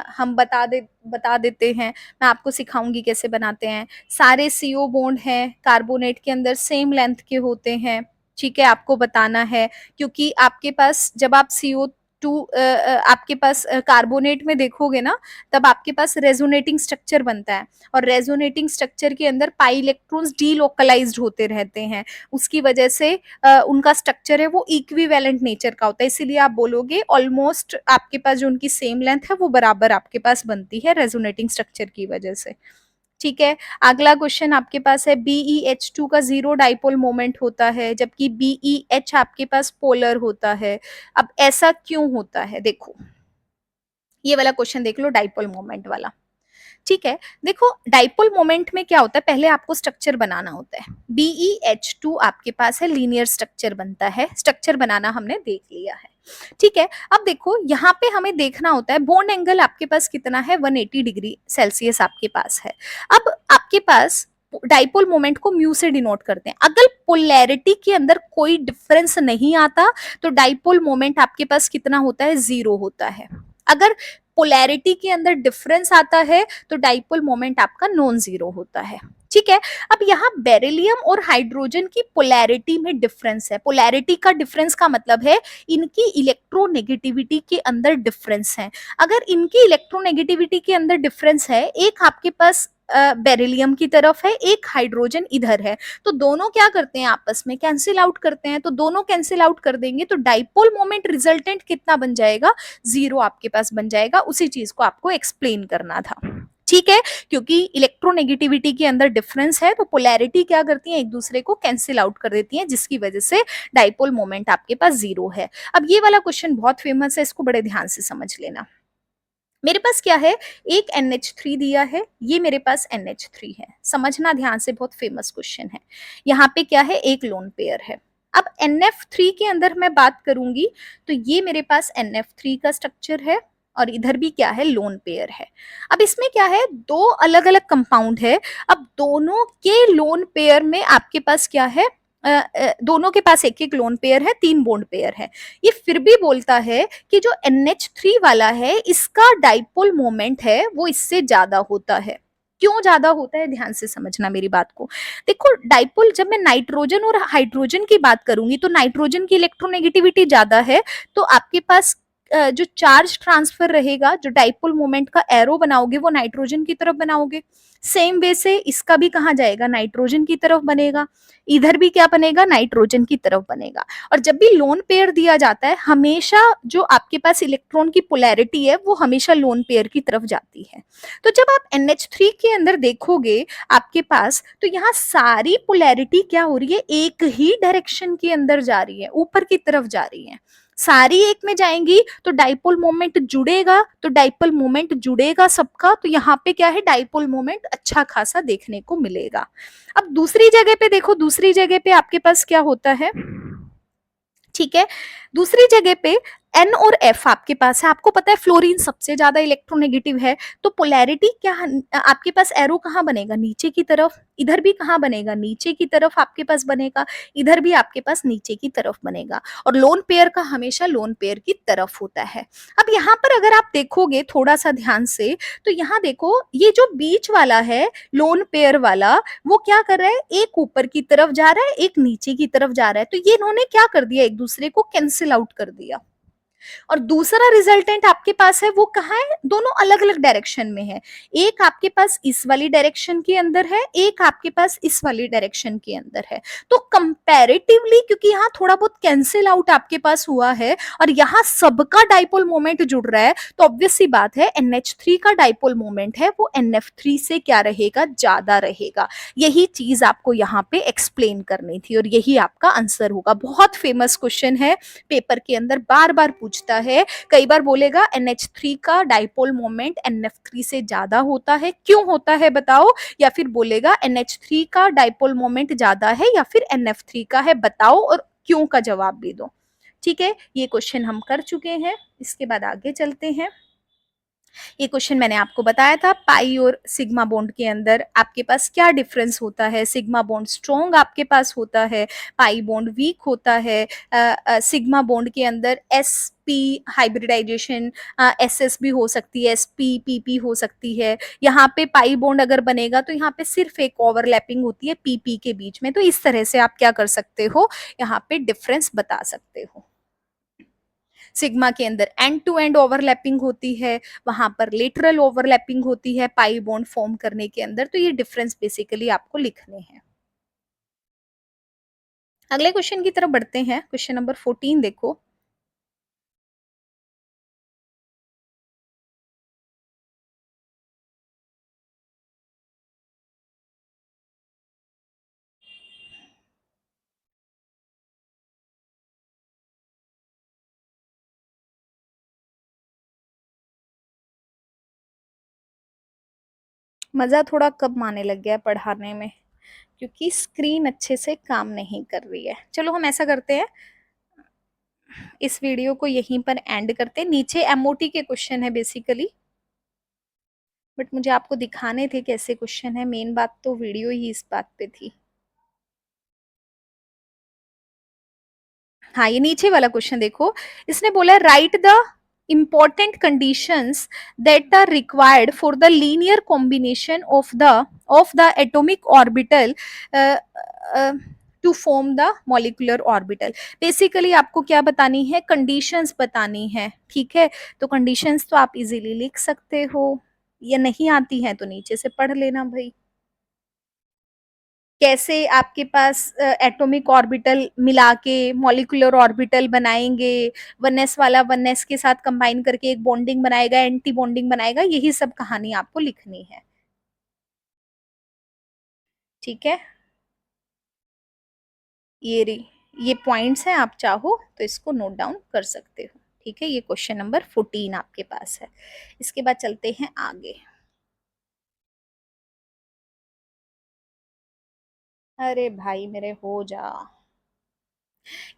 हम बता देते हैं, मैं आपको सिखाऊंगी कैसे बनाते हैं। सारे सीओ बॉन्ड हैं कार्बोनेट के अंदर सेम लेंथ के होते हैं, ठीक है, आपको बताना है। क्योंकि आपके पास जब आप CO2 आपके पास कार्बोनेट में देखोगे ना, तब आपके पास रेजोनेटिंग स्ट्रक्चर बनता है, और रेजोनेटिंग स्ट्रक्चर के अंदर पाई इलेक्ट्रॉन्स डीलोकलाइज्ड होते रहते हैं, उसकी वजह से उनका स्ट्रक्चर है वो इक्विवेलेंट नेचर का होता है, इसीलिए आप बोलोगे ऑलमोस्ट आपके पास जो उनकी सेम लेंथ है वो बराबर आपके पास बनती है रेजोनेटिंग स्ट्रक्चर की वजह से। ठीक है, अगला क्वेश्चन आपके पास है BeH2 का जीरो डाइपोल मोमेंट होता है, जबकि BeH आपके पास पोलर होता है। अब ऐसा क्यों होता है, देखो ये वाला क्वेश्चन देख लो, डाइपोल मोमेंट वाला। ठीक है, देखो डाइपोल मोमेंट में क्या होता है, पहले आपको स्ट्रक्चर बनाना होता है। BeH2 आपके पास है, लीनियर स्ट्रक्चर बनता है, स्ट्रक्चर बनाना हमने देख लिया है। ठीक है, अब देखो यहाँ पे हमें देखना होता है बॉन्ड एंगल आपके पास कितना है, 180 डिग्री सेल्सियस आपके पास है। अब आपके पास डाइपोल मोमेंट को म्यू से डिनोट करते हैं, अगर पोलैरिटी के अंदर कोई डिफरेंस नहीं आता तो डाइपोल मोमेंट आपके पास कितना होता है, जीरो होता है। अगर पोलैरिटी के अंदर डिफरेंस आता है तो डाइपोल मोमेंट आपका नॉन जीरो होता है। ठीक है, अब यहाँ बेरिलियम और हाइड्रोजन की पोलैरिटी में डिफरेंस है, पोलैरिटी का डिफरेंस का मतलब है इनकी इलेक्ट्रोनेगेटिविटी के अंदर डिफरेंस है। अगर इनकी इलेक्ट्रोनेगेटिविटी के अंदर डिफरेंस है, एक आपके पास बेरिलियम की तरफ है, एक हाइड्रोजन इधर है, तो दोनों क्या करते हैं, आपस में कैंसिल आउट करते हैं, तो दोनों कैंसिल आउट कर देंगे तो डाइपोल मोमेंट रिजल्टेंट कितना बन जाएगा, जीरो आपके पास बन जाएगा। उसी चीज को आपको एक्सप्लेन करना था। ठीक है, क्योंकि इलेक्ट्रोनेगेटिविटी के अंदर डिफरेंस है तो पोलैरिटी क्या करती है, एक दूसरे को कैंसिल आउट कर देती है, जिसकी वजह से डाइपोल मोमेंट आपके पास जीरो है। अब ये वाला क्वेश्चन बहुत फेमस है, इसको बड़े ध्यान से समझ लेना। मेरे पास क्या है, एक NH3 दिया है, ये मेरे पास NH3 है, समझना ध्यान से, बहुत फेमस क्वेश्चन है। यहाँ पे क्या है, एक लोन पेयर है। अब NF3 के अंदर मैं बात करूंगी तो ये मेरे पास NF3 का स्ट्रक्चर है, और इधर भी क्या है, लोन पेयर है। अब इसमें क्या है, दो अलग अलग कंपाउंड है। अब दोनों के लोन पेयर में आपके पास क्या है, दोनों के पास एक एक लोन पेयर है, तीन बॉन्ड पेयर है। ये फिर भी बोलता है कि जो NH3 वाला है इसका डाइपोल मोमेंट है वो इससे ज्यादा होता है। क्यों ज्यादा होता है, ध्यान से समझना मेरी बात को। देखो डाइपोल, जब मैं नाइट्रोजन और हाइड्रोजन की बात करूंगी तो नाइट्रोजन की इलेक्ट्रोनेगेटिविटी ज्यादा है, तो आपके पास जो चार्ज ट्रांसफर रहेगा, जो डाइपोल मोमेंट का एरो बनाओगे वो नाइट्रोजन की तरफ बनाओगे। सेम वे से इसका भी कहा जाएगा, नाइट्रोजन की तरफ बनेगा, इधर भी क्या बनेगा, नाइट्रोजन की तरफ बनेगा। और जब भी लोन पेयर दिया जाता है, हमेशा जो आपके पास इलेक्ट्रॉन की पोलैरिटी है वो हमेशा लोन पेयर की तरफ जाती है। तो जब आप NH3 के अंदर देखोगे आपके पास, तो यहाँ सारी पोलैरिटी क्या हो रही है, एक ही डायरेक्शन के अंदर जा रही है, ऊपर की तरफ जा रही है। सारी एक में जाएंगी तो डाइपोल मोमेंट जुड़ेगा, तो डाइपोल मोमेंट जुड़ेगा सबका, तो यहाँ पे क्या है, डाइपोल मोमेंट अच्छा खासा देखने को मिलेगा। अब दूसरी जगह पे देखो, दूसरी जगह पे आपके पास क्या होता है, ठीक है, दूसरी जगह पे एन और एफ आपके पास है, आपको पता है फ्लोरीन सबसे ज्यादा इलेक्ट्रोनेगेटिव है, तो पोलैरिटी क्या आपके पास एरो कहाँ बनेगा, नीचे की तरफ, इधर भी कहाँ बनेगा, नीचे की तरफ आपके पास बनेगा, इधर भी आपके पास नीचे की तरफ बनेगा, और लोन पेयर का हमेशा लोन पेयर की तरफ होता है। अब यहाँ पर अगर आप देखोगे थोड़ा सा ध्यान से, तो यहाँ देखो ये जो बीच वाला है लोन पेयर वाला, वो क्या कर रहा है, एक ऊपर की तरफ जा रहा है, एक नीचे की तरफ जा रहा है, तो ये इन्होंने क्या कर दिया, एक दूसरे को कैंसिल आउट कर दिया। और दूसरा रिजल्टेंट आपके पास है वो कहाँ है, दोनों अलग अलग डायरेक्शन में है, एक आपके पास इस वाली डायरेक्शन के अंदर है, एक आपके पास इस वाली डायरेक्शन के अंदर है। तो कंपैरेटिवली क्योंकि यहाँ थोड़ा बहुत कैंसिल आउट आपके पास हुआ है और यहाँ सबका डाइपोल मोमेंट जुड़ रहा है, तो ऑब्वियस सी बात है NH3 का डाइपोल मोमेंट है वो NF3 से क्या रहेगा, ज्यादा रहेगा। यही चीज आपको यहाँ पे एक्सप्लेन करनी थी और यही आपका आंसर होगा। बहुत फेमस क्वेश्चन है, पेपर के अंदर बार बार पूछता है, कई बार बोलेगा NH3 का डाइपोल मोमेंट NF3 से ज्यादा होता है, क्यों होता है बताओ, या फिर बोलेगा NH3 का डाइपोल मोमेंट ज्यादा है या फिर NF3 का है, बताओ और क्यों का जवाब भी दो। ठीक है, ये क्वेश्चन हम कर चुके हैं, इसके बाद आगे चलते हैं। ये क्वेश्चन मैंने आपको बताया था, पाई और सिग्मा बॉन्ड के अंदर आपके पास क्या डिफरेंस होता है, सिग्मा बॉन्ड स्ट्रॉन्ग आपके पास होता है, पाई बॉन्ड वीक होता है, सिग्मा बॉन्ड के अंदर sp हाइब्रिडाइजेशन ss भी हो सकती है, sp pp हो सकती है, यहाँ पे पाई बॉन्ड अगर बनेगा तो यहाँ पे सिर्फ एक ओवरलैपिंग होती है pp के बीच में। तो इस तरह से आप क्या कर सकते हो, यहाँ पे डिफरेंस बता सकते हो। सिग्मा के अंदर एंड टू एंड ओवरलैपिंग होती है, वहां पर लेटरल ओवरलैपिंग होती है पाई बॉन्ड फॉर्म करने के अंदर। तो ये डिफरेंस बेसिकली आपको लिखने हैं। अगले क्वेश्चन की तरफ बढ़ते हैं, क्वेश्चन नंबर 14 देखो। मजा थोड़ा कम आने लग गया है पढ़ाने में, क्योंकि स्क्रीन अच्छे से काम नहीं कर रही है। चलो हम ऐसा करते हैं, इस वीडियो को यहीं पर एंड करते हैं। नीचे एमओटी के क्वेश्चन है बेसिकली, बट मुझे आपको दिखाने थे कैसे क्वेश्चन है, मेन बात तो वीडियो ही इस बात पे थी। हाँ, ये नीचे वाला क्वेश्चन देखो, इसने बोला right the important conditions that are required for the linear combination of the atomic orbital uh, uh, to form the molecular orbital। Basically आपको क्या बतानी है, कंडीशंस बतानी है। ठीक है, तो कंडीशंस तो आप इजीली लिख सकते हो, या नहीं आती हैं तो नीचे से पढ़ लेना भाई। कैसे आपके पास एटॉमिक ऑर्बिटल मिला के मॉलिक्यूलर ऑर्बिटल बनाएंगे, वनएस वाला वनएस के साथ कंबाइन करके एक बॉन्डिंग बनाएगा, एंटी बॉन्डिंग बनाएगा, यही सब कहानी आपको लिखनी है। ठीक है, ये ये पॉइंट्स हैं, आप चाहो तो इसको नोट डाउन कर सकते हो। ठीक है, ये क्वेश्चन नंबर 14 आपके पास है। इसके बाद चलते हैं आगे। अरे भाई मेरे हो जा,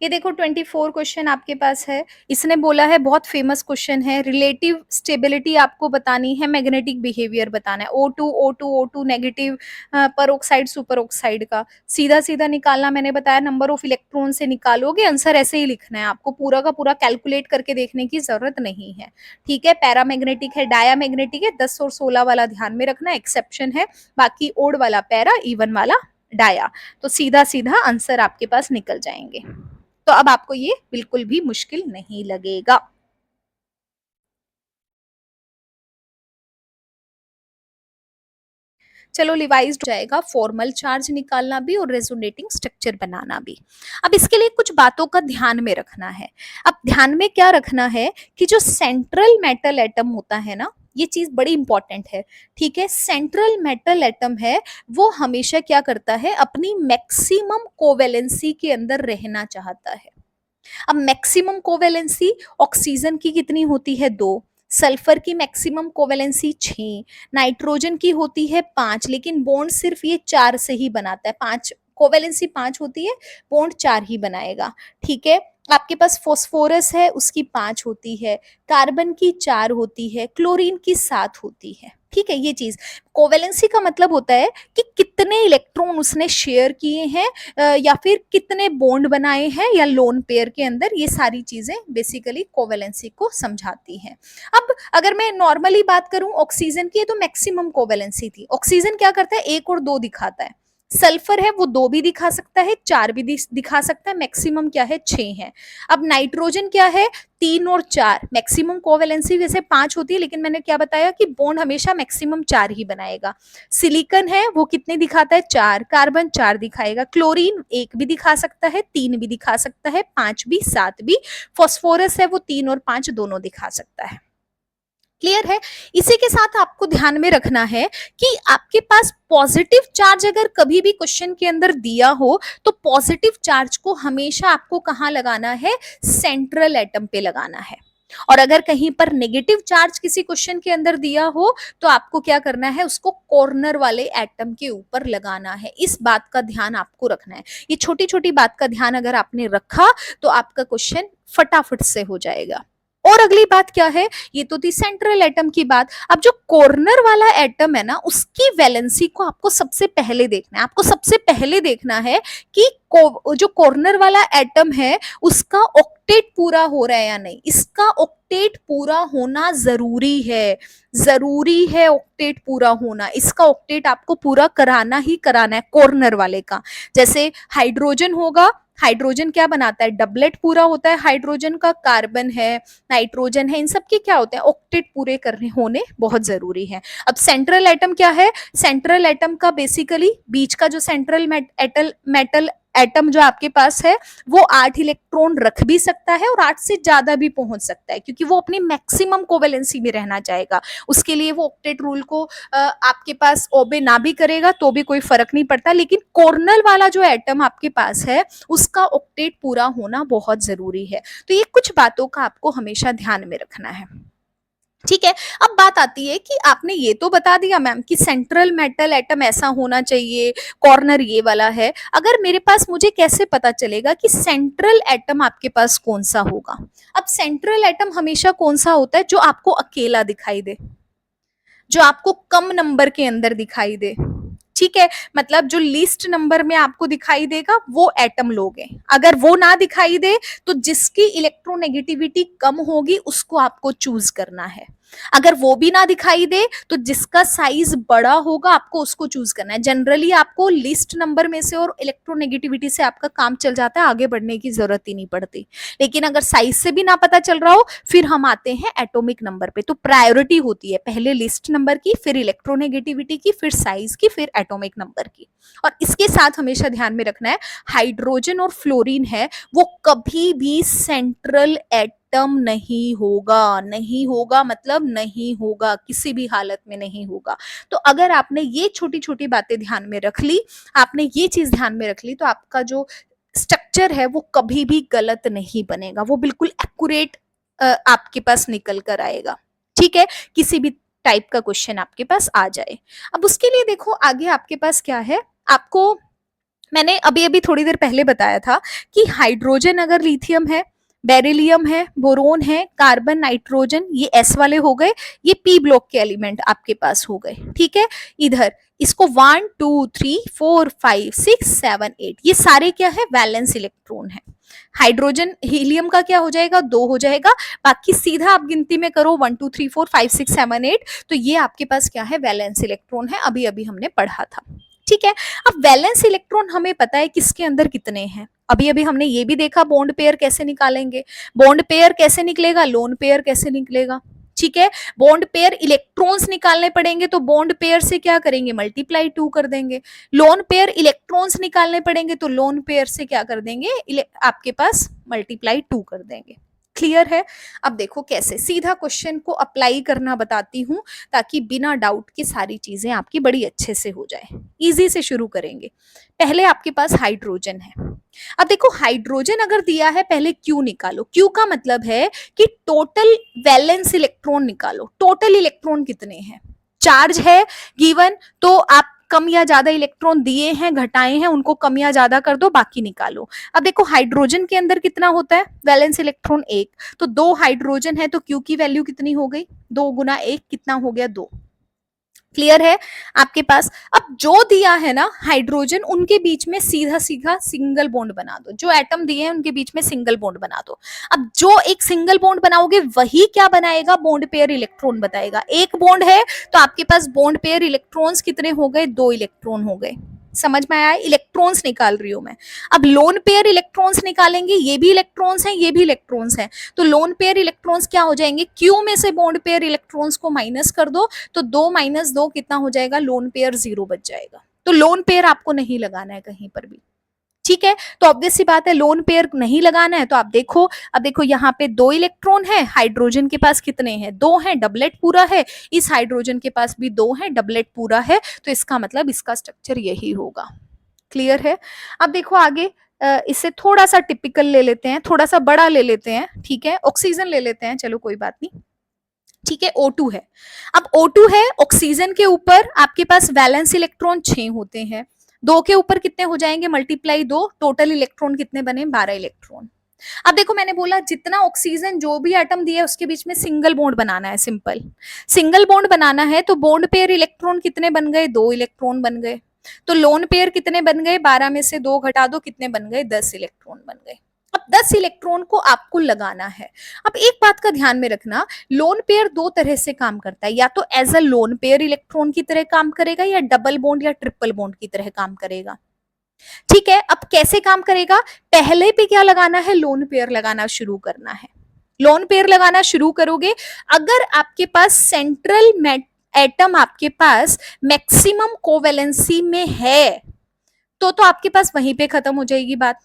ये देखो 24 क्वेश्चन आपके पास है। इसने बोला है, बहुत फेमस क्वेश्चन है, रिलेटिव स्टेबिलिटी आपको बतानी है, मैग्नेटिक बिहेवियर बताना है, O2 नेगेटिव पर ऑक्साइड सुपर ऑक्साइड का सीधा सीधा निकालना। मैंने बताया नंबर ऑफ इलेक्ट्रॉन से निकालोगे, आंसर ऐसे ही लिखना है, आपको पूरा का पूरा कैलकुलेट करके देखने की जरूरत नहीं है। ठीक है, पैरामैग्नेटिक है, डायामैग्नेटिक है, 10 और 16 वाला ध्यान में रखना, एक्सेप्शन है, बाकी ओड वाला पैरा, इवन वाला डाया। तो सीधा सीधा आंसर आपके पास निकल जाएंगे। तो अब आपको ये बिल्कुल भी मुश्किल नहीं लगेगा। चलो रिवाइज हो जाएगा, फॉर्मल चार्ज निकालना भी और रेजोनेटिंग स्ट्रक्चर बनाना भी। अब इसके लिए कुछ बातों का ध्यान में रखना है। अब ध्यान में क्या रखना है कि जो सेंट्रल मेटल एटम होता है ना, ये चीज बड़ी इंपॉर्टेंट है। ठीक है, सेंट्रल मेटल एटम है वो हमेशा क्या करता है, अपनी मैक्सिमम कोवेलेंसी के अंदर रहना चाहता है। अब मैक्सिमम कोवेलेंसी ऑक्सीजन की कितनी होती है, 2, सल्फर की मैक्सिमम कोवेलेंसी 6, नाइट्रोजन की होती है 5, लेकिन बॉन्ड सिर्फ ये 4 से ही बनाता है, 5 कोवेलेंसी 5 होती है, बॉन्ड 4 ही बनाएगा। ठीक है, आपके पास फॉस्फोरस है, उसकी 5 होती है, कार्बन की 4 होती है, क्लोरीन की 7 होती है। ठीक है, ये चीज कोवेलेंसी का मतलब होता है कि कितने इलेक्ट्रॉन उसने शेयर किए हैं, या फिर कितने बॉन्ड बनाए हैं या लोन पेयर के अंदर, ये सारी चीजें बेसिकली कोवेलेंसी को समझाती हैं। अब अगर मैं नॉर्मली बात करूं ऑक्सीजन की, तो मैक्सिमम कोवेलेंसी थी। ऑक्सीजन क्या करता है, 1 और 2 दिखाता है। सल्फर है वो 2 भी दिखा सकता है, 4 भी दिखा सकता है, मैक्सिमम क्या है 6 है। अब नाइट्रोजन क्या है, 3 और 4, मैक्सिमम कोवेलेंसी वैसे 5 होती है, लेकिन मैंने क्या बताया कि बॉन्ड हमेशा मैक्सिमम 4 ही बनाएगा। सिलिकन है वो कितने दिखाता है, 4, कार्बन 4 दिखाएगा, क्लोरीन 1 भी दिखा सकता है, 3 भी दिखा सकता है, 5 भी, 7 भी, फॉस्फोरस है वो 3 और 5 दोनों दिखा सकता है। क्लियर है। इसी के साथ आपको ध्यान में रखना है कि आपके पास पॉजिटिव चार्ज अगर कभी भी क्वेश्चन के अंदर दिया हो, तो पॉजिटिव चार्ज को हमेशा आपको कहां लगाना है, सेंट्रल एटम पे लगाना है। और अगर कहीं पर नेगेटिव चार्ज किसी क्वेश्चन के अंदर दिया हो, तो आपको क्या करना है, उसको कॉर्नर वाले एटम के ऊपर लगाना है। इस बात का ध्यान आपको रखना है। ये छोटी छोटी बात का ध्यान अगर आपने रखा, तो आपका क्वेश्चन फटाफट से हो जाएगा। और अगली बात क्या है, ये तो थी सेंट्रल एटम की बात। अब जो कॉर्नर वाला एटम है ना, उसकी वैलेंसी को आपको सबसे पहले देखना है। आपको सबसे पहले देखना है कि जो कॉर्नर वाला एटम है उसका ऑक्टेट पूरा हो रहा है या नहीं। इसका ऑक्टेट पूरा होना जरूरी है, जरूरी है ऑक्टेट पूरा होना। इसका ऑक्टेट आपको पूरा कराना ही कराना है कॉर्नर वाले का। जैसे हाइड्रोजन होगा, हाइड्रोजन क्या बनाता है, डबलेट पूरा होता है हाइड्रोजन का, कार्बन है, नाइट्रोजन है, इन सब के क्या होते हैं, ऑक्टेट पूरे करने होने बहुत जरूरी है। अब सेंट्रल एटम क्या है, सेंट्रल एटम का बेसिकली बीच का जो सेंट्रल मेटल एटम जो आपके पास है, वो 8 इलेक्ट्रॉन रख भी सकता है और 8 से ज्यादा भी पहुंच सकता है, क्योंकि वो अपनी मैक्सिमम कोवेलेंसी में रहना चाहेगा। उसके लिए वो ऑक्टेट रूल को आपके पास ओबे ना भी करेगा तो भी कोई फर्क नहीं पड़ता। लेकिन कॉर्नर वाला जो एटम आपके पास है, उसका ऑक्टेट पूरा होना बहुत जरूरी है। तो ये कुछ बातों का आपको हमेशा ध्यान में रखना है। ठीक है। अब बात आती है कि आपने ये तो बता दिया मैम कि सेंट्रल मेटल एटम ऐसा होना चाहिए, कॉर्नर ये वाला है। अगर मेरे पास, मुझे कैसे पता चलेगा कि सेंट्रल एटम आपके पास कौन सा होगा। अब सेंट्रल एटम हमेशा कौन सा होता है, जो आपको अकेला दिखाई दे, जो आपको कम नंबर के अंदर दिखाई दे। ठीक है, मतलब जो लीस्ट नंबर में आपको दिखाई देगा वो एटम लोगे। अगर वो ना दिखाई दे, तो जिसकी इलेक्ट्रोनेगेटिविटी कम होगी उसको आपको चूज करना है। अगर वो भी ना दिखाई दे, तो जिसका साइज बड़ा होगा आपको उसको चूज करना है। जनरली आपको लिस्ट नंबर में से और इलेक्ट्रोनेगेटिविटी से आपका काम चल जाता है, आगे बढ़ने की जरूरत ही नहीं पड़ती। लेकिन अगर साइज से भी ना पता चल रहा हो, फिर हम आते हैं एटॉमिक नंबर पे। तो प्रायोरिटी होती है पहले लिस्ट नंबर की, फिर इलेक्ट्रोनेगेटिविटी की, फिर साइज की, फिर एटॉमिक नंबर की। और इसके साथ हमेशा ध्यान में रखना है, हाइड्रोजन और फ्लोरीन है वो कभी भी सेंट्रल एटम नहीं होगा। नहीं होगा मतलब नहीं होगा, किसी भी हालत में नहीं होगा। तो अगर आपने ये छोटी छोटी बातें ध्यान में रख ली, आपने ये चीज ध्यान में रख ली, तो आपका जो स्ट्रक्चर है वो कभी भी गलत नहीं बनेगा, वो बिल्कुल एक्यूरेट आपके पास निकल कर आएगा। ठीक है, किसी भी टाइप का क्वेश्चन आपके पास आ जाए। अब उसके लिए देखो आगे आपके पास क्या है, आपको मैंने अभी अभी थोड़ी देर पहले बताया था कि हाइड्रोजन अगर लिथियम है, बेरिलियम है, बोरोन है, कार्बन, नाइट्रोजन, ये एस वाले हो गए, ये पी ब्लॉक के एलिमेंट आपके पास हो गए। ठीक है, इधर इसको 1 2 3 4 5 6 7 8, ये सारे क्या है, वैलेंस इलेक्ट्रॉन है। हाइड्रोजन हीलियम का क्या हो जाएगा, 2 हो जाएगा। बाकी सीधा आप गिनती में करो 1 2 3 4 5 6 7 8, तो ये आपके पास क्या है, वैलेंस इलेक्ट्रॉन है, अभी अभी हमने पढ़ा था। ठीक है, अब वैलेंस इलेक्ट्रॉन हमें पता है किसके अंदर कितने हैं। अभी अभी हमने ये भी देखा बॉन्ड पेयर कैसे निकालेंगे। बॉन्ड पेयर कैसे निकलेगा, लोन पेयर कैसे निकलेगा। ठीक है, बॉन्ड पेयर इलेक्ट्रॉन्स निकालने पड़ेंगे, तो बॉन्ड पेयर से क्या करेंगे, मल्टीप्लाई 2 कर देंगे। लोन पेयर इलेक्ट्रॉन्स निकालने पड़ेंगे, तो लोन पेयर से क्या कर देंगे, आपके पास मल्टीप्लाई 2 कर देंगे। क्लियर है। अब देखो कैसे सीधा क्वेश्चन को अप्लाई करना बताती हूं, ताकि बिना डाउट के सारी चीजें आपकी बड़ी अच्छे से हो जाए। इजी से शुरू करेंगे। पहले आपके पास हाइड्रोजन है। अब देखो हाइड्रोजन अगर दिया है, पहले क्यू निकालो। क्यू का मतलब है कि टोटल वैलेंस इलेक्ट्रॉन निकालो। टोटल इलेक्ट्रॉन कितने हैं, चार्ज है गिवन, तो आप कम या ज्यादा इलेक्ट्रॉन दिए हैं, घटाए हैं, उनको कम या ज्यादा कर दो, बाकी निकालो। अब देखो हाइड्रोजन के अंदर कितना होता है, वैलेंस इलेक्ट्रॉन एक, तो 2 हाइड्रोजन है तो क्यू की वैल्यू कितनी हो गई, 2 गुना 1 कितना हो गया, 2। क्लियर है आपके पास। अब जो दिया है ना हाइड्रोजन, उनके बीच में सीधा सीधा सिंगल बॉन्ड बना दो, जो एटम दिए हैं उनके बीच में सिंगल बॉन्ड बना दो। अब जो एक सिंगल बॉन्ड बनाओगे वही क्या बनाएगा, बॉन्ड पेयर इलेक्ट्रॉन बताएगा। एक बॉन्ड है तो आपके पास बॉन्ड पेयर इलेक्ट्रॉन्स कितने हो गए, 2 इलेक्ट्रॉन हो गए। समझ में आया, इलेक्ट्रॉन्स निकाल रही हूं मैं। अब लोन पेयर इलेक्ट्रॉन्स निकालेंगे, ये भी इलेक्ट्रॉन्स हैं, ये भी इलेक्ट्रॉन्स हैं, तो लोन पेयर इलेक्ट्रॉन्स क्या हो जाएंगे, क्यू में से बॉन्ड पेयर इलेक्ट्रॉन्स को माइनस कर दो, तो 2 माइनस 2 कितना हो जाएगा, लोन पेयर 0 बच जाएगा। तो लोन पेयर आपको नहीं लगाना है कहीं पर भी, ठीक है। तो ऑब्वियस सी बात है लोन पेयर नहीं लगाना है, तो आप देखो, अब देखो यहाँ पे 2 इलेक्ट्रॉन है, हाइड्रोजन के पास कितने हैं, 2 हैं, डबलेट पूरा है, इस हाइड्रोजन के पास भी 2 हैं, डबलेट पूरा है, तो इसका मतलब इसका स्ट्रक्चर यही होगा। क्लियर है। अब देखो आगे, इससे थोड़ा सा टिपिकल ले लेते हैं, थोड़ा सा बड़ा ले लेते हैं, ठीक है, ऑक्सीजन ले लेते हैं, चलो कोई बात नहीं, ठीक है। O2 है, अब O2 है, ऑक्सीजन के ऊपर आपके पास वैलेंस इलेक्ट्रॉन 6 होते हैं, 2 के ऊपर कितने हो जाएंगे, मल्टीप्लाई 2, टोटल इलेक्ट्रॉन कितने बने, 12 इलेक्ट्रॉन। अब देखो मैंने बोला जितना ऑक्सीजन जो भी एटम दिया है उसके बीच में सिंगल बॉन्ड बनाना है, सिंपल सिंगल बॉन्ड बनाना है, तो बॉन्ड पेयर इलेक्ट्रॉन कितने बन गए, 2 इलेक्ट्रॉन बन गए। तो लोन पेयर कितने बन गए, 12 में से 2 घटा दो, कितने बन गए, 10 इलेक्ट्रॉन बन गए। अब 10 इलेक्ट्रॉन को आपको लगाना है। अब एक बात का ध्यान में रखना, लोन पेयर 2 तरह से काम करता है, या तो as a lone pair electron की तरह काम करेगा, या डबल बॉन्ड या ट्रिपल बॉन्ड की तरह काम करेगा, ठीक है। अब कैसे काम करेगा, पहले पे क्या लगाना है, लोन पेयर लगाना शुरू करना है। लोन पेयर लगाना शुरू करोगे, अगर आपके पास सेंट्रल एटम आपके पास मैक्सिमम कोवेलेंसी में है, तो आपके पास वहीं पे खत्म हो जाएगी बात,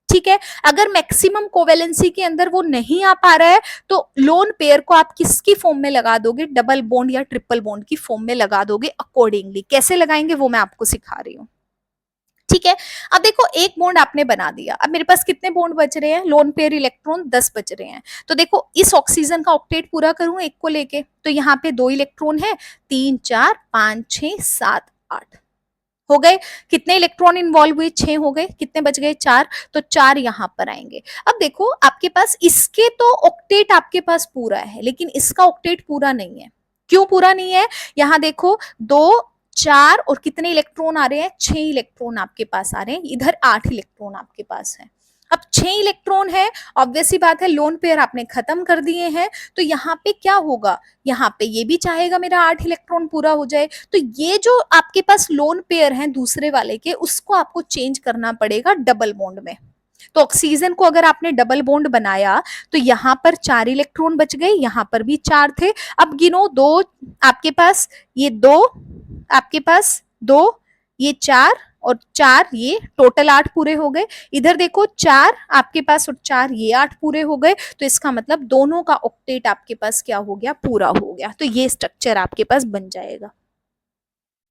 ठीक है। अगर मैक्सिमम कोवेलेंसी के अंदर वो नहीं आ पा रहा है, तो लोन पेयर को आप किसकी फॉर्म में लगा दोगे, डबल बॉन्ड या ट्रिपल बॉन्ड की फॉर्म में लगा दोगे। अकॉर्डिंगली कैसे लगाएंगे वो मैं आपको सिखा रही हूं, ठीक है। अब देखो एक बॉन्ड आपने बना दिया, अब मेरे पास कितने बॉन्ड बच रहे हैं, लोन पेयर इलेक्ट्रॉन 10 बच रहे हैं। तो देखो इस ऑक्सीजन का ऑक्टेट पूरा करूं एक को लेके, तो यहाँ पे 2 इलेक्ट्रॉन है, 3 4 5 6 7 8 हो गए। कितने इलेक्ट्रॉन इन्वॉल्व हुए, 6 हो गए, कितने बच गए, 4, तो 4 यहां पर आएंगे। अब देखो आपके पास इसके तो ऑक्टेट आपके पास पूरा है, लेकिन इसका ऑक्टेट पूरा नहीं है। क्यों पूरा नहीं है, यहां देखो 2 4 और कितने इलेक्ट्रॉन आ रहे हैं, 6 इलेक्ट्रॉन आपके पास आ रहे हैं, इधर 8 इलेक्ट्रॉन आपके पास है। अब 6 इलेक्ट्रॉन है, ऑब्वियस सी बात है लोन पेयर आपने खत्म कर दिए हैं, तो यहाँ पे क्या होगा, यहाँ पे ये भी चाहेगा मेरा 8 इलेक्ट्रॉन पूरा हो जाए, तो ये जो आपके पास लोन पेयर हैं दूसरे वाले के, उसको आपको चेंज करना पड़ेगा डबल बॉन्ड में। तो ऑक्सीजन को अगर आपने डबल बॉन्ड बनाया, तो यहाँ पर 4 इलेक्ट्रॉन बच गए, यहाँ पर भी 4 थे। अब गिनो, 2 आपके पास, ये 2 आपके पास, 2 ये 4 और 4 ये, टोटल 8 पूरे हो गए। इधर देखो 4 आपके पास और 4 ये 8 पूरे हो गए, तो इसका मतलब दोनों का ऑक्टेट आपके पास क्या हो गया, पूरा हो गया। तो ये स्ट्रक्चर आपके पास बन जाएगा।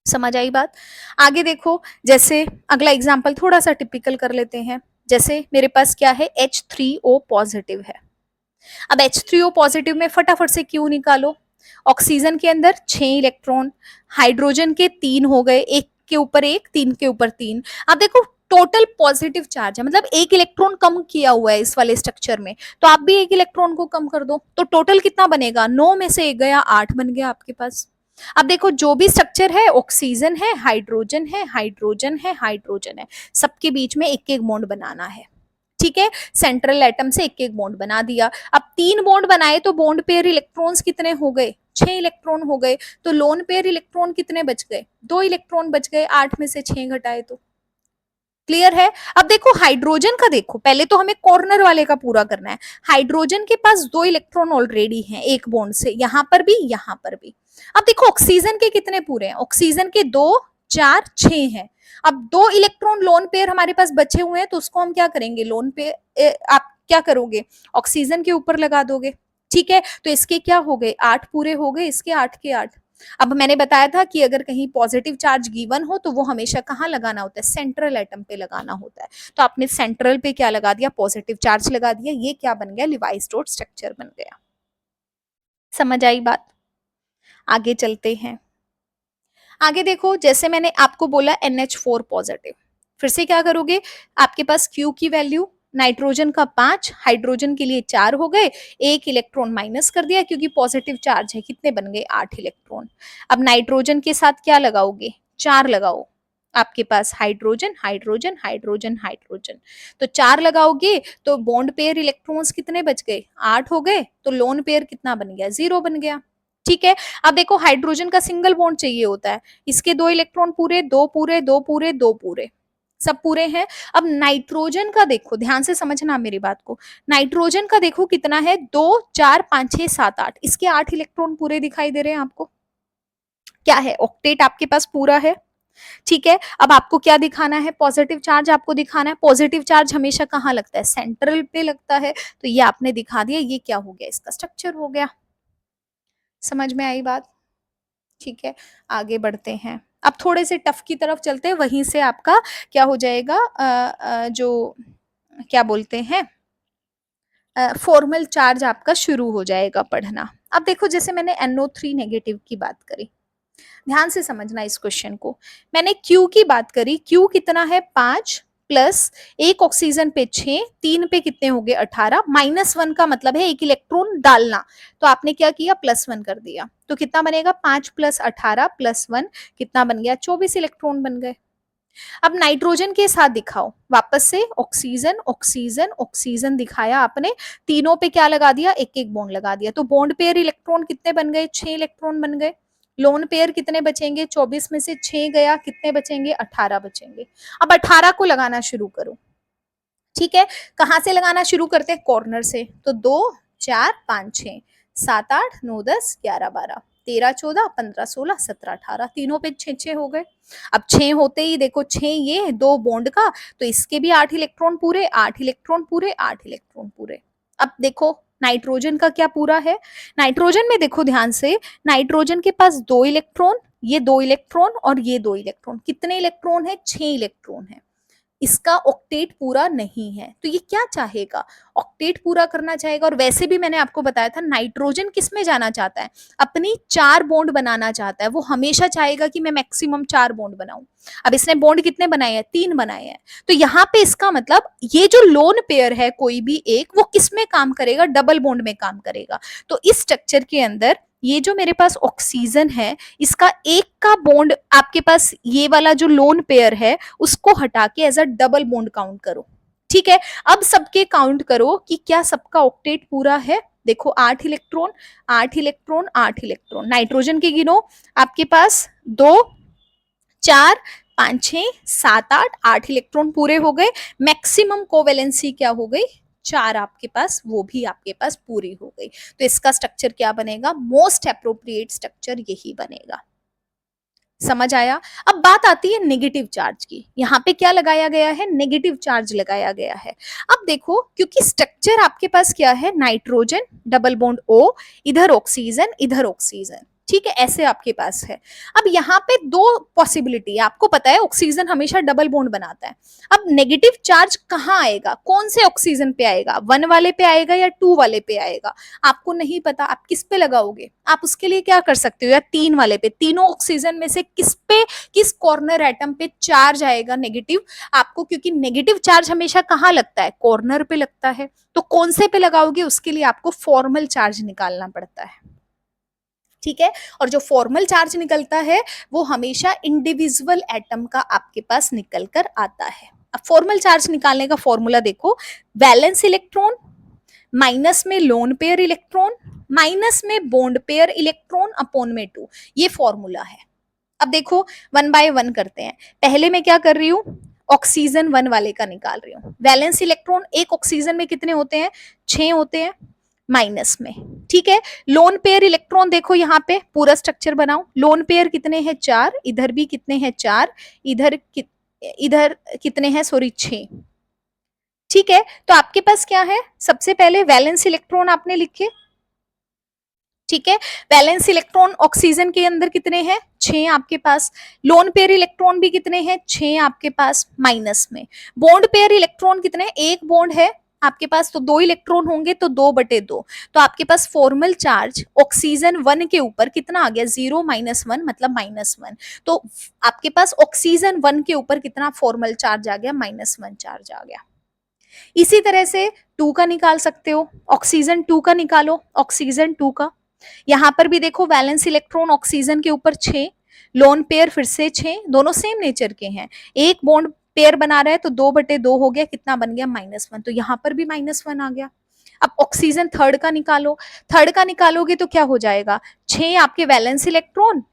समझ आई बात। आगे देखो, जैसे अगला एग्जांपल थोड़ा सा टिपिकल कर लेते हैं। जैसे मेरे पास क्या है, H3O पॉजिटिव है। अब H3O पॉजिटिव में फटाफट से क्यू निकालो। ऑक्सीजन के अंदर 6 इलेक्ट्रॉन, हाइड्रोजन के 3 हो गए, एक के ऊपर एक, 3 के ऊपर 3। अब देखो टोटल पॉजिटिव चार्ज है, मतलब एक इलेक्ट्रॉन कम किया हुआ है इस वाले स्ट्रक्चर में, तो आप भी एक इलेक्ट्रॉन को कम कर दो, तो टोटल कितना बनेगा, 9 में से एक गया, 8 बन गया आपके पास। अब देखो जो भी स्ट्रक्चर है, ऑक्सीजन है, हाइड्रोजन है, हाइड्रोजन है, हाइड्रोजन है, सबके बीच में एक एक बॉन्ड बनाना है, ठीक है। सेंट्रल एटम से एक एक बॉन्ड बना दिया। अब 3 बॉन्ड बनाए तो बॉन्ड पेयर इलेक्ट्रॉन्स कितने हो गए, 6 इलेक्ट्रॉन हो गए, तो लोन पेयर इलेक्ट्रॉन कितने बच गए, 2 इलेक्ट्रॉन बच गए, 8 में से 6 घटाए तो। क्लियर है। अब देखो हाइड्रोजन का, देखो पहले तो हमें कॉर्नर वाले का पूरा करना है। हाइड्रोजन के पास 2 इलेक्ट्रॉन ऑलरेडी हैं एक बॉन्ड से, यहां पर भी, यहां पर भी। अब देखो ऑक्सीजन के कितने पूरे हैं, ऑक्सीजन के 2 4 6 हैं। अब 2 इलेक्ट्रॉन लोन पेयर हमारे पास बचे हुए हैं, तो उसको हम क्या करेंगे, लोन पेयर आप क्या करोगे, ऑक्सीजन के ऊपर लगा दोगे, ठीक है। तो इसके क्या हो गए, 8 पूरे हो गए, इसके 8 के 8। अब मैंने बताया था कि अगर कहीं पॉजिटिव चार्ज गिवन हो तो वो हमेशा कहाँ लगाना होता है, सेंट्रल एटम पे लगाना होता है। तो आपने सेंट्रल पे क्या लगा दिया, पॉजिटिव चार्ज लगा दिया, ये क्या बन गया, लिवाइस डॉट स्ट्रक्चर बन गया। समझ आई बात। आगे चलते हैं। आगे देखो, जैसे मैंने आपको बोला NH4 पॉजिटिव, फिर से क्या करोगे, आपके पास Q की वैल्यू नाइट्रोजन का 5, हाइड्रोजन के लिए 4 हो गए, एक इलेक्ट्रॉन माइनस कर दिया क्योंकि पॉजिटिव चार्ज है, कितने बन गए 8 इलेक्ट्रॉन। अब नाइट्रोजन के साथ क्या लगाओगे, 4 लगाओ, आपके पास हाइड्रोजन हाइड्रोजन हाइड्रोजन हाइड्रोजन, तो 4 लगाओगे तो बॉन्ड पेयर इलेक्ट्रॉन्स कितने बच गए, 8 हो गए, तो लोन पेयर कितना बन गया, 0 बन गया। ठीक है, अब देखो हाइड्रोजन का सिंगल बॉन्ड चाहिए होता है, इसके 2 इलेक्ट्रॉन पूरे, 2 पूरे, 2 पूरे, 2 पूरे, सब पूरे हैं। अब नाइट्रोजन का देखो, ध्यान से समझना मेरी बात को, नाइट्रोजन का देखो कितना है, 2 4 5 6 7 8, इसके 8 इलेक्ट्रॉन पूरे दिखाई दे रहे हैं आपको, क्या है, ऑक्टेट आपके पास पूरा है। ठीक है, अब आपको क्या दिखाना है, पॉजिटिव चार्ज आपको दिखाना है। पॉजिटिव चार्ज हमेशा कहाँ लगता है, सेंट्रल पे लगता है, तो ये आपने दिखा दिया, ये क्या हो गया, इसका स्ट्रक्चर हो गया। समझ में आई बात? ठीक है, आगे बढ़ते हैं, अब थोड़े से टफ की तरफ चलते हैं, वहीं से आपका क्या हो जाएगा, जो क्या बोलते हैं, फॉर्मल चार्ज आपका शुरू हो जाएगा पढ़ना। अब देखो, जैसे मैंने NO3 नेगेटिव की बात करी, ध्यान से समझना इस क्वेश्चन को, मैंने Q की बात करी, Q कितना है, 5 प्लस एक ऑक्सीजन पे 6, 3 पे कितने हो गए, 18, -1 का मतलब है एक इलेक्ट्रॉन डालना, तो आपने क्या किया, +1 कर दिया, तो कितना बनेगा, 5 + 18 + 1 कितना बन गया, 24 इलेक्ट्रॉन बन गए। अब नाइट्रोजन के साथ दिखाओ, वापस से ऑक्सीजन ऑक्सीजन ऑक्सीजन दिखाया आपने, तीनों पे क्या लगा दिया, एक एक बॉन्ड लगा दिया, तो बॉन्ड पेयर इलेक्ट्रॉन कितने बन गए, 6 इलेक्ट्रॉन बन गए। लोन पेयर कितने बचेंगे, 24 में से 6 गया, कितने बचेंगे, 18 बचेंगे। अब 18 को लगाना शुरू करो। ठीक है, कहां से लगाना शुरू करते हैं, कॉर्नर से, तो 2 4 5 6 7 8 9 10 11 12 13 14 15 16 17 18, तीनों पे 6 6 हो गए। अब 6 होते ही देखो, 6 ये 2 बॉन्ड का, तो इसके भी 8 इलेक्ट्रॉन पूरे, 8 इलेक्ट्रॉन पूरे, 8 इलेक्ट्रॉन पूरे। अब देखो नाइट्रोजन का क्या पूरा है, नाइट्रोजन में देखो ध्यान से, नाइट्रोजन के पास 2 इलेक्ट्रॉन, ये 2 इलेक्ट्रॉन और ये 2 इलेक्ट्रॉन, कितने इलेक्ट्रॉन है, 6 इलेक्ट्रॉन है। इसका ऑक्टेट पूरा नहीं है, तो ये क्या चाहेगा, ऑक्टेट पूरा करना चाहेगा। और वैसे भी मैंने आपको बताया था, नाइट्रोजन किस में जाना चाहता है, अपनी 4 बॉन्ड बनाना चाहता है, वो हमेशा चाहेगा कि मैं मैक्सिमम 4 बॉन्ड बनाऊं। अब इसने बॉन्ड कितने बनाए हैं, 3 बनाए हैं, तो यहाँ पे इसका मतलब ये जो लोन पेयर है कोई भी एक, वो किस में काम करेगा, डबल बॉन्ड में काम करेगा। तो इस स्ट्रक्चर के अंदर ये जो मेरे पास ऑक्सीजन है, इसका एक का बॉन्ड आपके पास, ये वाला जो लोन पेयर है उसको हटा के as a double bond count करो। ठीक है, अब सबके काउंट करो कि क्या सबका ऑक्टेट पूरा है। देखो 8 इलेक्ट्रॉन 8 इलेक्ट्रॉन 8 इलेक्ट्रॉन, नाइट्रोजन के गिनो, आपके पास 2 4 5 6 7 8 8 इलेक्ट्रॉन पूरे हो गए। मैक्सिमम कोवेलेंसी क्या हो गई, 4 आपके पास, वो भी आपके पास पूरी हो गई। तो इसका स्ट्रक्चर क्या बनेगा, मोस्ट अप्रोप्रिएट स्ट्रक्चर यही बनेगा। समझ आया? अब बात आती है नेगेटिव चार्ज की, यहाँ पे क्या लगाया गया है, नेगेटिव चार्ज लगाया गया है। अब देखो, क्योंकि स्ट्रक्चर आपके पास क्या है, नाइट्रोजन डबल बॉन्ड O, इधर ऑक्सीजन इधर ऑक्सीजन, ठीक है, ऐसे आपके पास है। अब यहाँ पे 2 पॉसिबिलिटी है, आपको पता है ऑक्सीजन हमेशा डबल बॉन्ड बनाता है। अब नेगेटिव चार्ज कहाँ आएगा, कौन से ऑक्सीजन पे आएगा, 1 वाले पे आएगा या 2 वाले पे आएगा, आपको नहीं पता, आप किस पे लगाओगे, आप उसके लिए क्या कर सकते हो, या 3 वाले पे, तीनों ऑक्सीजन में से किस पे, किस कॉर्नर एटम पे चार्ज आएगा नेगेटिव आपको, क्योंकि नेगेटिव चार्ज हमेशा कहाँ लगता है, कॉर्नर पे लगता है, तो कौन से पे लगाओगे, उसके लिए आपको फॉर्मल चार्ज निकालना पड़ता है। ठीक है, और जो फॉर्मल चार्ज निकलता है वो हमेशा इंडिविजुअल एटम का आपके पास निकल कर आता है। अब फॉर्मल चार्ज निकालने का फॉर्मूला देखो, वैलेंस इलेक्ट्रॉन माइनस में लोन पेयर इलेक्ट्रॉन माइनस में बॉन्ड पेयर इलेक्ट्रॉन अपॉन में 2, ये फॉर्मूला है। अब देखो 1 बाय 1 करते हैं, पहले मैं क्या कर रही हूँ, ऑक्सीजन 1 वाले का निकाल रही हूँ। वैलेंस इलेक्ट्रॉन एक ऑक्सीजन में कितने होते हैं, 6 होते हैं, माइनस में। ठीक है, लोन पेयर इलेक्ट्रॉन देखो, यहाँ पे पूरा स्ट्रक्चर बनाओ, लोन पेयर कितने हैं, 4, इधर भी कितने हैं, 4, इधर कितने हैं, सॉरी 6। ठीक है, तो आपके पास क्या है, सबसे पहले वैलेंस इलेक्ट्रॉन आपने लिखे। ठीक है, वैलेंस इलेक्ट्रॉन ऑक्सीजन के अंदर कितने हैं, 6 आपके पास। लोन पेयर इलेक्ट्रॉन भी कितने हैं, 6 आपके पास, माइनस में। बॉन्ड पेयर इलेक्ट्रॉन कितने, एक बॉन्ड है आपके पास तो 2 इलेक्ट्रॉन होंगे तो 2/2, तो आपके पास फॉर्मल चार्ज ऑक्सीजन 1 के ऊपर कितना आ गया, 0 - 1 मतलब -1। तो आपके पास ऑक्सीजन 1 के ऊपर कितना फॉर्मल चार्ज आ गया, -1 चार्ज आ गया। इसी तरह से 2 का निकाल सकते हो, ऑक्सीजन 2 का निकालो, ऑक्सीजन 2 का। यहां पर भी देखो वैलेंस इलेक्ट्रॉन ऑक्सीजन के ऊपर 6, लोन पेयर फिर से 6, दोनों सेम नेचर के हैं। एक बॉन्ड पेयर बना रहा है तो 2/2 हो गया, कितना बन गया, -1। तो यहां पर भी -1 आ गया। अब ऑक्सीजन थर्ड का निकालो, थर्ड का निकालोगे तो क्या हो जाएगा, 6 आपके वैलेंस इलेक्ट्रॉन,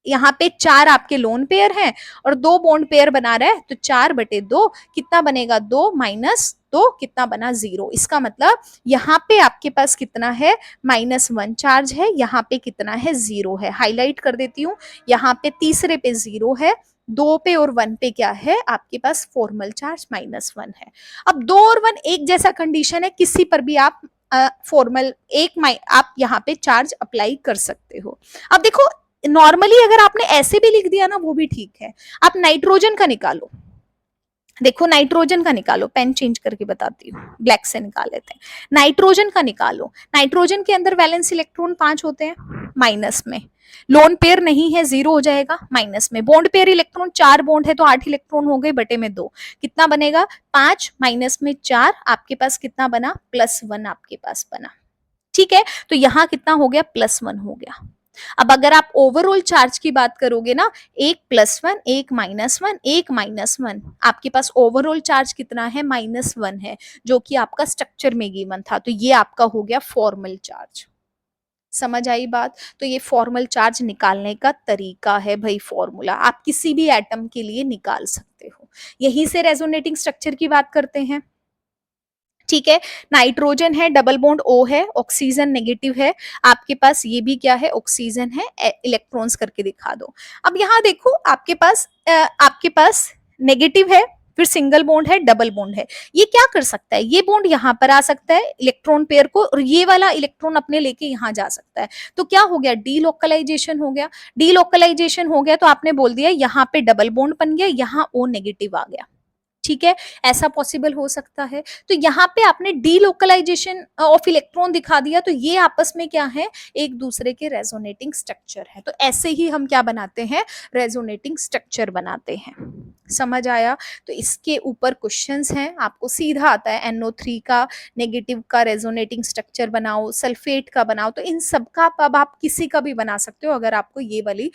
यहाँ पे 4 आपके लोन पेयर हैं और 2 बॉन्ड पेयर बना रहा है, तो 4/2 कितना बनेगा, 2 माइनस 2 कितना बना, 0। इसका मतलब यहाँ पे आपके पास कितना है, -1 चार्ज है, यहाँ पे कितना है, 0 है। हाईलाइट कर देती हूँ, यहाँ पे तीसरे पे 0 है, 2 पे और 1 पे क्या है आपके पास, फॉर्मल चार्ज -1 है। अब 2 और 1 एक जैसा कंडीशन है, किसी पर भी आप फॉर्मल आप यहाँ पे चार्ज अप्लाई कर सकते हो। अब देखो नॉर्मली अगर आपने ऐसे भी लिख दिया ना वो भी ठीक है। आप नाइट्रोजन का निकालो, देखो नाइट्रोजन का निकालो, पेन चेंज करके बताती हूँ, ब्लैक से निकाल लेते हैं। नाइट्रोजन का निकालो, नाइट्रोजन के अंदर वैलेंस इलेक्ट्रॉन 5 होते हैं, माइनस में, लोन पेयर नहीं है, 0 हो जाएगा, माइनस में, बॉन्ड पेयर इलेक्ट्रॉन 4 बॉन्ड है तो 8 इलेक्ट्रॉन हो गए, बटे में 2, कितना बनेगा, 5 माइनस में 4, आपके पास कितना बना, +1 आपके पास बना। ठीक है, तो यहां कितना हो गया, +1 हो गया। अब अगर आप ओवरऑल चार्ज की बात करोगे ना, एक +1 एक -1 एक -1, आपके पास ओवरऑल चार्ज कितना है, -1 है, जो कि आपका स्ट्रक्चर में गिवन था। तो ये आपका हो गया फॉर्मल चार्ज। समझ आई बात। तो ये फॉर्मल चार्ज निकालने का तरीका है भाई, फॉर्मूला आप किसी भी एटम के लिए निकाल सकते हो। यहीं से रेजोनेटिंग स्ट्रक्चर की बात करते हैं। ठीक है, नाइट्रोजन है, डबल बॉन्ड O है, ऑक्सीजन नेगेटिव है, आपके पास ये भी क्या है, ऑक्सीजन है, इलेक्ट्रॉन्स करके दिखा दो। अब यहाँ देखो आपके पास नेगेटिव है, फिर सिंगल बॉन्ड है, डबल बॉन्ड है, ये क्या कर सकता है, ये बॉन्ड यहाँ पर आ सकता है इलेक्ट्रॉन पेयर को, और ये वाला इलेक्ट्रॉन अपने लेके यहाँ जा सकता है। तो क्या हो गया, डीलोकलाइजेशन हो गया। डीलोकलाइजेशन हो गया तो आपने बोल दिया यहाँ पे डबल बॉन्ड बन गया, यहाँ O नेगेटिव आ गया। ठीक है, ऐसा पॉसिबल हो सकता है। तो यहाँ पे आपने डीलोकलाइजेशन ऑफ इलेक्ट्रॉन दिखा दिया, तो ये आपस में क्या है, एक दूसरे के रेजोनेटिंग स्ट्रक्चर है। तो ऐसे ही हम क्या बनाते हैं, रेजोनेटिंग स्ट्रक्चर बनाते हैं। समझ आया। तो इसके ऊपर क्वेश्चंस हैं, आपको सीधा आता है NO3 का नेगेटिव का रेजोनेटिंग स्ट्रक्चर बनाओ, सल्फेट का बनाओ, तो इन सब का अब आप किसी का भी बना सकते हो अगर आपको ये वाली